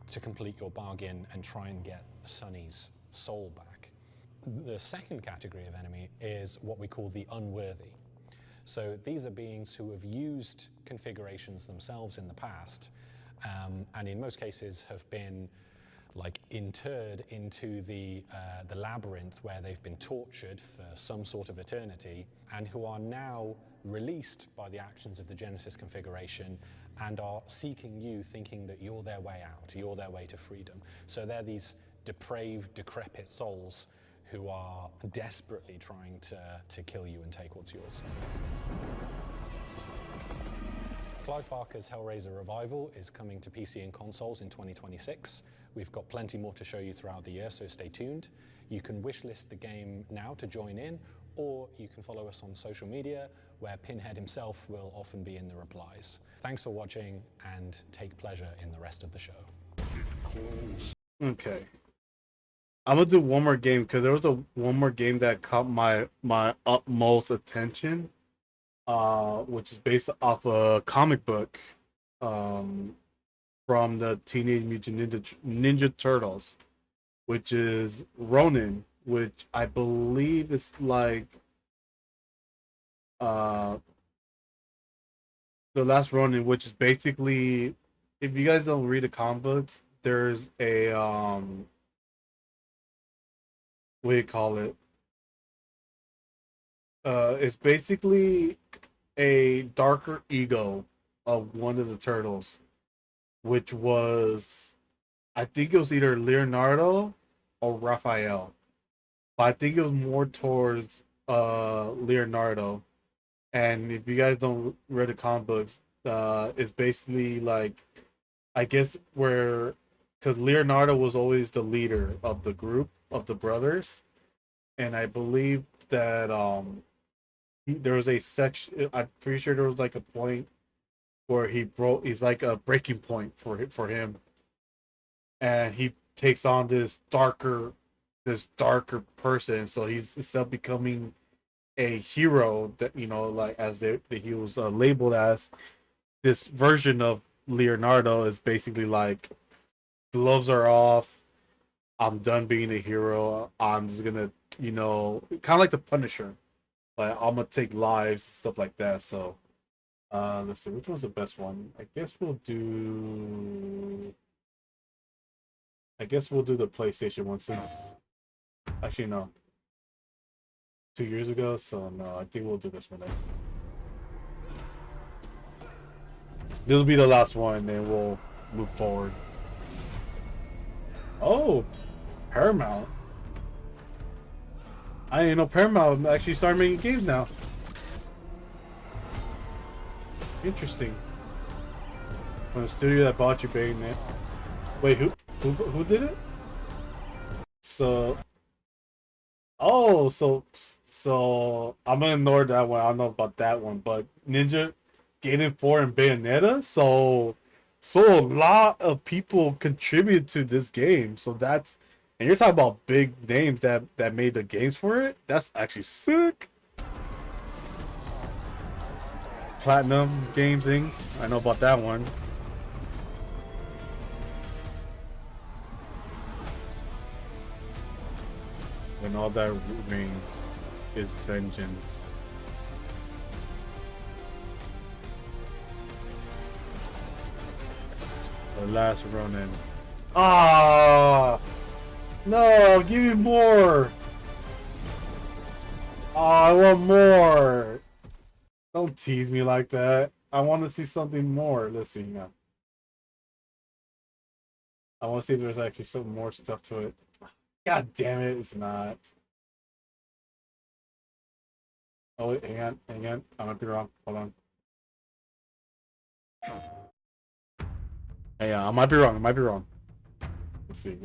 to complete your bargain and try and get Sunny's soul back. The second category of enemy is what we call the unworthy. So these are beings who have used configurations themselves in the past, and in most cases have been like interred into the labyrinth where they've been tortured for some sort of eternity, and who are now released by the actions of the Genesis configuration and are seeking you, thinking that you're their way out, you're their way to freedom. So they're these depraved, decrepit souls who are desperately trying to kill you and take what's yours. Clive Barker's Hellraiser Revival is coming to PC and consoles in 2026. We've got plenty more to show you throughout the year, so stay tuned. You can wishlist the game now to join in, or you can follow us on social media, where Pinhead himself will often be in the replies. Thanks for watching, and take pleasure in the rest of the show.
Okay. I'm gonna do one more game because there was one more game that caught my utmost attention, which is based off a comic book, from the Teenage Mutant Ninja Turtles, which is Ronin, which I believe is like the last Ronin, which is basically, if you guys don't read the comic books, there's a what do you call it? It's basically a darker ego of one of the turtles, which was, I think it was either Leonardo or Raphael, but I think it was more towards Leonardo. And if you guys don't read the comic books, it's basically like, I guess where, because Leonardo was always the leader of the group of the brothers, and I believe that there was a section, I'm pretty sure there was like a point where he's like a breaking point for him, and he takes on this darker person. So he's, instead of becoming a hero that, you know, like as that he was labeled as, this version of Leonardo is basically like, gloves are off, I'm done being a hero, I'm just gonna, you know, kind of like the Punisher, like I'm gonna take lives and stuff like that. So let's see, which one's the best one? I guess we'll do the PlayStation one, since, actually no, 2 years ago, so no, I think we'll do this one then. This will be the last one, and we'll move forward. Oh, Paramount. I didn't know Paramount actually started making games now. Interesting. From the studio that bought you, Bayonetta. Wait, who did it? So, oh, so I'm gonna ignore that one. I don't know about that one, but Ninja Gaiden 4 and Bayonetta. So a lot of people contribute to this game. So that's, and you're talking about big names that made the games for it. That's actually sick. Platinum Games Inc. I know about that one. When all that remains is vengeance. The last Ronin. Ah, no! Give me more. Oh, I want more. Don't tease me like that. I want to see something more. Let's see now. I want to see if there's actually some more stuff to it. God damn it, it's not. Oh wait, hang on. I might be wrong. Hold on. Hey, I might be wrong. Let's see.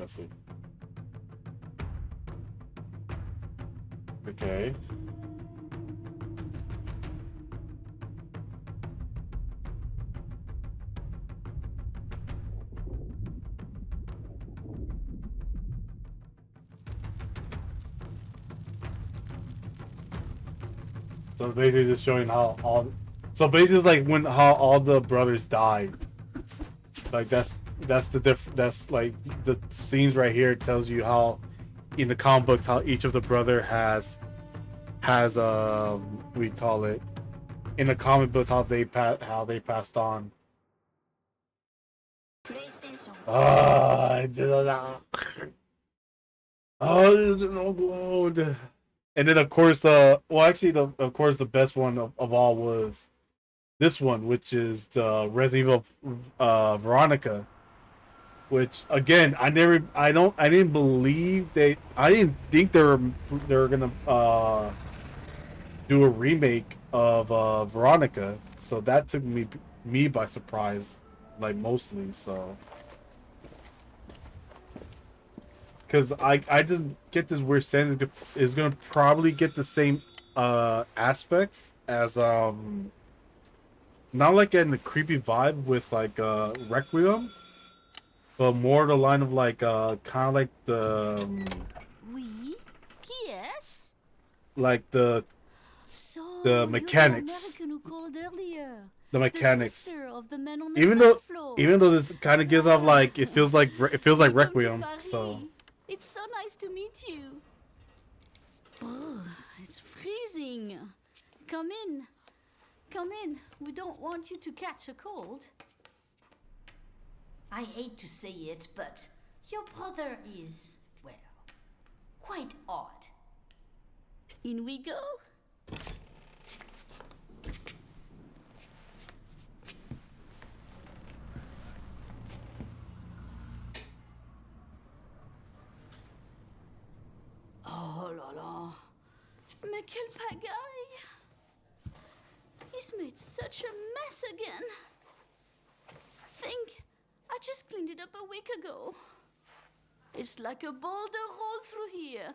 Okay. So basically just showing how all, so basically it's like how all the brothers died. Like that's like the scenes right here tells you how in the comic books how each of the brother has we call it in the comic book how they passed on. I did not. Oh, this is no good. And then of course of course the best one of all was this one, which is the Resident Evil Veronica, which again I didn't think they were gonna do a remake of Veronica, so that took me me by surprise, like mostly. So, because I just get this weird sense it's gonna probably get the same aspects as not like in the creepy vibe with like Requiem, but more the line of like kind of like the
Oui? Qui est-ce?
like the
So,
mechanics.
you're the American who called earlier.
The mechanics.
sister of the man on the
Even
ground
though
floor.
this kind of gives off like it feels like Requiem. So
It's so nice to meet you. Brr, it's freezing. Come in. Come in. We don't want you to catch a cold.
I hate to say it, but your brother is, well, quite odd.
In we go. Oh là là. Mais quelle pagaille. He's made such a mess again. Think, I just cleaned it up a week ago. It's like a boulder rolled through here.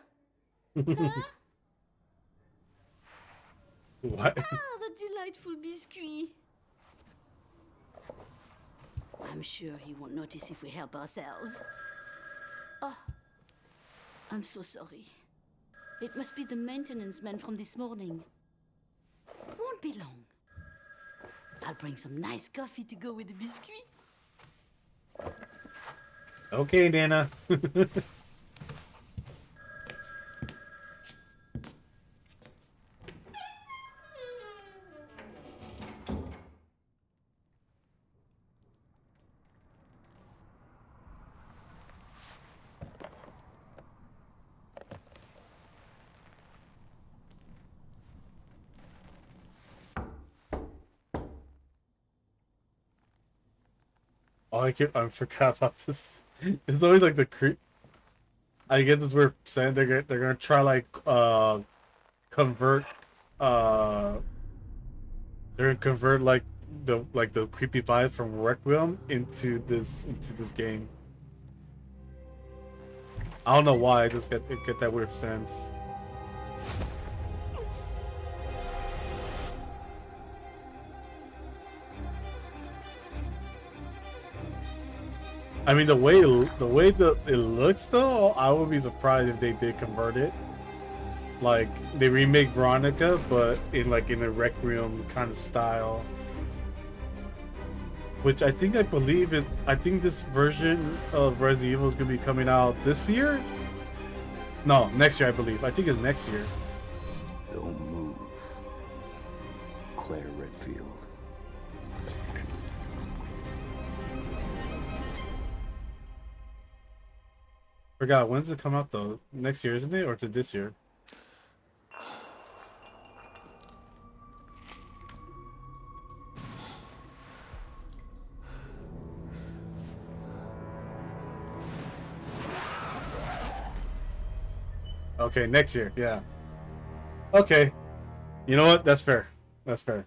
Huh?
What?
Ah, the delightful biscuit. I'm sure he won't notice if we help ourselves. Oh, I'm so sorry. It must be the maintenance man from this morning. Won't be long. I'll bring some nice coffee to go with the biscuit.
okay, Nana. Oh, I forgot about this. It's always like the creep. I get this weird saying they're gonna try like convert they're gonna convert like the creepy vibe from Requiem into this game. I don't know why I just get that weird sense. I mean, the way it looks though, I would be surprised if they did convert it. Like they remake Veronica, but in a Requiem kind of style. Which I believe it. I think this version of Resident Evil is gonna be coming out this year. No, next year I believe. I think it's next year.
Don't move, Claire Redfield.
Forgot when's it come out though? Next year, isn't it, or to this year? Okay, next year. Yeah. Okay. You know what? That's fair. That's fair.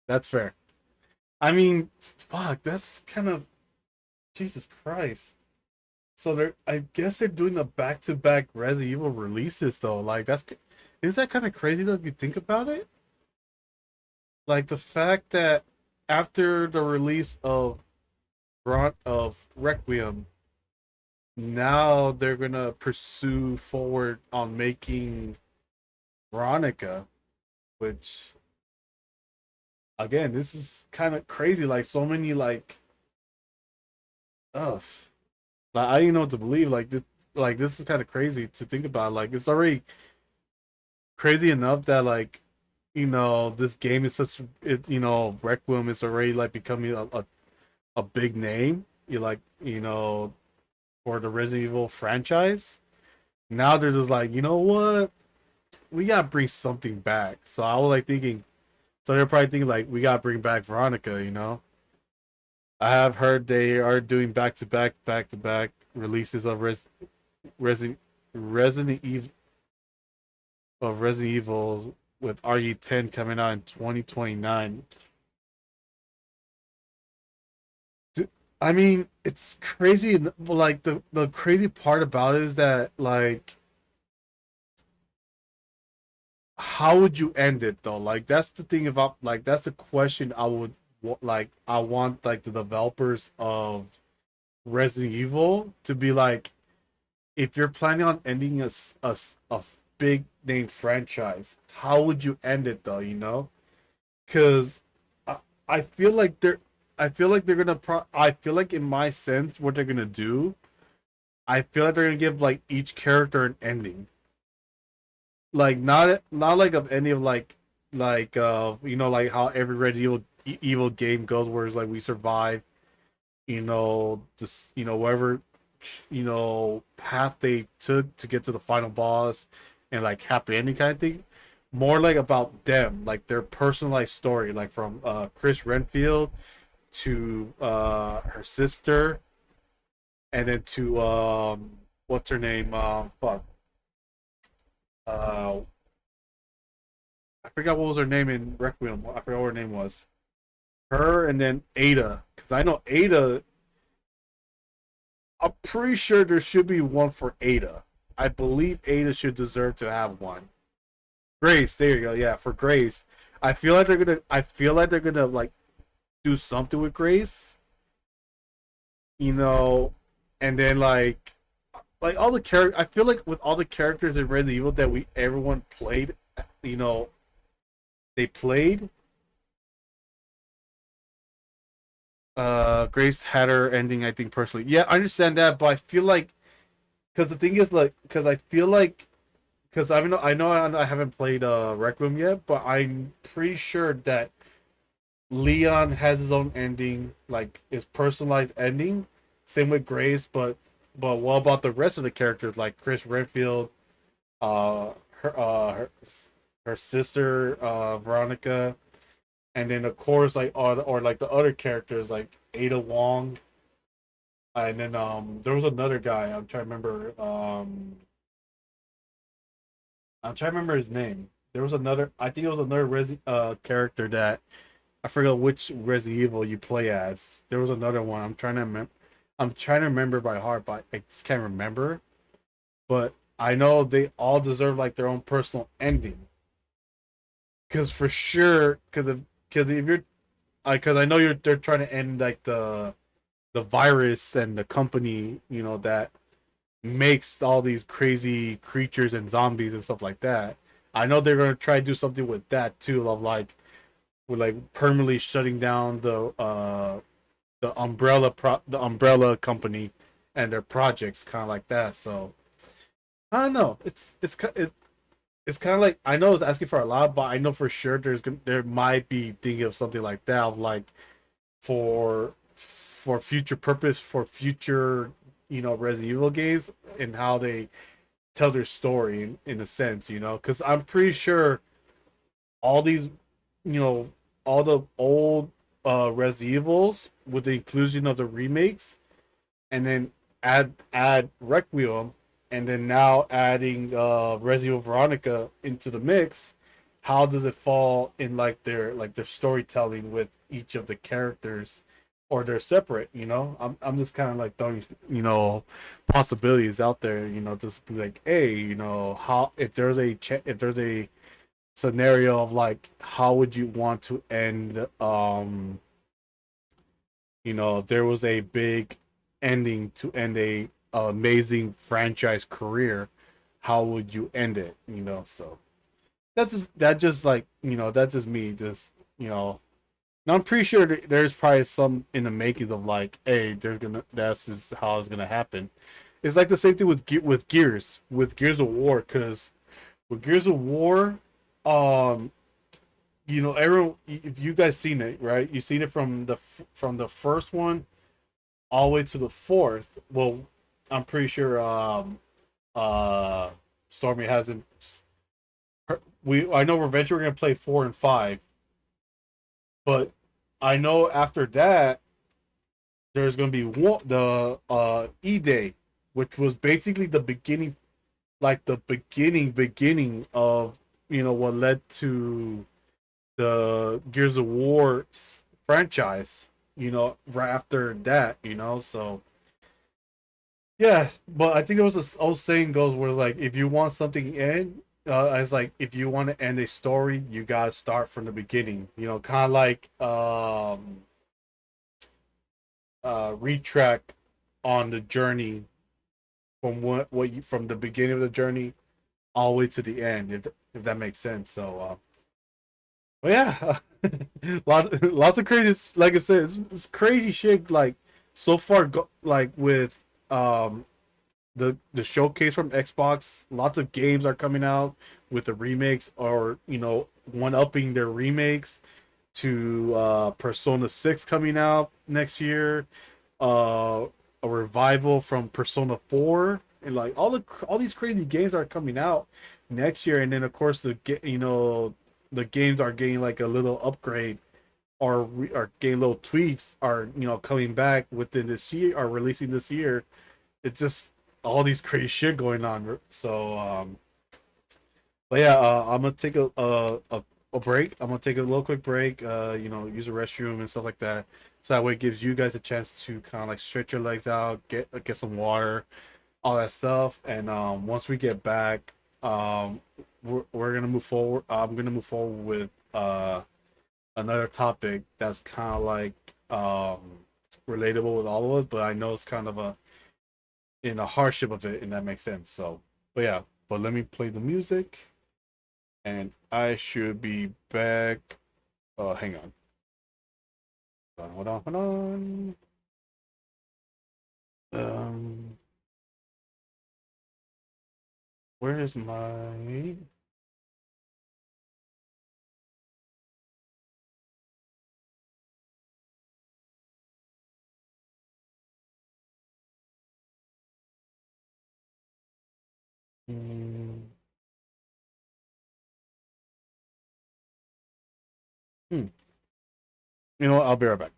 That's fair. I mean, fuck. That's kind of Jesus Christ. So I guess they're doing a back-to-back Resident Evil releases though. Like is that kind of crazy though if you think about it? Like the fact that after the release of Requiem, now they're gonna pursue forward on making Veronica, which again, this is kind of crazy. Like so many like stuff. Like I didn't know what to believe. Like this is kind of crazy to think about. Like it's already crazy enough that like this game is Requiem is already like becoming a big name. For the Resident Evil franchise. Now they're just like, you know what? We gotta bring something back. So I was like thinking, so they're probably thinking like, we gotta bring back Veronica, I have heard they are doing back to back releases of Resident Evil with RE10 coming out in 2029. I mean, it's crazy. Like the crazy part about it is that like, how would you end it though? Like that's the thing about like that's the question I would like. I want like the developers of Resident Evil to be like, if you're planning on ending a big name franchise, how would you end it though? You know, because I, I feel like they're I feel like they're gonna I feel like in my sense what they're gonna do, I feel like they're gonna give like each character an ending. Like not like of any of like you know, like how every Resident Evil game goes, where it's like we survive, you know, just, you know, whatever, you know, path they took to get to the final boss, and like happy ending kind of thing. More like about them, like their personalized story, like from Chris Renfield to her sister, and then to what's her name, fuck, uh I forgot what was her name in Requiem. I forgot what her name was. Her, and then Ada, because I know Ada. I'm pretty sure there should be one for Ada. I believe Ada should deserve to have one. Grace, there you go. Yeah, for Grace. I feel like they're gonna. I feel like they're gonna like do something with Grace. You know, and then like all the character. I feel like with all the characters in Resident Evil that everyone played, you know, they played. Grace had her ending, I think, personally. Yeah, I understand that, but I feel like, because the thing is, like, because I feel like, because I haven't played Requiem yet, but I'm pretty sure that Leon has his own ending, like his personalized ending. Same with Grace, but what about the rest of the characters, like Chris Redfield, uh, her her sister, Veronica, and then of course like or like the other characters like Ada Wong, and then there was another guy, I'm trying to remember his name. There was another, I think it was another character that I forgot which Resident Evil you play as. There was another one. I'm trying to remember by heart, but I just can't remember. But I know they all deserve like their own personal ending. Cause for sure, cause if you're, because I know they're trying to end like the virus and the company, you know, that makes all these crazy creatures and zombies and stuff like that. I know they're gonna try to do something with that too, of like with like permanently shutting down the umbrella company and their projects, kind of like that. So I don't know. It's kind of like, I know it's asking for a lot, but I know for sure there might be thinking of something like that, of like for future purpose, for future, you know, Resident Evil games, and how they tell their story in a sense, you know, because I'm pretty sure all these, you know, all the old Resident Evils, with the inclusion of the remakes, and then add Requiem, and then now adding Resident Evil Veronica into the mix, how does it fall in like their storytelling with each of the characters, or they're separate, you know? I'm just kind of like throwing, you know, possibilities out there, you know, just be like, hey, you know, how, if there's a scenario of like, how would you want to end, you know, if there was a big ending to end a amazing franchise career, how would you end it, you know? So that just like, you know, that's just me, just, you know. Now I'm pretty sure there's probably some in the making of like, hey, that's just how it's gonna happen. It's like the same thing with Gears of War, because with Gears of War, um, you know, everyone, if you guys seen it, right? You seen it from the first one all the way to the fourth. Well, I'm pretty sure Stormy hasn't. I know eventually we're gonna play 4 and 5, but I know after that there's gonna be the E Day, which was basically the beginning, like the beginning of, you know, what led to the Gears of War franchise. right after that, so yeah. But I think there was this old saying goes where like if you want something to end, it's like if you want to end a story, you gotta start from the beginning. Kind of like retrack on the journey from from the beginning of the journey all the way to the end, if that makes sense. So, but yeah, lots of crazy. Like I said, it's crazy shit. Like so far, like with the showcase from Xbox, lots of games are coming out with the remakes, or one upping their remakes to Persona 6 coming out next year, a revival from Persona 4, and like all these crazy games are coming out next year. And then of course the games are getting like a little upgrade, or getting little tweaks, are coming back within this year, or releasing this year. It's just all these crazy shit going on. So but yeah, I'm gonna take a break. I'm gonna take a little quick break, use the restroom and stuff like that. So that way it gives you guys a chance to kind of like stretch your legs out, get some water, all that stuff. And once we get back, we're gonna move forward. I'm gonna move forward with another topic that's kind of like relatable with all of us, but I know it's kind of in the hardship of it, and that makes sense. So, but yeah, but let me play the music, and I should be back. Hang on. Hold on. Where is my? You know what? I'll be right back.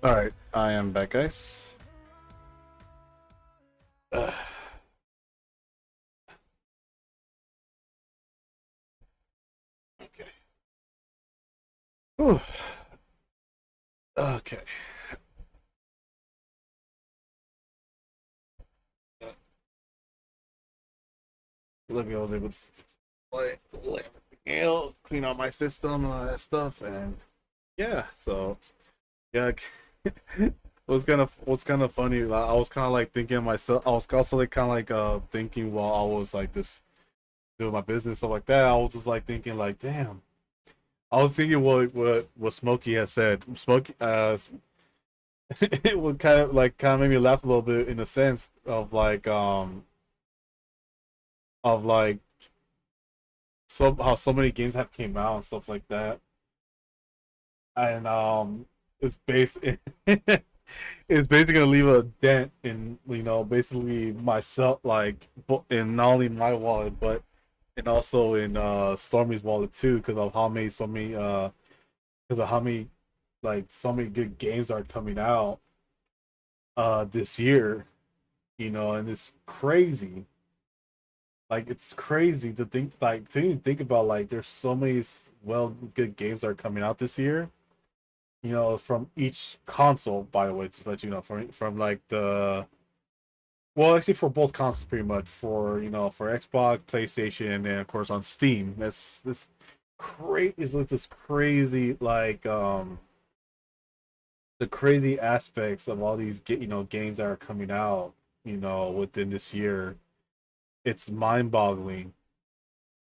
Alright, I am back, guys. Okay. Whew. Okay. Luckily, I was able to play everything else, clean out my system, and all that stuff, and yeah. So yeah, what's kind of funny. Like, I was kind of like thinking myself. I was also like kind of like thinking while I was like this doing my business stuff like that. I was just like thinking like, damn. I was thinking what Smokey has said. Smokey it would kind of made me laugh a little bit in the sense of like how so many games have came out and stuff like that, and it's it's basically gonna leave a dent in, you know, basically myself, like, in not only my wallet but and also in Stormy's wallet too, because of how many because of how many like so many good games are coming out this year, you know, and it's crazy. Like, it's crazy to think, like, to even think about, like, there's so many well good games that are coming out this year, you know, from each console, by the way, to let you know, from like the, well, actually for both consoles pretty much, for, you know, for Xbox, PlayStation, and of course on Steam. That's this this crazy, like, the crazy aspects of all these games that are coming out, you know, within this year. It's mind-boggling,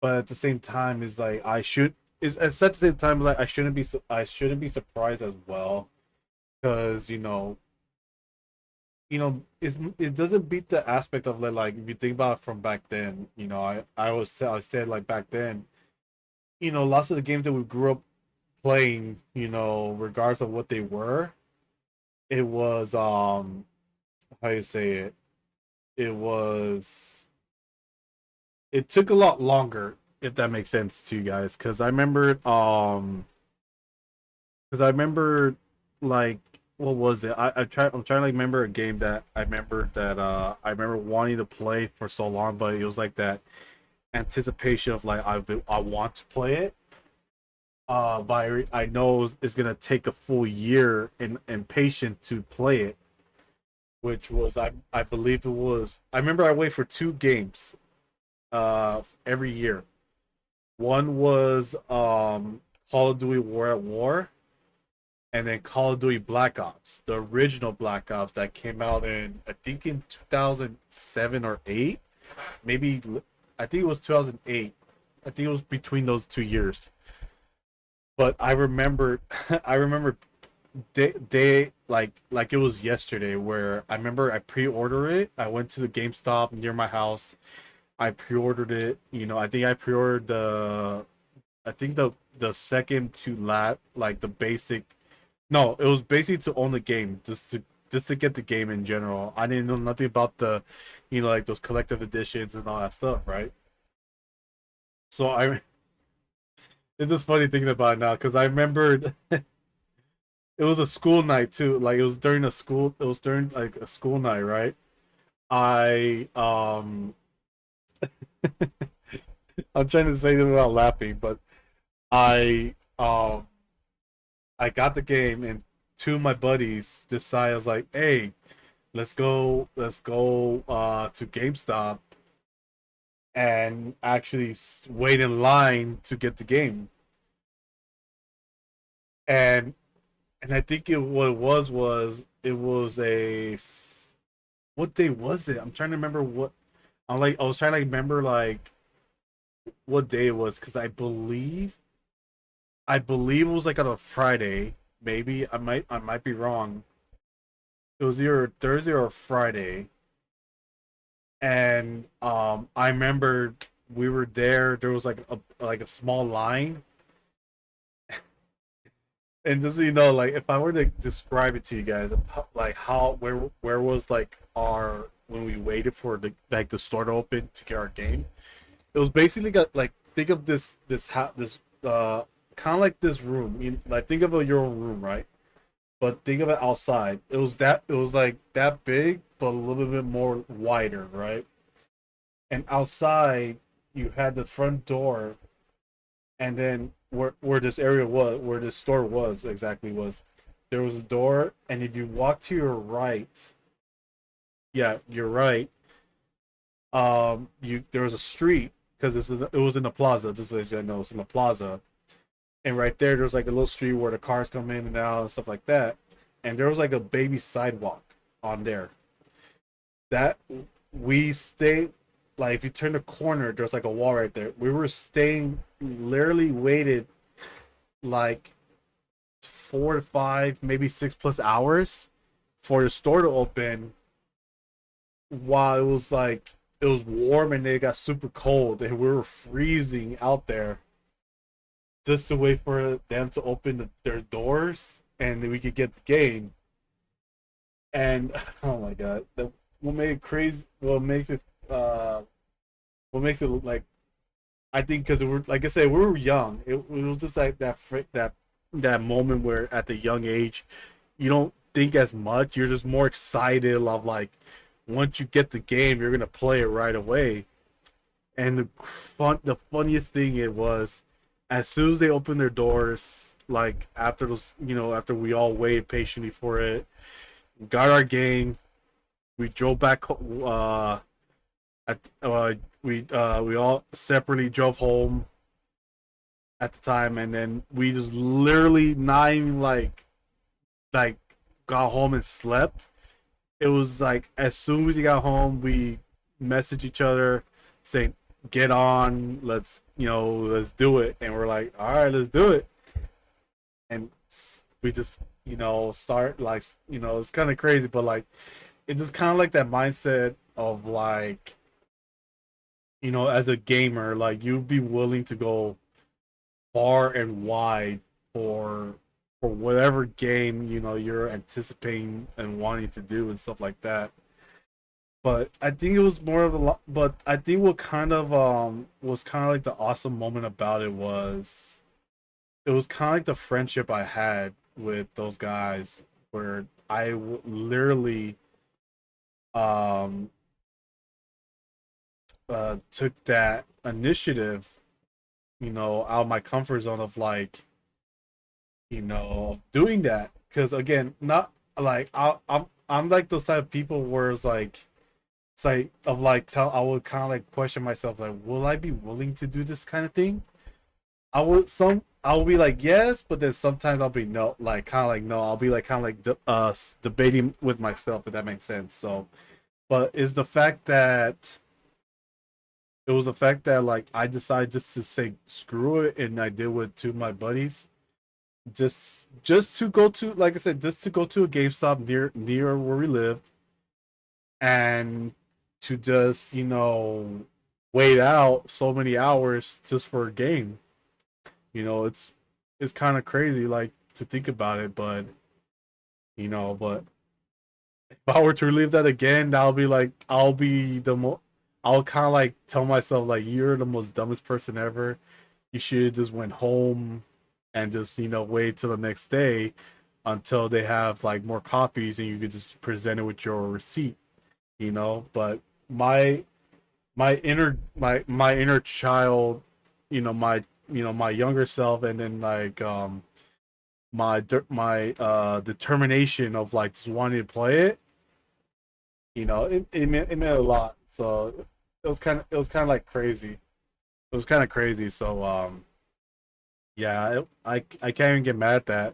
but at the same time, is like is at the same time, like, I shouldn't be surprised as well, because it doesn't beat the aspect of, like, if you think about it from back then, you know, I said, like, back then, you know, lots of the games that we grew up playing, you know, regardless of what they were, it was how you say it, it was it took a lot longer, if that makes sense to you guys, because I remember, like, what was it? I'm trying to, like, remember a game that I remember wanting to play for so long, but it was like that anticipation of, like, I want to play it. But I know it's gonna take a full year and patience to play it, which was, I believe it was, I remember I wait for two games every year. One was Call of Duty War at War, and then Call of Duty Black Ops, the original Black Ops that came out in, I think, in 2007 or 8. Maybe, I think it was 2008. I think it was between those 2 years. But I remember I remember day like it was yesterday, where I remember I pre-ordered it. I went to the GameStop near my house. I pre-ordered it. You know, I think I pre-ordered I think the second to last, like, the basic. No, it was basically to own the game, just to get the game in general. I didn't know nothing about the, you know, like, those collective editions and all that stuff, right? So it's just funny thinking about it now, because I remembered it was a school night too. Like, it was during, like, a school night, right? I I'm trying to say this without laughing, but I um I got the game, and two of my buddies decided, like, hey, let's go to GameStop and actually wait in line to get the game. And I think what it was it was what day was it? I'm trying to remember what. I was trying to remember, like, what day it was, because I believe it was, like, on a Friday. Maybe I might be wrong. It was either Thursday or Friday, and I remember we were there. There was, like, a small line, and just so you know, like, if I were to describe it to you guys, like, how where was, like, our when we waited for the store to open to get our game. It was basically got, like, think of this kind of like this room. Like, think of your own room, right? but think of it outside. It was like that big, but a little bit more wider, right? And outside, you had the front door, and then where this area was, where this store was exactly was, there was a door, and if you walk to your right, yeah, you're right. You there was a street because it was in the plaza. Just as you know, it's in the plaza, and right there's like a little street where the cars come in and out and stuff like that. And there was like a baby sidewalk on there. That we stayed like if you turn the corner, there's like a wall right there. We were staying literally waited like 4 to 5, maybe 6+ hours for the store to open while it was warm and it got super cold and we were freezing out there just to wait for them to open their doors and then we could get the game. And oh my god, what made it crazy? What makes it look like? I think because we're like I said, we were young. It was just like that moment where at the young age, you don't think as much. You're just more excited of like once you get the game, you're gonna play it right away. And the funniest thing it was, as soon as they opened their doors, like after those, after we all waited patiently for it, got our game, we drove back. At we all separately drove home at the time, and then we just literally not even like got home and slept. It was like as soon as we got home, we messaged each other saying, "Get on, let's do it." And we're like, "All right, let's do it." And we just start like it's kind of crazy, but like it's just kind of like that mindset of like as a gamer, like you'd be willing to far and wide for whatever game you're anticipating and wanting to do and stuff like that. But I think it was more of a but I think what kind of was kind of like the awesome moment about it was kind of like the friendship I had with those guys where literally um took that initiative out of my comfort zone of like doing that, because again, not like I'm like those type of people where it's like of like I would kind of like question myself like, will I be willing to do this kind of thing? I'll be like yes, but then sometimes I'll be no, like kind of like no, I'll be like kind of like debating with myself, if that makes sense. So but is the fact that it was the fact that like I decided just to say screw it, and I did with two of my buddies, just to go to, like I said, just to go to a GameStop near where we lived, and to just wait out so many hours just for a game. It's kind of crazy like to think about it, but but if I were to relive that again, I'll kind of like tell myself like you're the most dumbest person ever. You should have just went home and just wait till the next day until they have like more copies and you could just present it with your receipt. But my inner child, my younger self, and then like my determination of like just wanting to play it, it meant a lot. So it was kind of like crazy. It was kind of crazy. So yeah, I can't even get mad at that.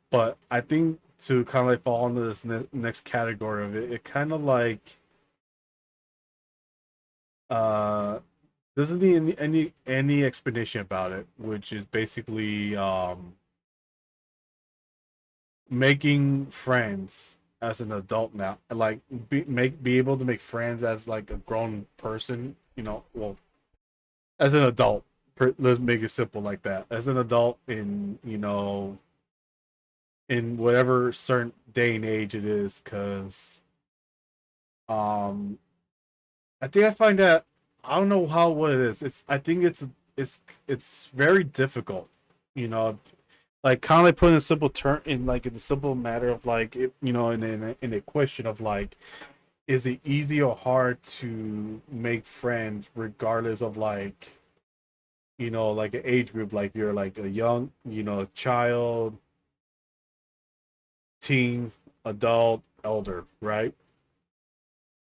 But I think to kind of like fall into this next category of it, it kind of like doesn't need any explanation about it, which is basically making friends as an adult now, like be able to make friends as like a grown person, well, as an adult. Let's make it simple like that. As an adult in in whatever certain day and age it is, because I think I find that I don't know what it is. I think it's very difficult, you know, like kind of like putting a simple term in like in the simple matter of like in a question of like, is it easy or hard to make friends regardless of like like an age group, like you're like a young child, teen, adult, elder, right?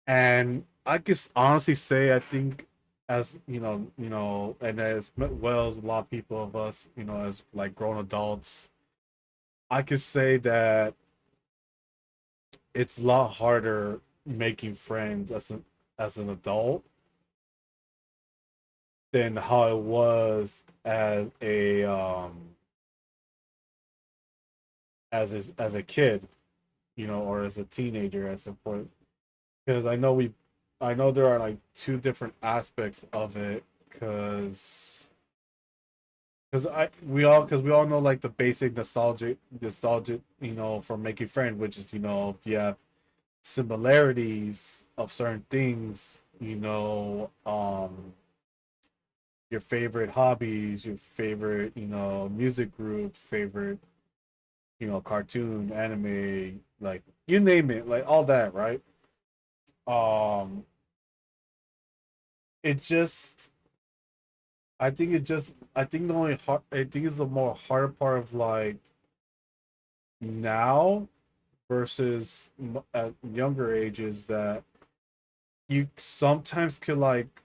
And I guess honestly say I think as and as well as a lot of people of us, as like grown adults, I could say that it's a lot harder making friends as an adult than how it was as a kid, or as a teenager at some point. Because I know there are like two different aspects of it. Because we all know like the basic nostalgic for making friends, which is if you have similarities of certain things, your favorite hobbies, your favorite music group, favorite cartoon, anime, like you name it, like all that, right? um it just I think the only hard I think it's the more harder part of like now versus at younger ages, that you sometimes could like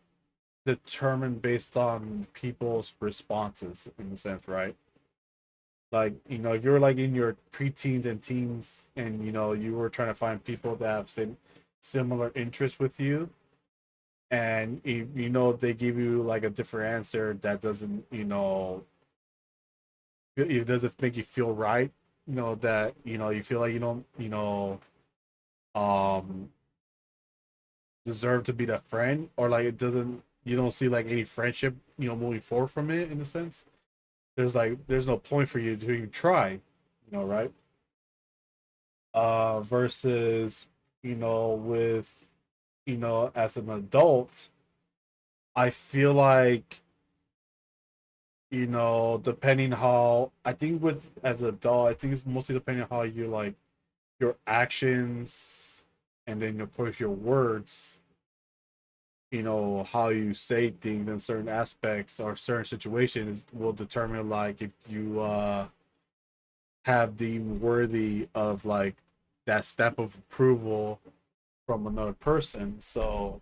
determine based on people's responses in a sense, right? Like, if you're like in your preteens and teens and you were trying to find people that have similar interests with you, and if they give you like a different answer that doesn't it doesn't make you feel right, that you feel like you don't um deserve to be that friend, or like it doesn't you don't see like any friendship moving forward from it in a sense. There's no point for you to even try, right? Versus with as an adult, I feel like depending how I think with as an adult, I think it's mostly depending on how you like your actions, and then of course your words, how you say things in certain aspects or certain situations will determine like if you have deemed worthy of like that step of approval from another person. So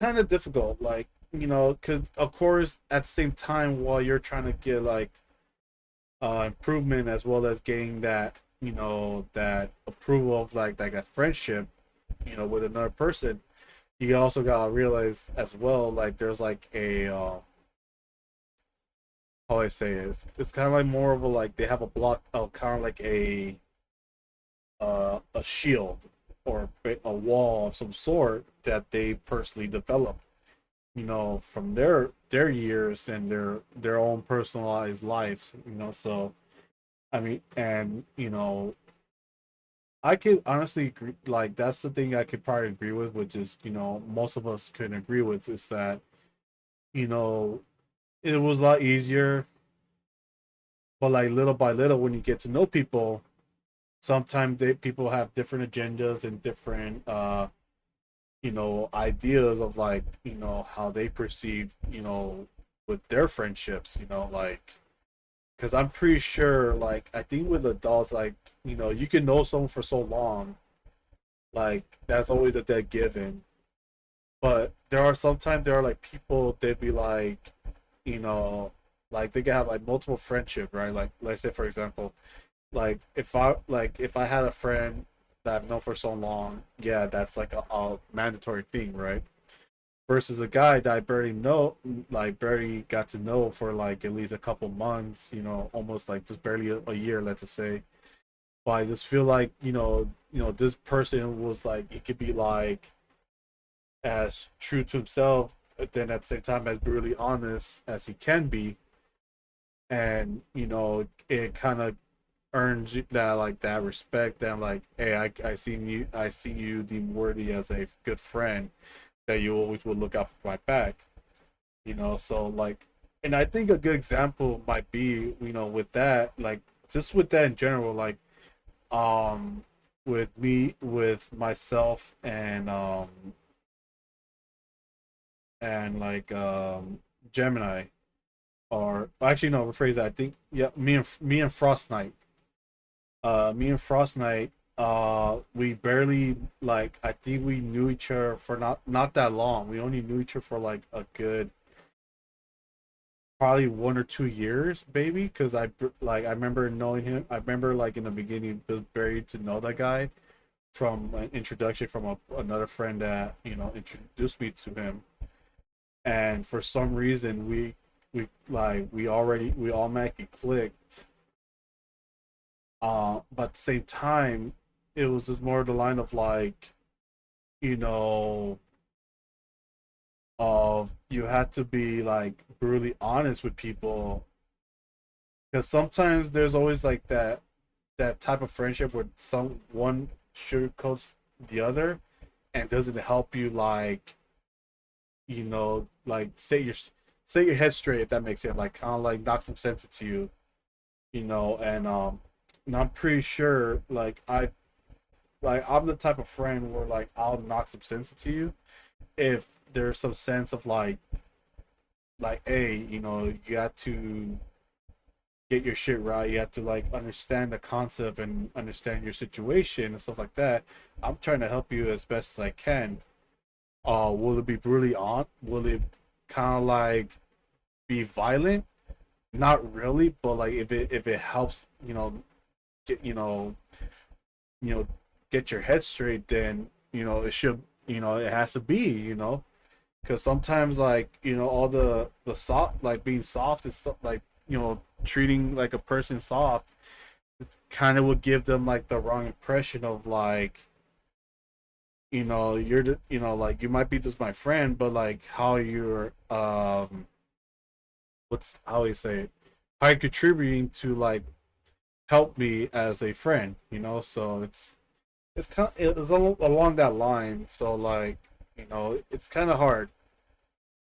kind of difficult, like because of course at the same time, while you're trying to get like improvement as well as getting that that approval of like a friendship with another person, you also gotta realize as well, like there's like a how I say it, it's kind of like more of a like they have a block of kind of like a shield or a wall of some sort that they personally develop from their years and their own personalized lives, so I mean, and I could honestly agree, like that's the thing I could probably agree with, which is most of us couldn't agree with, is that you know it was a lot easier, but like little by little when you get to know people, sometimes people have different agendas and different ideas of like how they perceive with their friendships, like because I'm pretty sure, like I think with adults, like you can know someone for so long, like that's always a dead given. But there are like people, they'd be like you know like they can have like multiple friendship, right? Like let's say for example, like if I had a friend that I've known for so long, yeah, that's like a mandatory thing, right? Versus a guy that I barely know, like barely got to know for like at least a couple months, almost like just barely a year, let's just say. But I just feel like this person was like, it could be like as true to himself, but then at the same time as brutally honest as he can be, and it kind of earns that like that respect, that like, hey, I seen you deemed worthy as a good friend, that you always would look out for my back, so like and I think a good example might be, with that, like just with that in general, like um with myself and like Gemini, or actually no, rephrase that. I think, yeah, me and Frost Knight. Me and Frost Knight, we barely, like, I think we knew each other for not that long. We only knew each other for like a good probably 1 or 2 years, baby. Because I remember knowing him. I remember like in the beginning, was barely to know that guy from an introduction from another friend that introduced me to him. And for some reason, we automatically clicked. But at the same time, it was just more the line of like, you know, of you had to be like brutally honest with people, because sometimes there's always like that type of friendship where someone sugarcoats the other and doesn't help you, like, like say your head straight, if that makes sense, like kind of like knock some sense into you, and I'm pretty sure, I'm the type of friend where like I'll knock some sense into you if there's some sense of hey, you have to get your shit right. You have to like understand the concept and understand your situation and stuff like that. I'm trying to help you as best as I can. Will it be brutally on? Will it kind of like be violent? Not really, but like if it helps, get get your head straight, then it should, it has to be, because sometimes, like, all the soft, like being soft and stuff, like, treating like a person soft, it kind of would give them like the wrong impression of like, you're like, you might be just my friend, but like how you're what's how you say it, how you're contributing to like help me as a friend, so it's along that line. So like, it's kind of hard.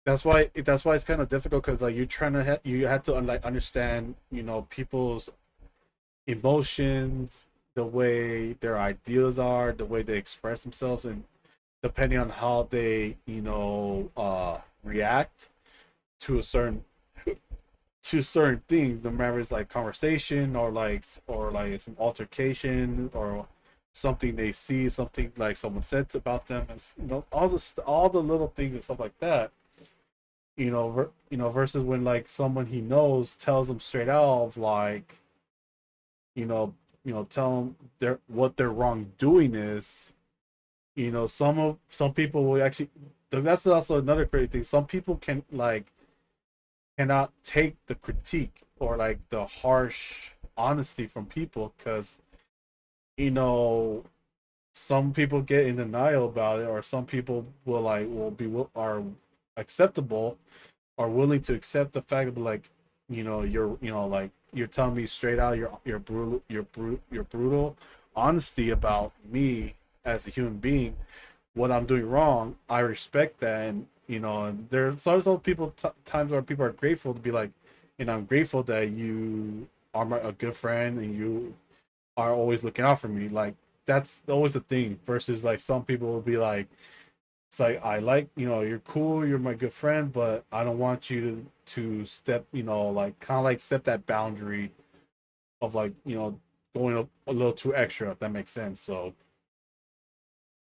That's why it's kind of difficult, because like you're trying to you have to like understand, people's emotions, the way their ideas are, the way they express themselves, and depending on how they react to a certain thing, no matter it's like conversation or like some altercation or something they see, something like someone said about them, and all the little things and stuff like that. Versus when like someone he knows tells them straight out of like, tell them what their wrongdoing is. Some people will actually. That's also another great thing. Some people cannot take the critique or like the harsh honesty from people, because some people get in denial about it, or some people are acceptable, are willing to accept the fact of like, like you're telling me straight out your brutal honesty about me as a human being, what I'm doing wrong. I respect that. And and there's also times where people are grateful to be like, I'm grateful that you are a good friend and you are always looking out for me. Like, that's always the thing, versus like some people will be like, it's like, I like, you're cool, you're my good friend, but I don't want you to step, like kind of like step that boundary of like, going a little too extra, if that makes sense. So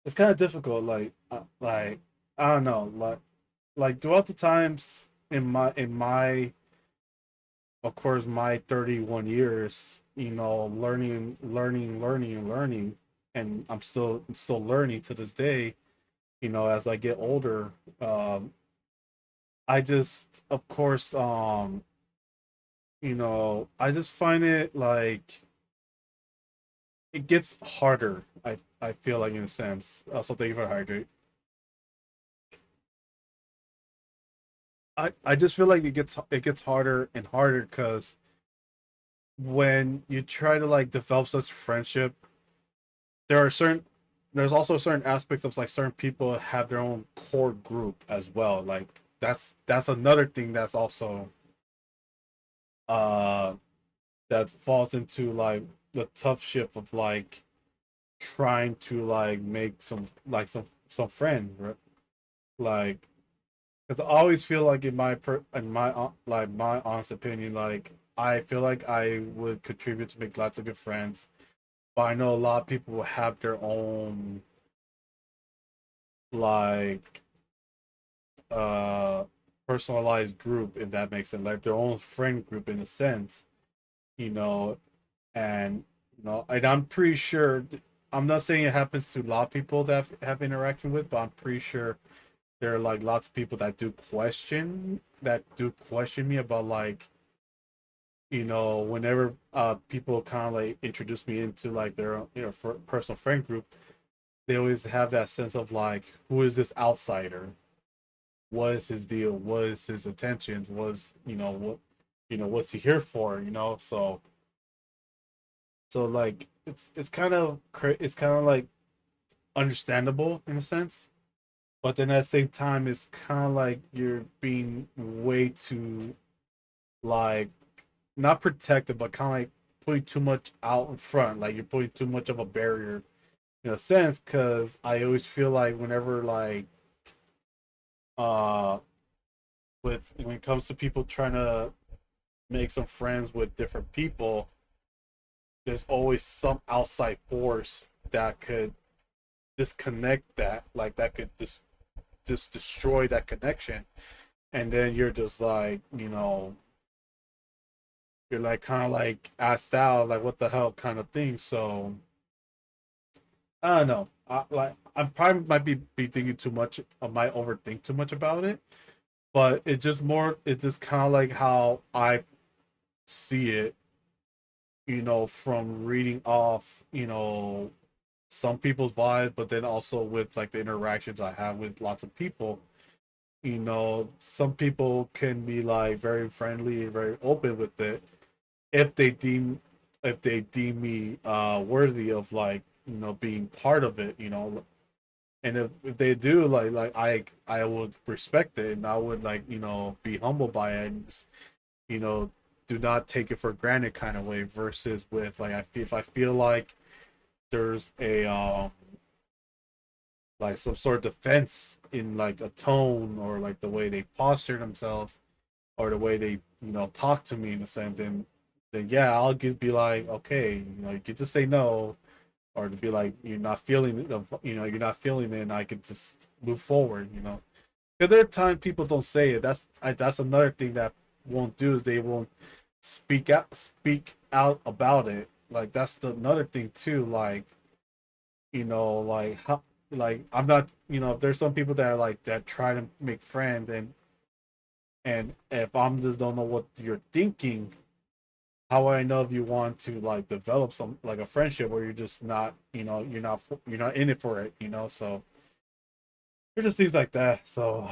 it's kind of difficult. Like I don't know, like throughout the times in my of course my 31 years, learning, and I'm still learning to this day. As I get older, I just, of course, I just find it like it gets harder. I feel like, in a sense. Also, thank you for hydrate. I just feel like it gets harder and harder, because when you try to like develop such friendship, there are certain there's also certain aspects of like certain people have their own core group as well. Like, that's another thing that's also uh that falls into like the tough shift of like trying to like make some friends, right? Like, because I always feel like my honest opinion, like I feel like I would contribute to make lots of good friends, but I know a lot of people will have their own like uh personalized group, if that makes sense, like their own friend group in a sense, you know, and and I'm pretty sure. I'm not saying it happens to a lot of people that have interaction with, but I'm pretty sure there are like lots of people that do question me about like whenever people kind of like introduce me into like their personal friend group, they always have that sense of like, who is this outsider? What is his deal? What is his intentions? What's he here for? So like it's kind of like understandable in a sense, but then at the same time it's kind of like you're being way too like not protected, but kind of like putting too much out in front, like you're putting too much of a barrier in a sense, because I always feel like whenever like uh when it comes to people trying to make some friends with different people, there's always some outside force that could disconnect that, like that could just destroy that connection, and then you're just like you're like kind of like asked out, like what the hell kind of thing. So I don't know. I probably might be thinking too much. I might overthink too much about it, but it's just kind of like how I see it. From reading off, some people's vibes, but then also with like the interactions I have with lots of people. Some people can be like very friendly and very open with it if they deem me worthy of like being part of it. And if they do, like I would respect it, and I would like be humbled by it, and just, you know do not take it for granted kind of way, versus with like if I feel like there's a like some sort of defense in like a tone, or like the way they posture themselves, or the way they talk to me in a sense, then yeah, be like, okay, you get to say no, or to be like, you're not feeling it, and I could just move forward. Because there are times people don't say it. That's another thing that won't do, is they won't speak out about it. Like that's another thing too. Like like how, like I'm not, if there's some people that are like that try to make friends, and if I'm just don't know what you're thinking, how would I know if you want to like develop some like a friendship where you're just not, you're not in it for it, so there's just things like that. So,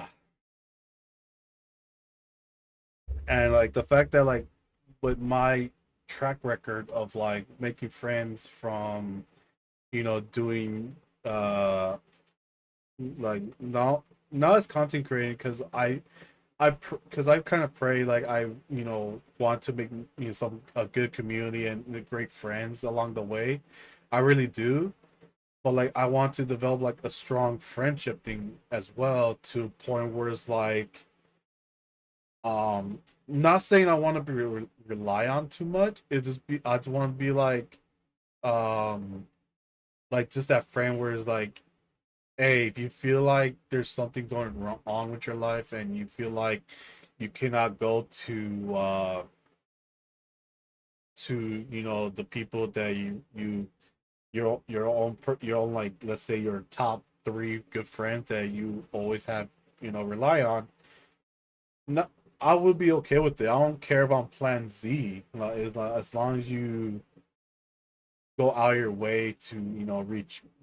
and like the fact that like with my track record of like making friends from doing like not as content creating, because I kind of pray like I want to make some a good community and great friends along the way. I really do, but like I want to develop like a strong friendship thing as well, to a point where it's like not saying I want to be rely on too much. I just want to be um like just that friend where it's like, hey, if you feel like there's something going wrong on with your life, and you feel like you cannot go to the people that your own, like, let's say your top three good friends that you always have rely on. No, I would be okay with it. I don't care if I'm plan Z. As long as you go out of your way to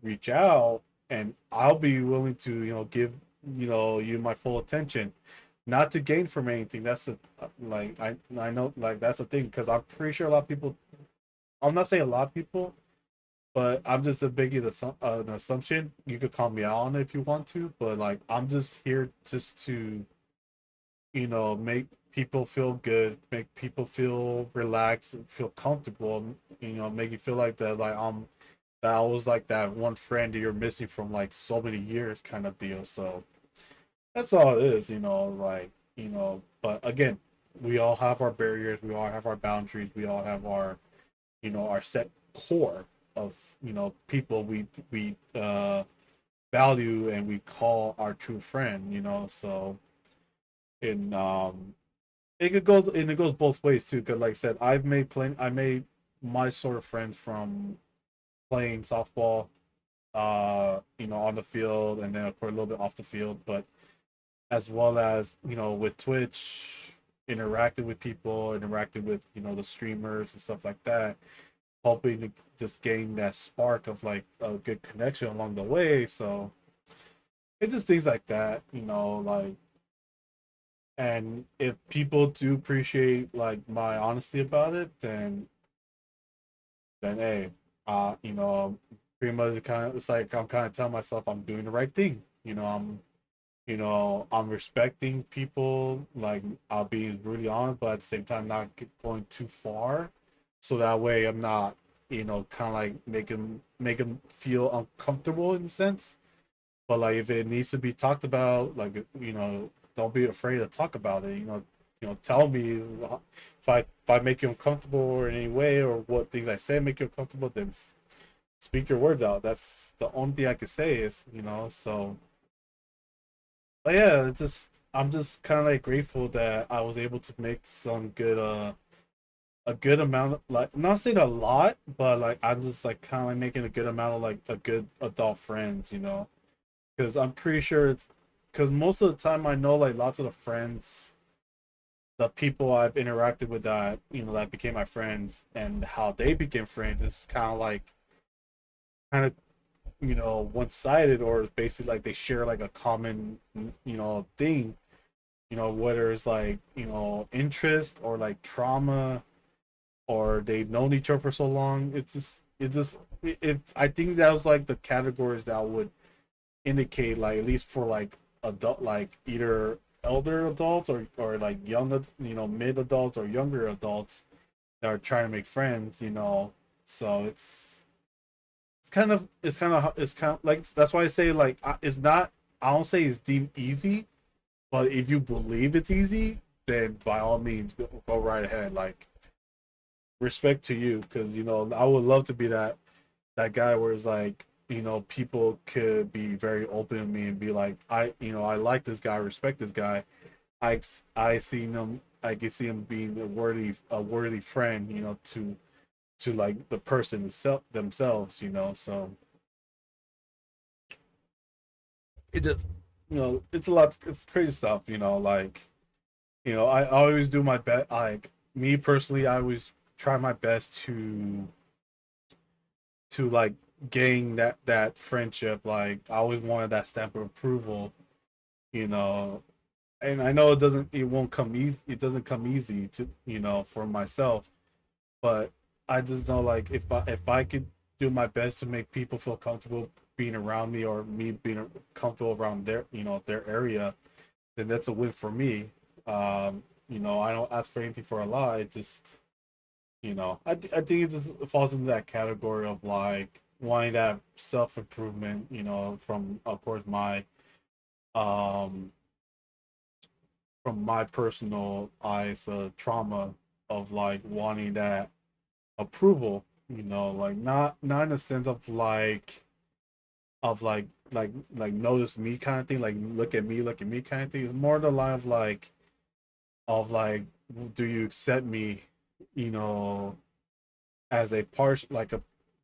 reach out, and I'll be willing to give you my full attention, not to gain from anything. That's the like I know, like that's the thing, because I'm pretty sure a lot of people, I'm not saying a lot of people, but I'm just a biggie an assumption. You could call me out on it if you want to, but like I'm just here just to make people feel good, make people feel relaxed, feel comfortable. You know, make you feel like that I was like that one friend that you're missing from like so many years, kind of deal. So that's all it is, you know. Like, you know, but again, we all have our barriers, we all have our boundaries, we all have our, you know, our set core of, you know, people we value and we call our true friend, you know. So in it could go and it goes both ways too, because like I said, I made my sort of friends from playing softball, you know, on the field, and then of course a little bit off the field, but as well as, you know, with Twitch, interacting with people, interacting with, you know, the streamers and stuff like that, hoping to just gain that spark of like a good connection along the way. So it's just things like that, you know, like, and if people do appreciate like my honesty about it, then hey, you know, pretty much kind of, it's like I'm kind of telling myself I'm doing the right thing. You know, I'm respecting people. Like, I'll be really honest, but at the same time, not going too far, so that way I'm not, you know, kind of like make them feel uncomfortable in a sense. But like, if it needs to be talked about, like, you know, don't be afraid to talk about it. You know, tell me if I make you uncomfortable in any way, or what things I say make you uncomfortable. Then speak your words out. That's the only thing I can say is, you know. So, but yeah, I'm just kind of like grateful that I was able to make some good a good amount of, like, not saying a lot, but like I'm just like kind of like making a good amount of like a good adult friends, you know, because I'm pretty sure it's because most of the time I know like lots of the friends, the people I've interacted with that, you know, that became my friends and how they became friends is kind of, you know, one-sided, or it's basically like they share like a common, you know, thing, you know, whether it's like, you know, interest or like trauma, or they've known each other for so long. If I think that was like the categories that would indicate, like, at least for like adult, like either elder adults or like young, you know, mid adults or younger adults that are trying to make friends, you know. So it's kind of like, that's why I say like, it's not, I don't say it's deemed easy, but if you believe it's easy, then by all means go right ahead. Like, respect to you, because, you know, I would love to be that guy where it's like, you know, people could be very open to me and be like, you know, I like this guy, I respect this guy. I seen him, I can see him being a worthy friend, you know, to like the person themselves, you know. So it just, you know, it's a lot, it's crazy stuff, you know. Like, you know, I always do my best. Like, me personally, I always try my best to like gain that friendship. Like, I always wanted that stamp of approval, you know. And I know it won't come easy. It doesn't come easy to, you know, for myself. But I just know, like, if I could do my best to make people feel comfortable being around me, or me being comfortable around their, you know, their area, then that's a win for me. You know, I don't ask for anything for a lot. It just, you know, I think it just falls into that category of like wanting that self improvement. You know, from, of course, um from my personal eyes, trauma of like wanting that approval. You know, like, not in the sense of like notice me kind of thing, like look at me kind of thing. It's more the line of like, do you accept me, you know, as a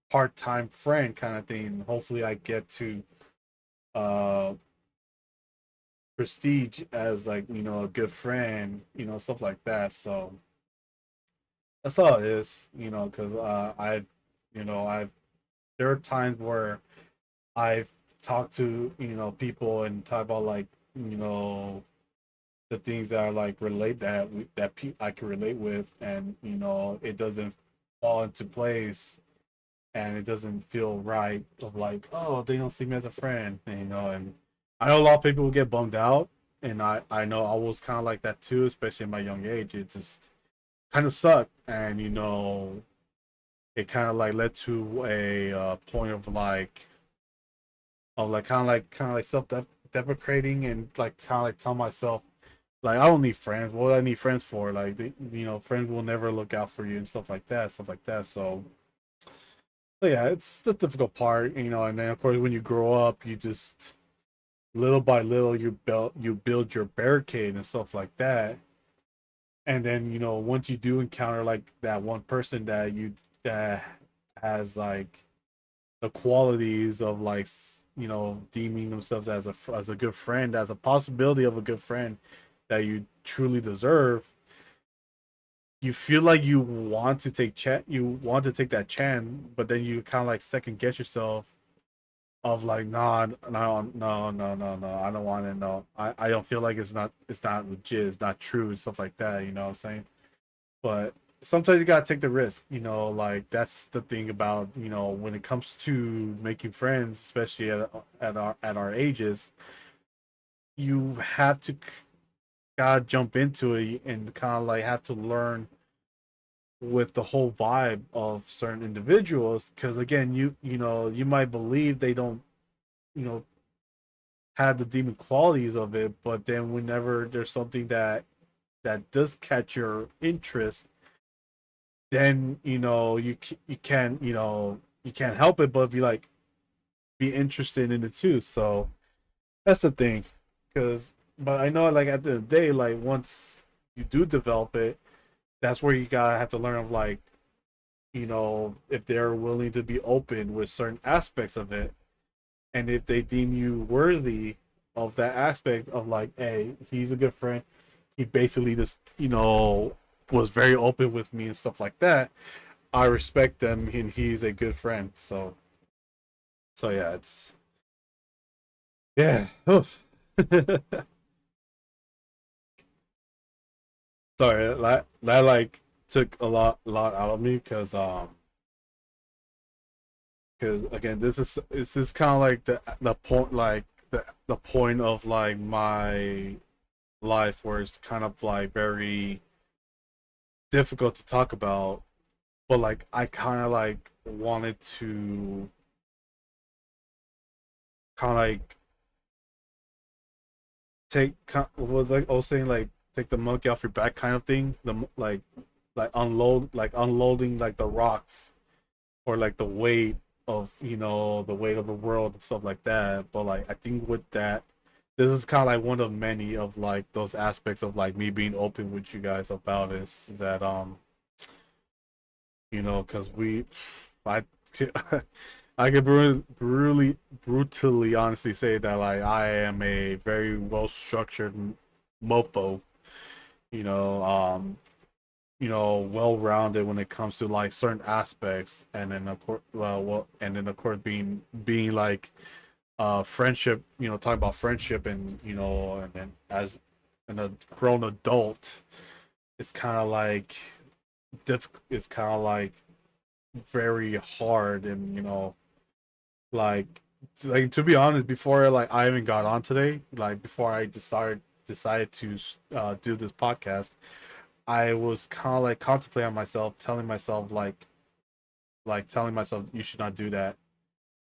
part-time friend kind of thing. Hopefully I get to uh prestige as, like, you know, a good friend, you know, stuff like that. So that's all it is, you know, because I've there are times where I've talked to, you know, people and talk about, like, you know, the things that are like I can relate with, and, you know, it doesn't fall into place, and it doesn't feel right, of like, oh, they don't see me as a friend, and, you know. And I know a lot of people will get bummed out, and I know I was kind of like that too, especially in my young age. It just kind of sucked, and it kind of like led to a point of like kind of like self deprecating, and like kind of like tell myself like I don't need friends. What do I need friends for? Like friends will never look out for you and stuff like that. So yeah, it's the difficult part, and then of course when you grow up, you just little by little you build your barricade and stuff like that. And then once you do encounter like that one person that has like the qualities of like deeming themselves as a good friend, as a possibility of a good friend that you truly deserve, you feel like you want to take that chance, but then you kind of like second guess yourself of like, nah, no, no, no, no, no, I don't want it. No, I don't feel like it's not legit, it's not true and stuff like that. You know what I'm saying? But sometimes you gotta take the risk. Like that's the thing about when it comes to making friends, especially at our ages, you have to gotta jump into it and kind of like have to learn with the whole vibe of certain individuals, because again you might believe they don't you know have the demon qualities of it, but then whenever there's something that does catch your interest, then you can't help it but be interested in it too. So that's the thing. But I know, like, at the end of the day, like, once you do develop it, that's where you gotta have to learn of, like, if they're willing to be open with certain aspects of it, and if they deem you worthy of that aspect of, like, hey, he's a good friend, he basically just was very open with me and stuff like that, I respect them and he's a good friend. So yeah, yeah. Oof. Sorry, that like took a lot out of me, because again, this is kind of like the point, like the point of like my life, where it's kind of like very difficult to talk about, but like I kind of like wanted to kind of like was like I was saying, like, take the monkey off your back kind of thing, like unloading like the rocks, or like the weight of the weight of the world and stuff like that. But like I think with that, this is kind of like one of many of like those aspects of like me being open with you guys about this, that because I I could brutally honestly say that like I am a very well structured mofo, you know, um, well rounded when it comes to like certain aspects, and then of course, and then of course being like friendship, talking about friendship, and then as a grown adult, it's kind of like it's kind of like very hard, and like to be honest, before like I even got on today, like before I decided to do this podcast, I was kind of like contemplating on myself, telling myself you should not do that,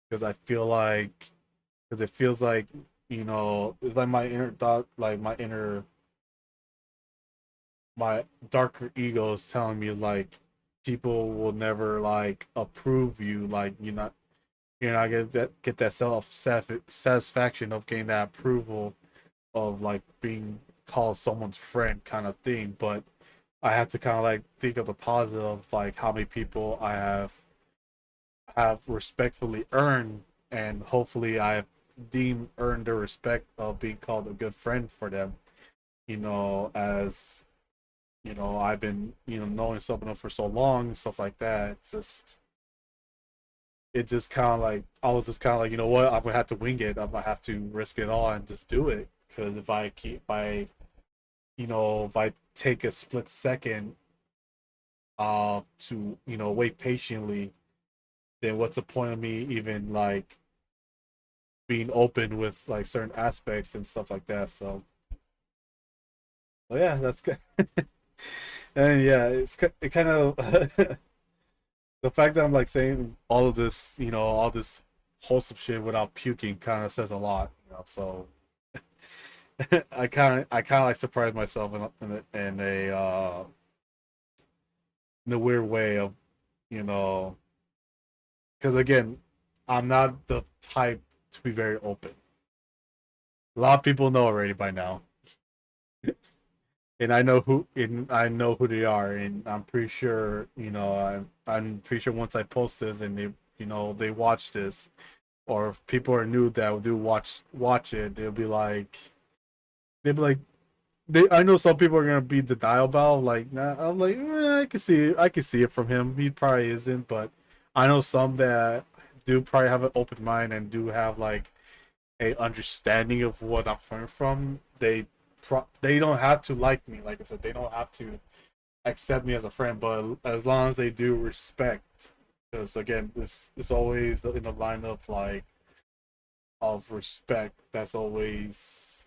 because I feel like because it feels like it's like my inner thought, like my darker ego is telling me like people will never like approve you, like you're not gonna get that satisfaction of getting that approval of like being called someone's friend kind of thing. But I have to kind of like think of the positive, like how many people I have respectfully earned, and hopefully I have deemed earned the respect of being called a good friend for them. As I've been knowing someone for so long and stuff like that. It just kind of like I was just kind of like, you know what, I'm gonna have to wing it. I'm gonna have to risk it all and just do it. Because if I take a split second to wait patiently, then what's the point of me even like being open with like certain aspects and stuff like that? So Oh yeah, that's good. And yeah, it kind of the fact that I'm like saying all of this, all this wholesome shit without puking kind of says a lot, So I kind of like surprised myself in a weird way of, because again, I'm not the type to be very open. A lot of people know already by now, and I know who they are, and I'm pretty sure, I'm pretty sure once I post this and they watch this, or if people are new that do watch it, they'll be like, I know some people are gonna be denial about like, nah, I'm like, I can see it from him. He probably isn't, but I know some that do probably have an open mind and do have like a understanding of what I'm coming from. They don't have to like me, like I said, they don't have to accept me as a friend, but as long as they do respect, because again, this is always in the line of like of respect. That's always,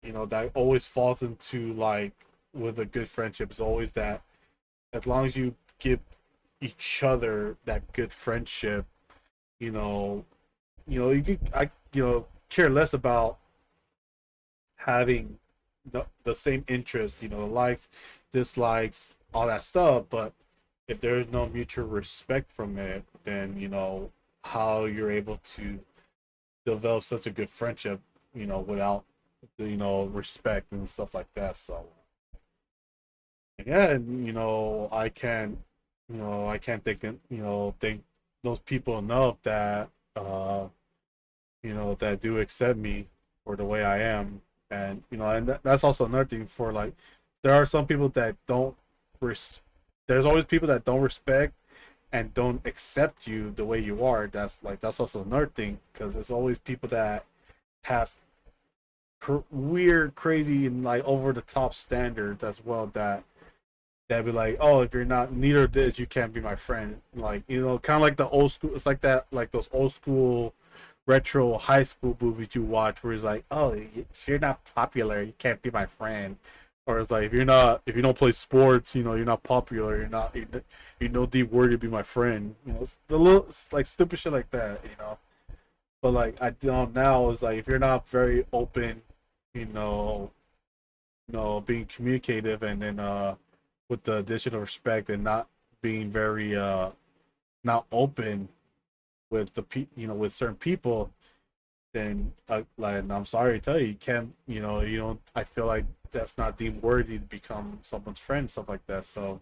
that always falls into like with a good friendship is always that as long as you give each other that good friendship, care less about having the same interest, likes, dislikes, all that stuff. But if there's no mutual respect from it, then how you're able to develop such a good friendship, without respect and stuff like that. So yeah, and I can't think those people enough that that do accept me for the way I am. And that's also another thing for like, there are some people that don't there's always people that don't respect and don't accept you the way you are. That's also another thing, because there's always people that have weird, crazy, and like over the top standards as well, that be like, oh, if you're not neither of this, you can't be my friend. Like, kind of like the old school. It's like that, like those old school retro high school movies you watch where it's like, oh, if you're not popular, you can't be my friend. Or it's like, if you don't play sports, you're not popular, you're no deep worthy to be my friend. It's like stupid shit like that. But like I don't now is like, if you're not very open, being communicative, and then with the additional respect, and not being very not open with with certain people, then like, I'm sorry to tell you, you can't, you don't. I feel like that's not deemed worthy to become someone's friend, stuff like that. So,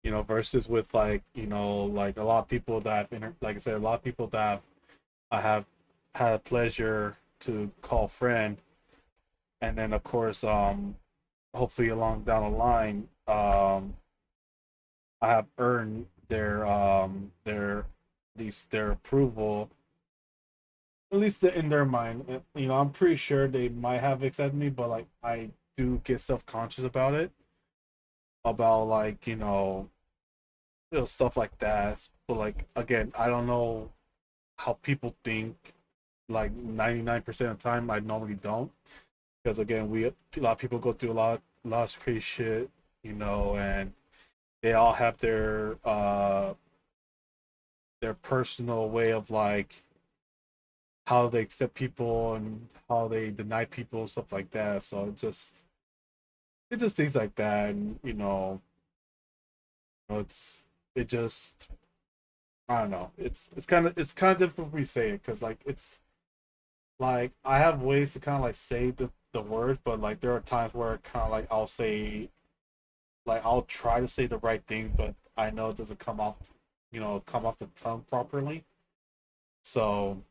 versus with like, like a lot of people that like I said, a lot of people that I have had a pleasure to call friend, and then of course, hopefully along down the line, I have earned at least their approval, at least in their mind. I'm pretty sure they might have accepted me, but like I do get self-conscious about it, about like, stuff like that. But like, again, I don't know how people think. Like 99% of the time, I normally don't, because again, a lot of people go through a lot of crazy shit, and they all have their personal way of like how they accept people and how they deny people, stuff like that. So it just things like that, and it just, I don't know. It's kind of difficult for me to say it, because like it's like I have ways to kind of like say the words, but like there are times where kind of like I'll try to say the right thing, but I know it doesn't come off the tongue properly. So,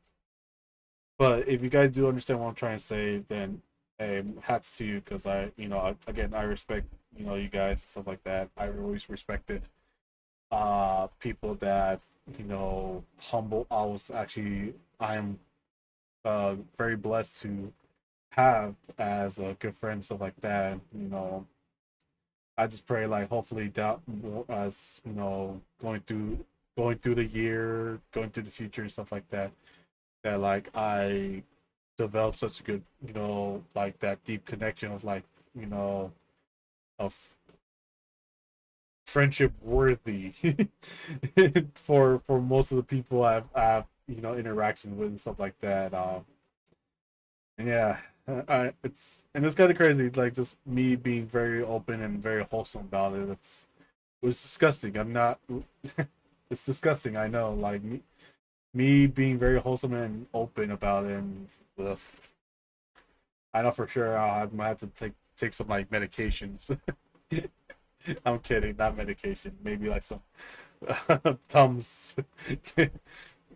but if you guys do understand what I'm trying to say, then hey, hats to you, because again, I respect, you guys and stuff like that. I always respected people that, humble. I am very blessed to have as a good friend and stuff like that. I just pray like hopefully that as going through the year, going through the future and stuff like that, like I develop such a good, like that deep connection of like you know, of friendship worthy for most of the people I've you know interaction with and stuff like that. And yeah, it's kind of crazy, like just me being very open and very wholesome about it. It was disgusting. I'm not. It's disgusting. I know. Like me being very wholesome and open about it. And ugh, I know for sure I might have to take some like medications. I'm kidding, not medication. Maybe like some tums,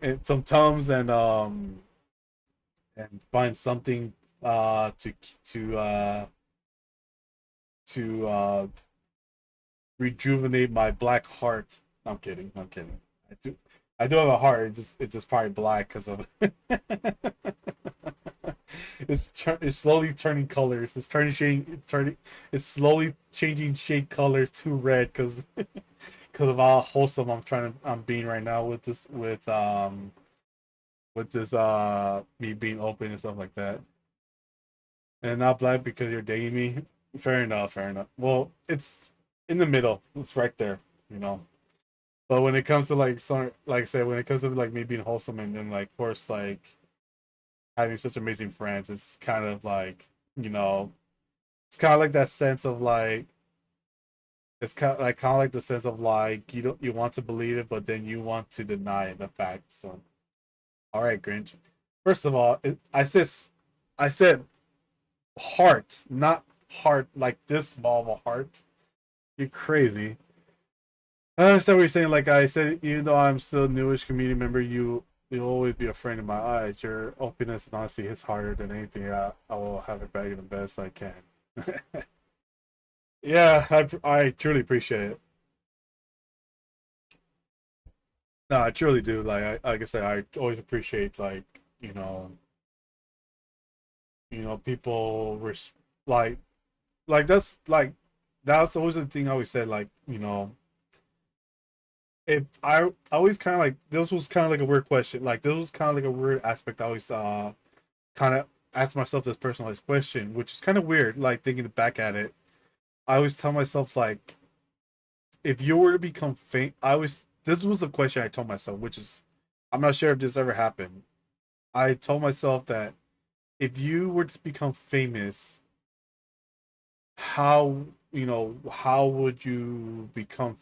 and some tums, and find something to rejuvenate my black heart. I'm kidding. I'm kidding. I do have a heart. It's just probably black because of it's slowly turning colors. It's slowly changing shade colors to red because of how wholesome I'm being right now with this me being open and stuff like that. And not black because you're dating me. Fair enough, fair enough. Well, it's in the middle. It's right there, you know. But when it comes to like some, like I said, when it comes to like me being wholesome and then like of course like having such amazing friends, it's kind of like, you know, it's kind of like that sense of like it's kind of like the sense of like you want to believe it, but then you want to deny the fact. So, all right, Grinch. First of all, I said heart, not heart like this small of a heart. You're crazy. I understand what you're saying. Like I said, even though I'm still a newish community member, you'll always be a friend in my eyes. Your openness and honesty hits harder than anything. I will have it back the best I can. Yeah, I truly appreciate it. No, I truly do. Like I said, I always appreciate like people like that's always the thing I always said. Like if I always kind of like this was kind of like a weird question. Like this was kind of like a weird aspect. I always kind of ask myself this personalized question, which is kind of weird. Like thinking back at it, I always tell myself like, if you were to become famous, this was the question I told myself, which is, I'm not sure if this ever happened. I told myself that if you were to become famous, how how would you become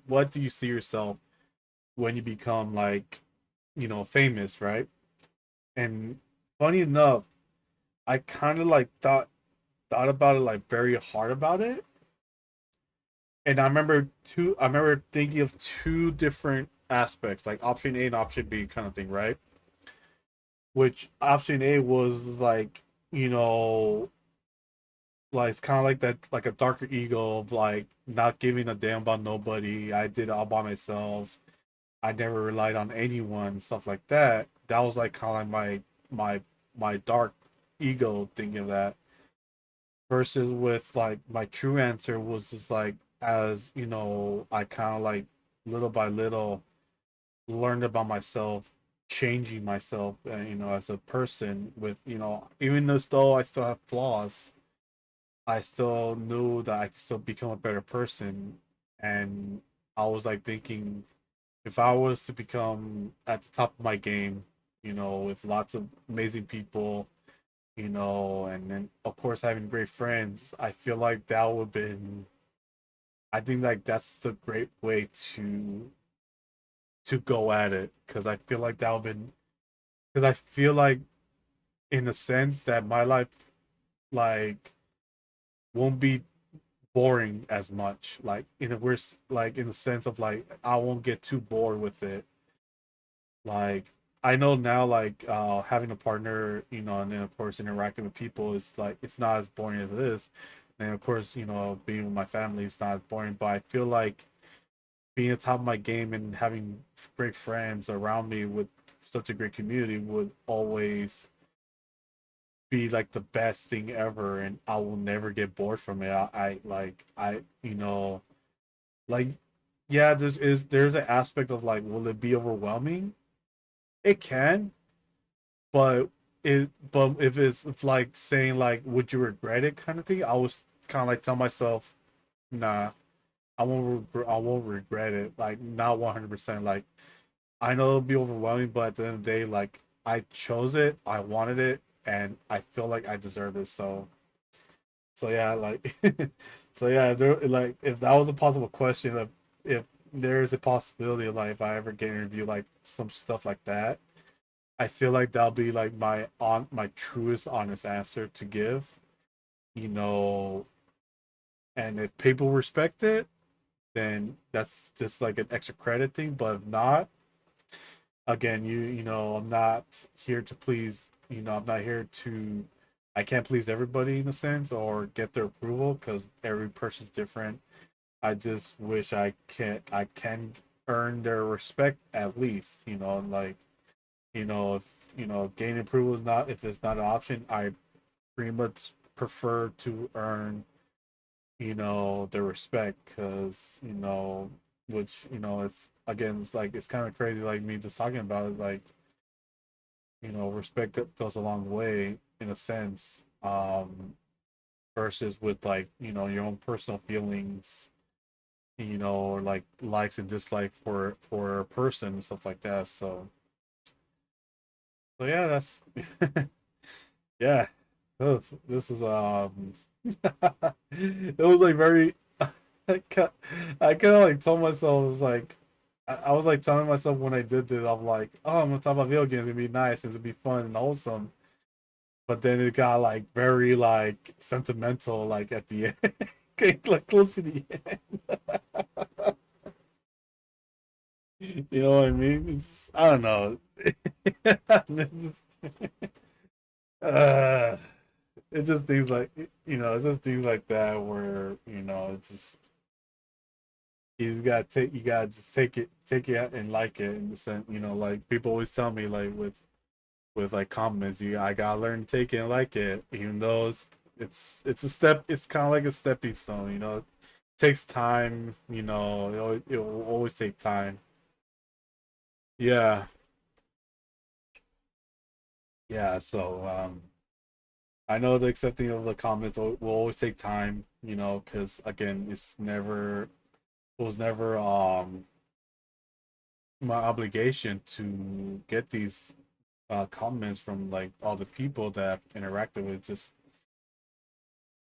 what do you see yourself when you become like famous, right? And funny enough, I kind of like thought about it like very hard about it. And I remember thinking of two different aspects, like option A and option B kind of thing, right? Which option A was like, you know, like it's kind of like that, like a darker ego of like not giving a damn about nobody. I did it all by myself. I never relied on anyone, stuff like that. That was like kind of like my dark ego thinking of that. Versus with like my true answer was just like, as I kind of like little by little learned about myself, changing myself, as a person with even though I still have flaws, I still knew that I could still become a better person. And I was like thinking, if I was to become at the top of my game, with lots of amazing people, and then of course having great friends, I feel like that would have been, I think like that's the great way to go at it, because I feel like that would have been, because I feel like in the sense that my life like won't be boring as much, like in a worse, like in the sense of like I won't get too bored with it. Like I know now, like having a partner, and then of course interacting with people is like it's not as boring as it is. And of course, being with my family is not as boring. But I feel like being at the top of my game and having great friends around me with such a great community would always be like the best thing ever, and I will never get bored from it. Like yeah, there's an aspect of like, will it be overwhelming? It can, but but if it's like saying like, would you regret it kind of thing, I was kind of like tell myself, nah, I won't regret it. Like not 100%. Like I know it'll be overwhelming, but at the end of the day, like I chose it, I wanted it, and I feel like I deserve it. So yeah, like so yeah, there like if that was a possible question of if there is a possibility of like if I ever get interviewed like some stuff like that, I feel like that'll be like my truest honest answer to give, you know, and if people respect it, then that's just like an extra credit thing. But if not, again, you know, I'm not here to please, you know, I'm not here to I can't please everybody in a sense or get their approval because every person's different. I just wish I can earn their respect at least, you know, and like, you know, if you know, gain approval is not if it's not an option, I pretty much prefer to earn, you know, the respect because, you know, which, you know, it's again it's like it's kind of crazy like me just talking about it, like, you know, respect goes a long way in a sense. Versus with like, you know, your own personal feelings, you know, or like likes and dislikes for a person and stuff like that. So yeah, that's yeah. Oh, this is it was like very I kind of like told myself it was like I was like telling myself when I did this, I'm like, oh, I'm gonna talk about video games, it'd be nice, it'd be fun and wholesome. But then it got like very like sentimental like at the end. Getting like close to the end. You know what I mean? It's I don't know. It's just, uh, it's just things like you know, it's just things like that where you know it's just you gotta just take it and like it in the sense you know like people always tell me like with like compliments I gotta learn to take it and like it even though it's a step it's kind of like a stepping stone, you know, it takes time, you know, it will always take time. Yeah, yeah. So I know the accepting of the comments will always take time, you know, because again, it was never my obligation to get these comments from like all the people that I've interacted with.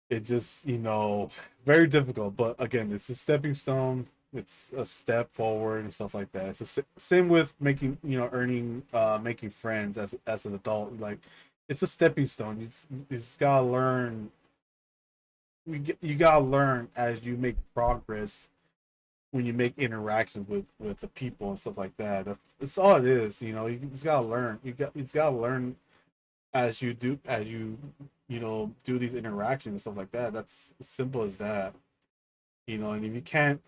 It just you know very difficult, but again, it's a stepping stone. It's a step forward and stuff like that. It's the same with making you know earning making friends as an adult. Like it's a stepping stone. You just gotta learn. You gotta learn as you make progress when you make interactions with the people and stuff like that. That's all it is. You know, you just gotta learn. You just gotta learn as you do as you know do these interactions and stuff like that. That's as simple as that. You know, and if you can't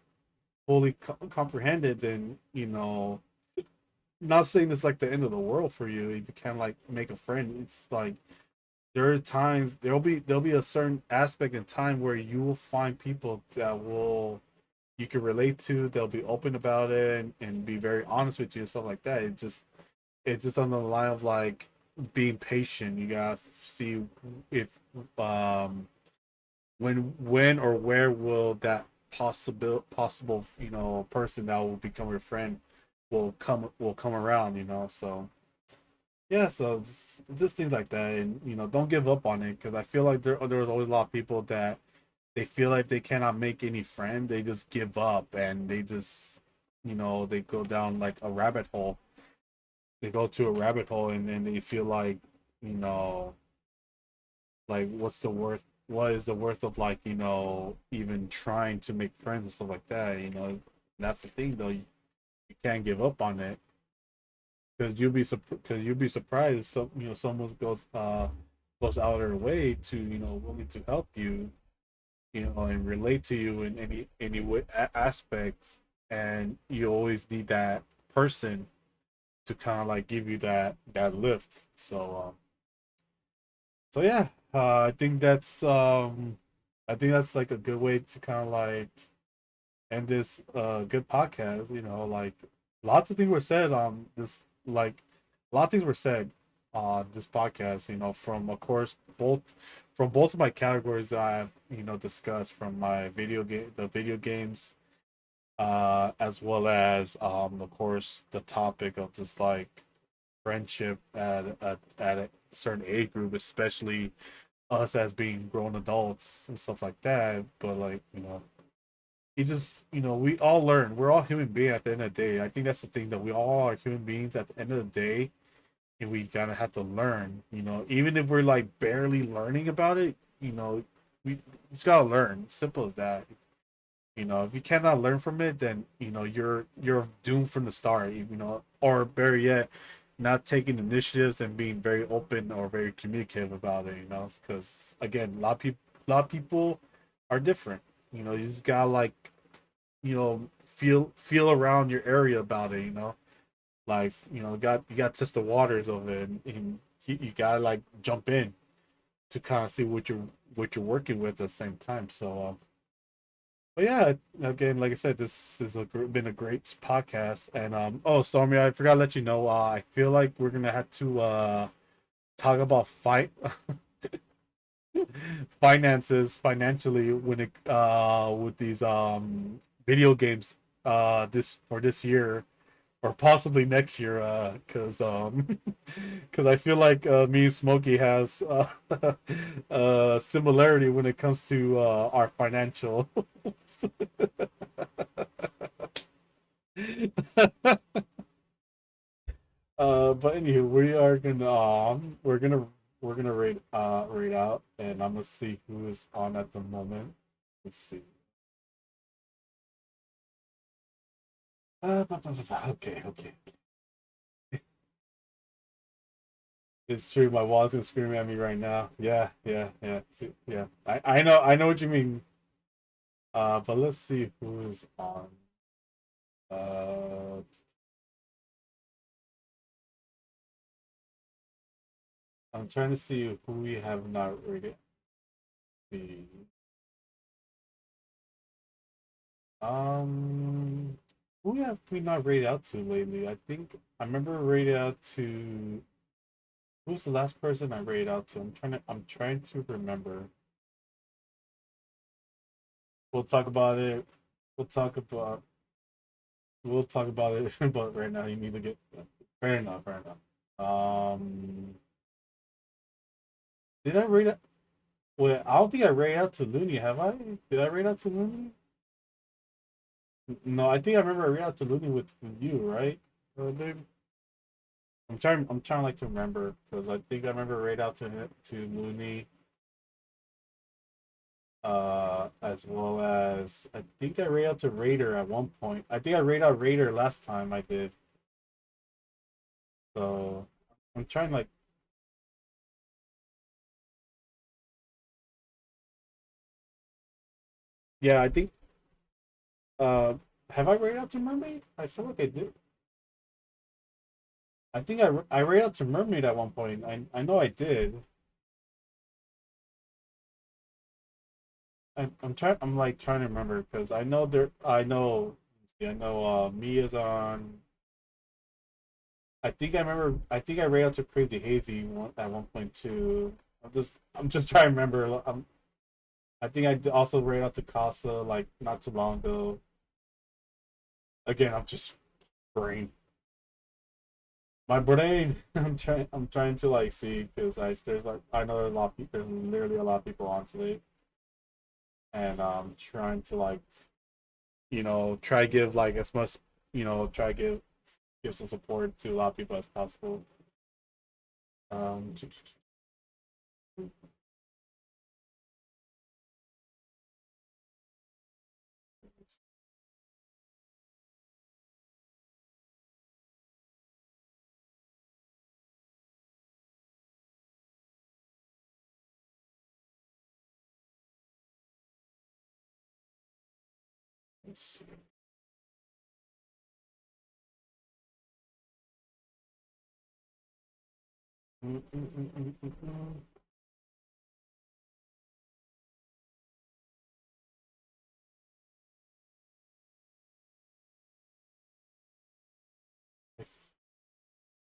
fully comprehend it, then you know, not saying it's like the end of the world for you if you can't like make a friend. It's like there are times there'll be a certain aspect in time where you will find people that will you can relate to. They'll be open about it and be very honest with you and stuff like that. It's just on the line of like being patient. You gotta see if um when or where will that possible you know person that will become your friend will come around, you know. So yeah, so just things like that, and you know, don't give up on it because I feel like there's always a lot of people that they feel like they cannot make any friend, they just give up and they just you know they go down like a rabbit hole. They go to a rabbit hole and then they feel like you know like what is the worth of like you know even trying to make friends and stuff like that, you know. That's the thing though, you can't give up on it because you'll be surprised if some you know someone goes out of their way to you know willing to help you, you know, and relate to you in any way, aspects, and you always need that person to kind of like give you that lift. So yeah, I think that's like a good way to kind of like end this good podcast. You know, like lots of things were said on this, like a lot of things were said, on this podcast. You know, from of course both of my categories that I've discussed, from my video games, as well as of course the topic of just like friendship at a certain age group, especially us as being grown adults and stuff like that. But like, you just, we all learn. We're all human beings at the end of the day. I think that's the thing, that we all are human beings at the end of the day, and we gotta have to learn. Even if we're like barely learning about it, we just gotta learn. Simple as that. If you cannot learn from it, then you're doomed from the start. Or better yet, not taking initiatives and being very open or very communicative about it. Because again, a lot of people are different. You just gotta like feel around your area about it. Like you got to test the waters of it, and you gotta like jump in to kind of see what you're working with at the same time. So. But yeah, again, like I said, this has been a great podcast. And oh, Stormy, I forgot to let you know. I feel like we're gonna have to talk about finances financially when it with these video games this year, or possibly next year, because I feel like me and Smokey has similarity when it comes to our financial. But anywho, we're gonna rate out, and I'm gonna see who is on at the moment. Let's see. Okay. It's true. My wallet's gonna scream at me right now. Yeah. See, yeah. I know what you mean. But let's see who is on. Uh, I'm trying to see who we have not rated. The who have we not rated out to lately? I think I remember rated out to. Who's the last person I rated out to? I'm trying to remember. We'll talk about it. We'll talk about we'll talk about it, but right now you need to get fair enough, fair enough. Did I rate it? Well, I don't think I rated out to Looney, have I? Did I rate out to Looney? No, I think I remember I rated out to Looney with you, right? Dude? I'm trying like to remember, because I think I remember rate out to Looney, as well as I think I rate out to Raider at one point. I think I rate out Raider last time I did. So I'm trying like. Yeah, I think. Uh, have I rated out to Mermaid? I feel like I did. I think I rated out to Mermaid at one point. I know I did. I'm trying. I'm like trying to remember, because I know there. I know. Mia's on. I think I remember. I think I rated out to Crazy Hazy at 1.2. I'm just trying to remember. I think also rated out to Casa like not too long ago. Again, I'm just brain. My brain. I'm trying to like see, because there's like I know there's a lot of people. There's literally a lot of people on today, and I'm trying to like try give like as much try give some support to a lot of people as possible. Um, let's see.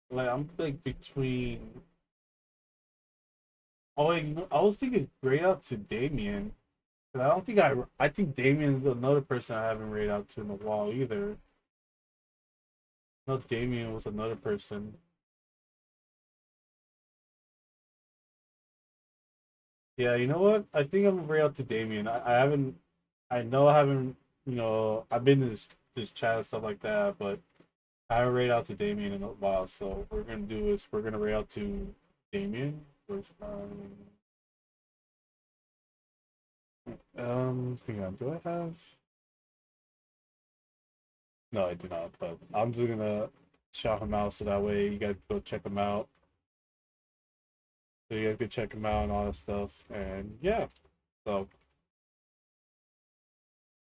Like I'm like between. Oh, wait, I was thinking raid out to Damien. But I don't think I think Damien is another person I haven't raid out to in a while either. No, Damien was another person. Yeah, you know what? I think I'm gonna raid out to Damien. I haven't. I know I haven't. You know, I've been in this chat and stuff like that, but I haven't raid out to Damien in a while. So what we're gonna do is we're gonna raid out to Damien. Hang on. Do I have? No, I do not. But I'm just gonna shout him out so that way you guys go check him out. So you guys can check him out and all that stuff. And yeah, so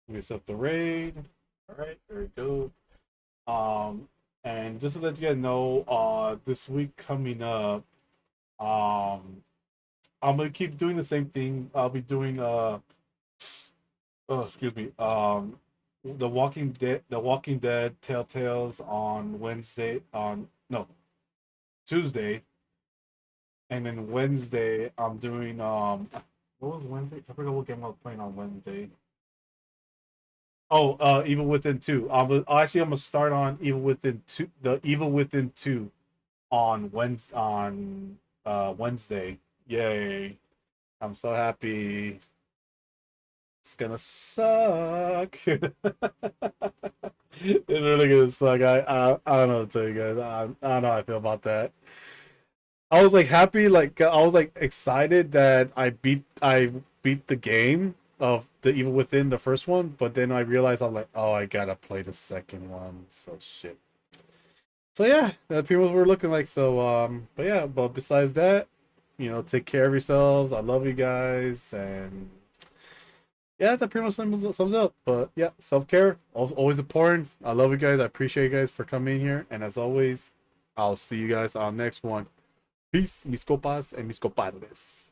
we set the raid. All right, there we go. And just to let you guys know, this week coming up, I'm gonna keep doing the same thing. I'll be doing excuse me, the Walking Dead Telltales on Wednesday, on no, Tuesday. And then Wednesday I'm doing what was Wednesday? I forgot what game I was playing on Wednesday. Oh, Evil Within 2. I'm gonna start on Evil Within 2, the Evil Within 2 on Wednesday. Yay. I'm so happy. It's gonna suck. It's really gonna suck. I don't know what to tell you guys. I don't know how I feel about that. I was like happy, like I was like excited that I beat the game of the Evil Within, the first one, but then I realized I'm like, oh, I gotta play the second one. So shit. So yeah, that's pretty much what we're looking like. So but yeah, but besides that, you know, take care of yourselves. I love you guys, and yeah, that pretty much sums up. But yeah, self-care always important. I love you guys. I appreciate you guys for coming here, and as always, I'll see you guys on next one. Peace, mis copas and mis compadres.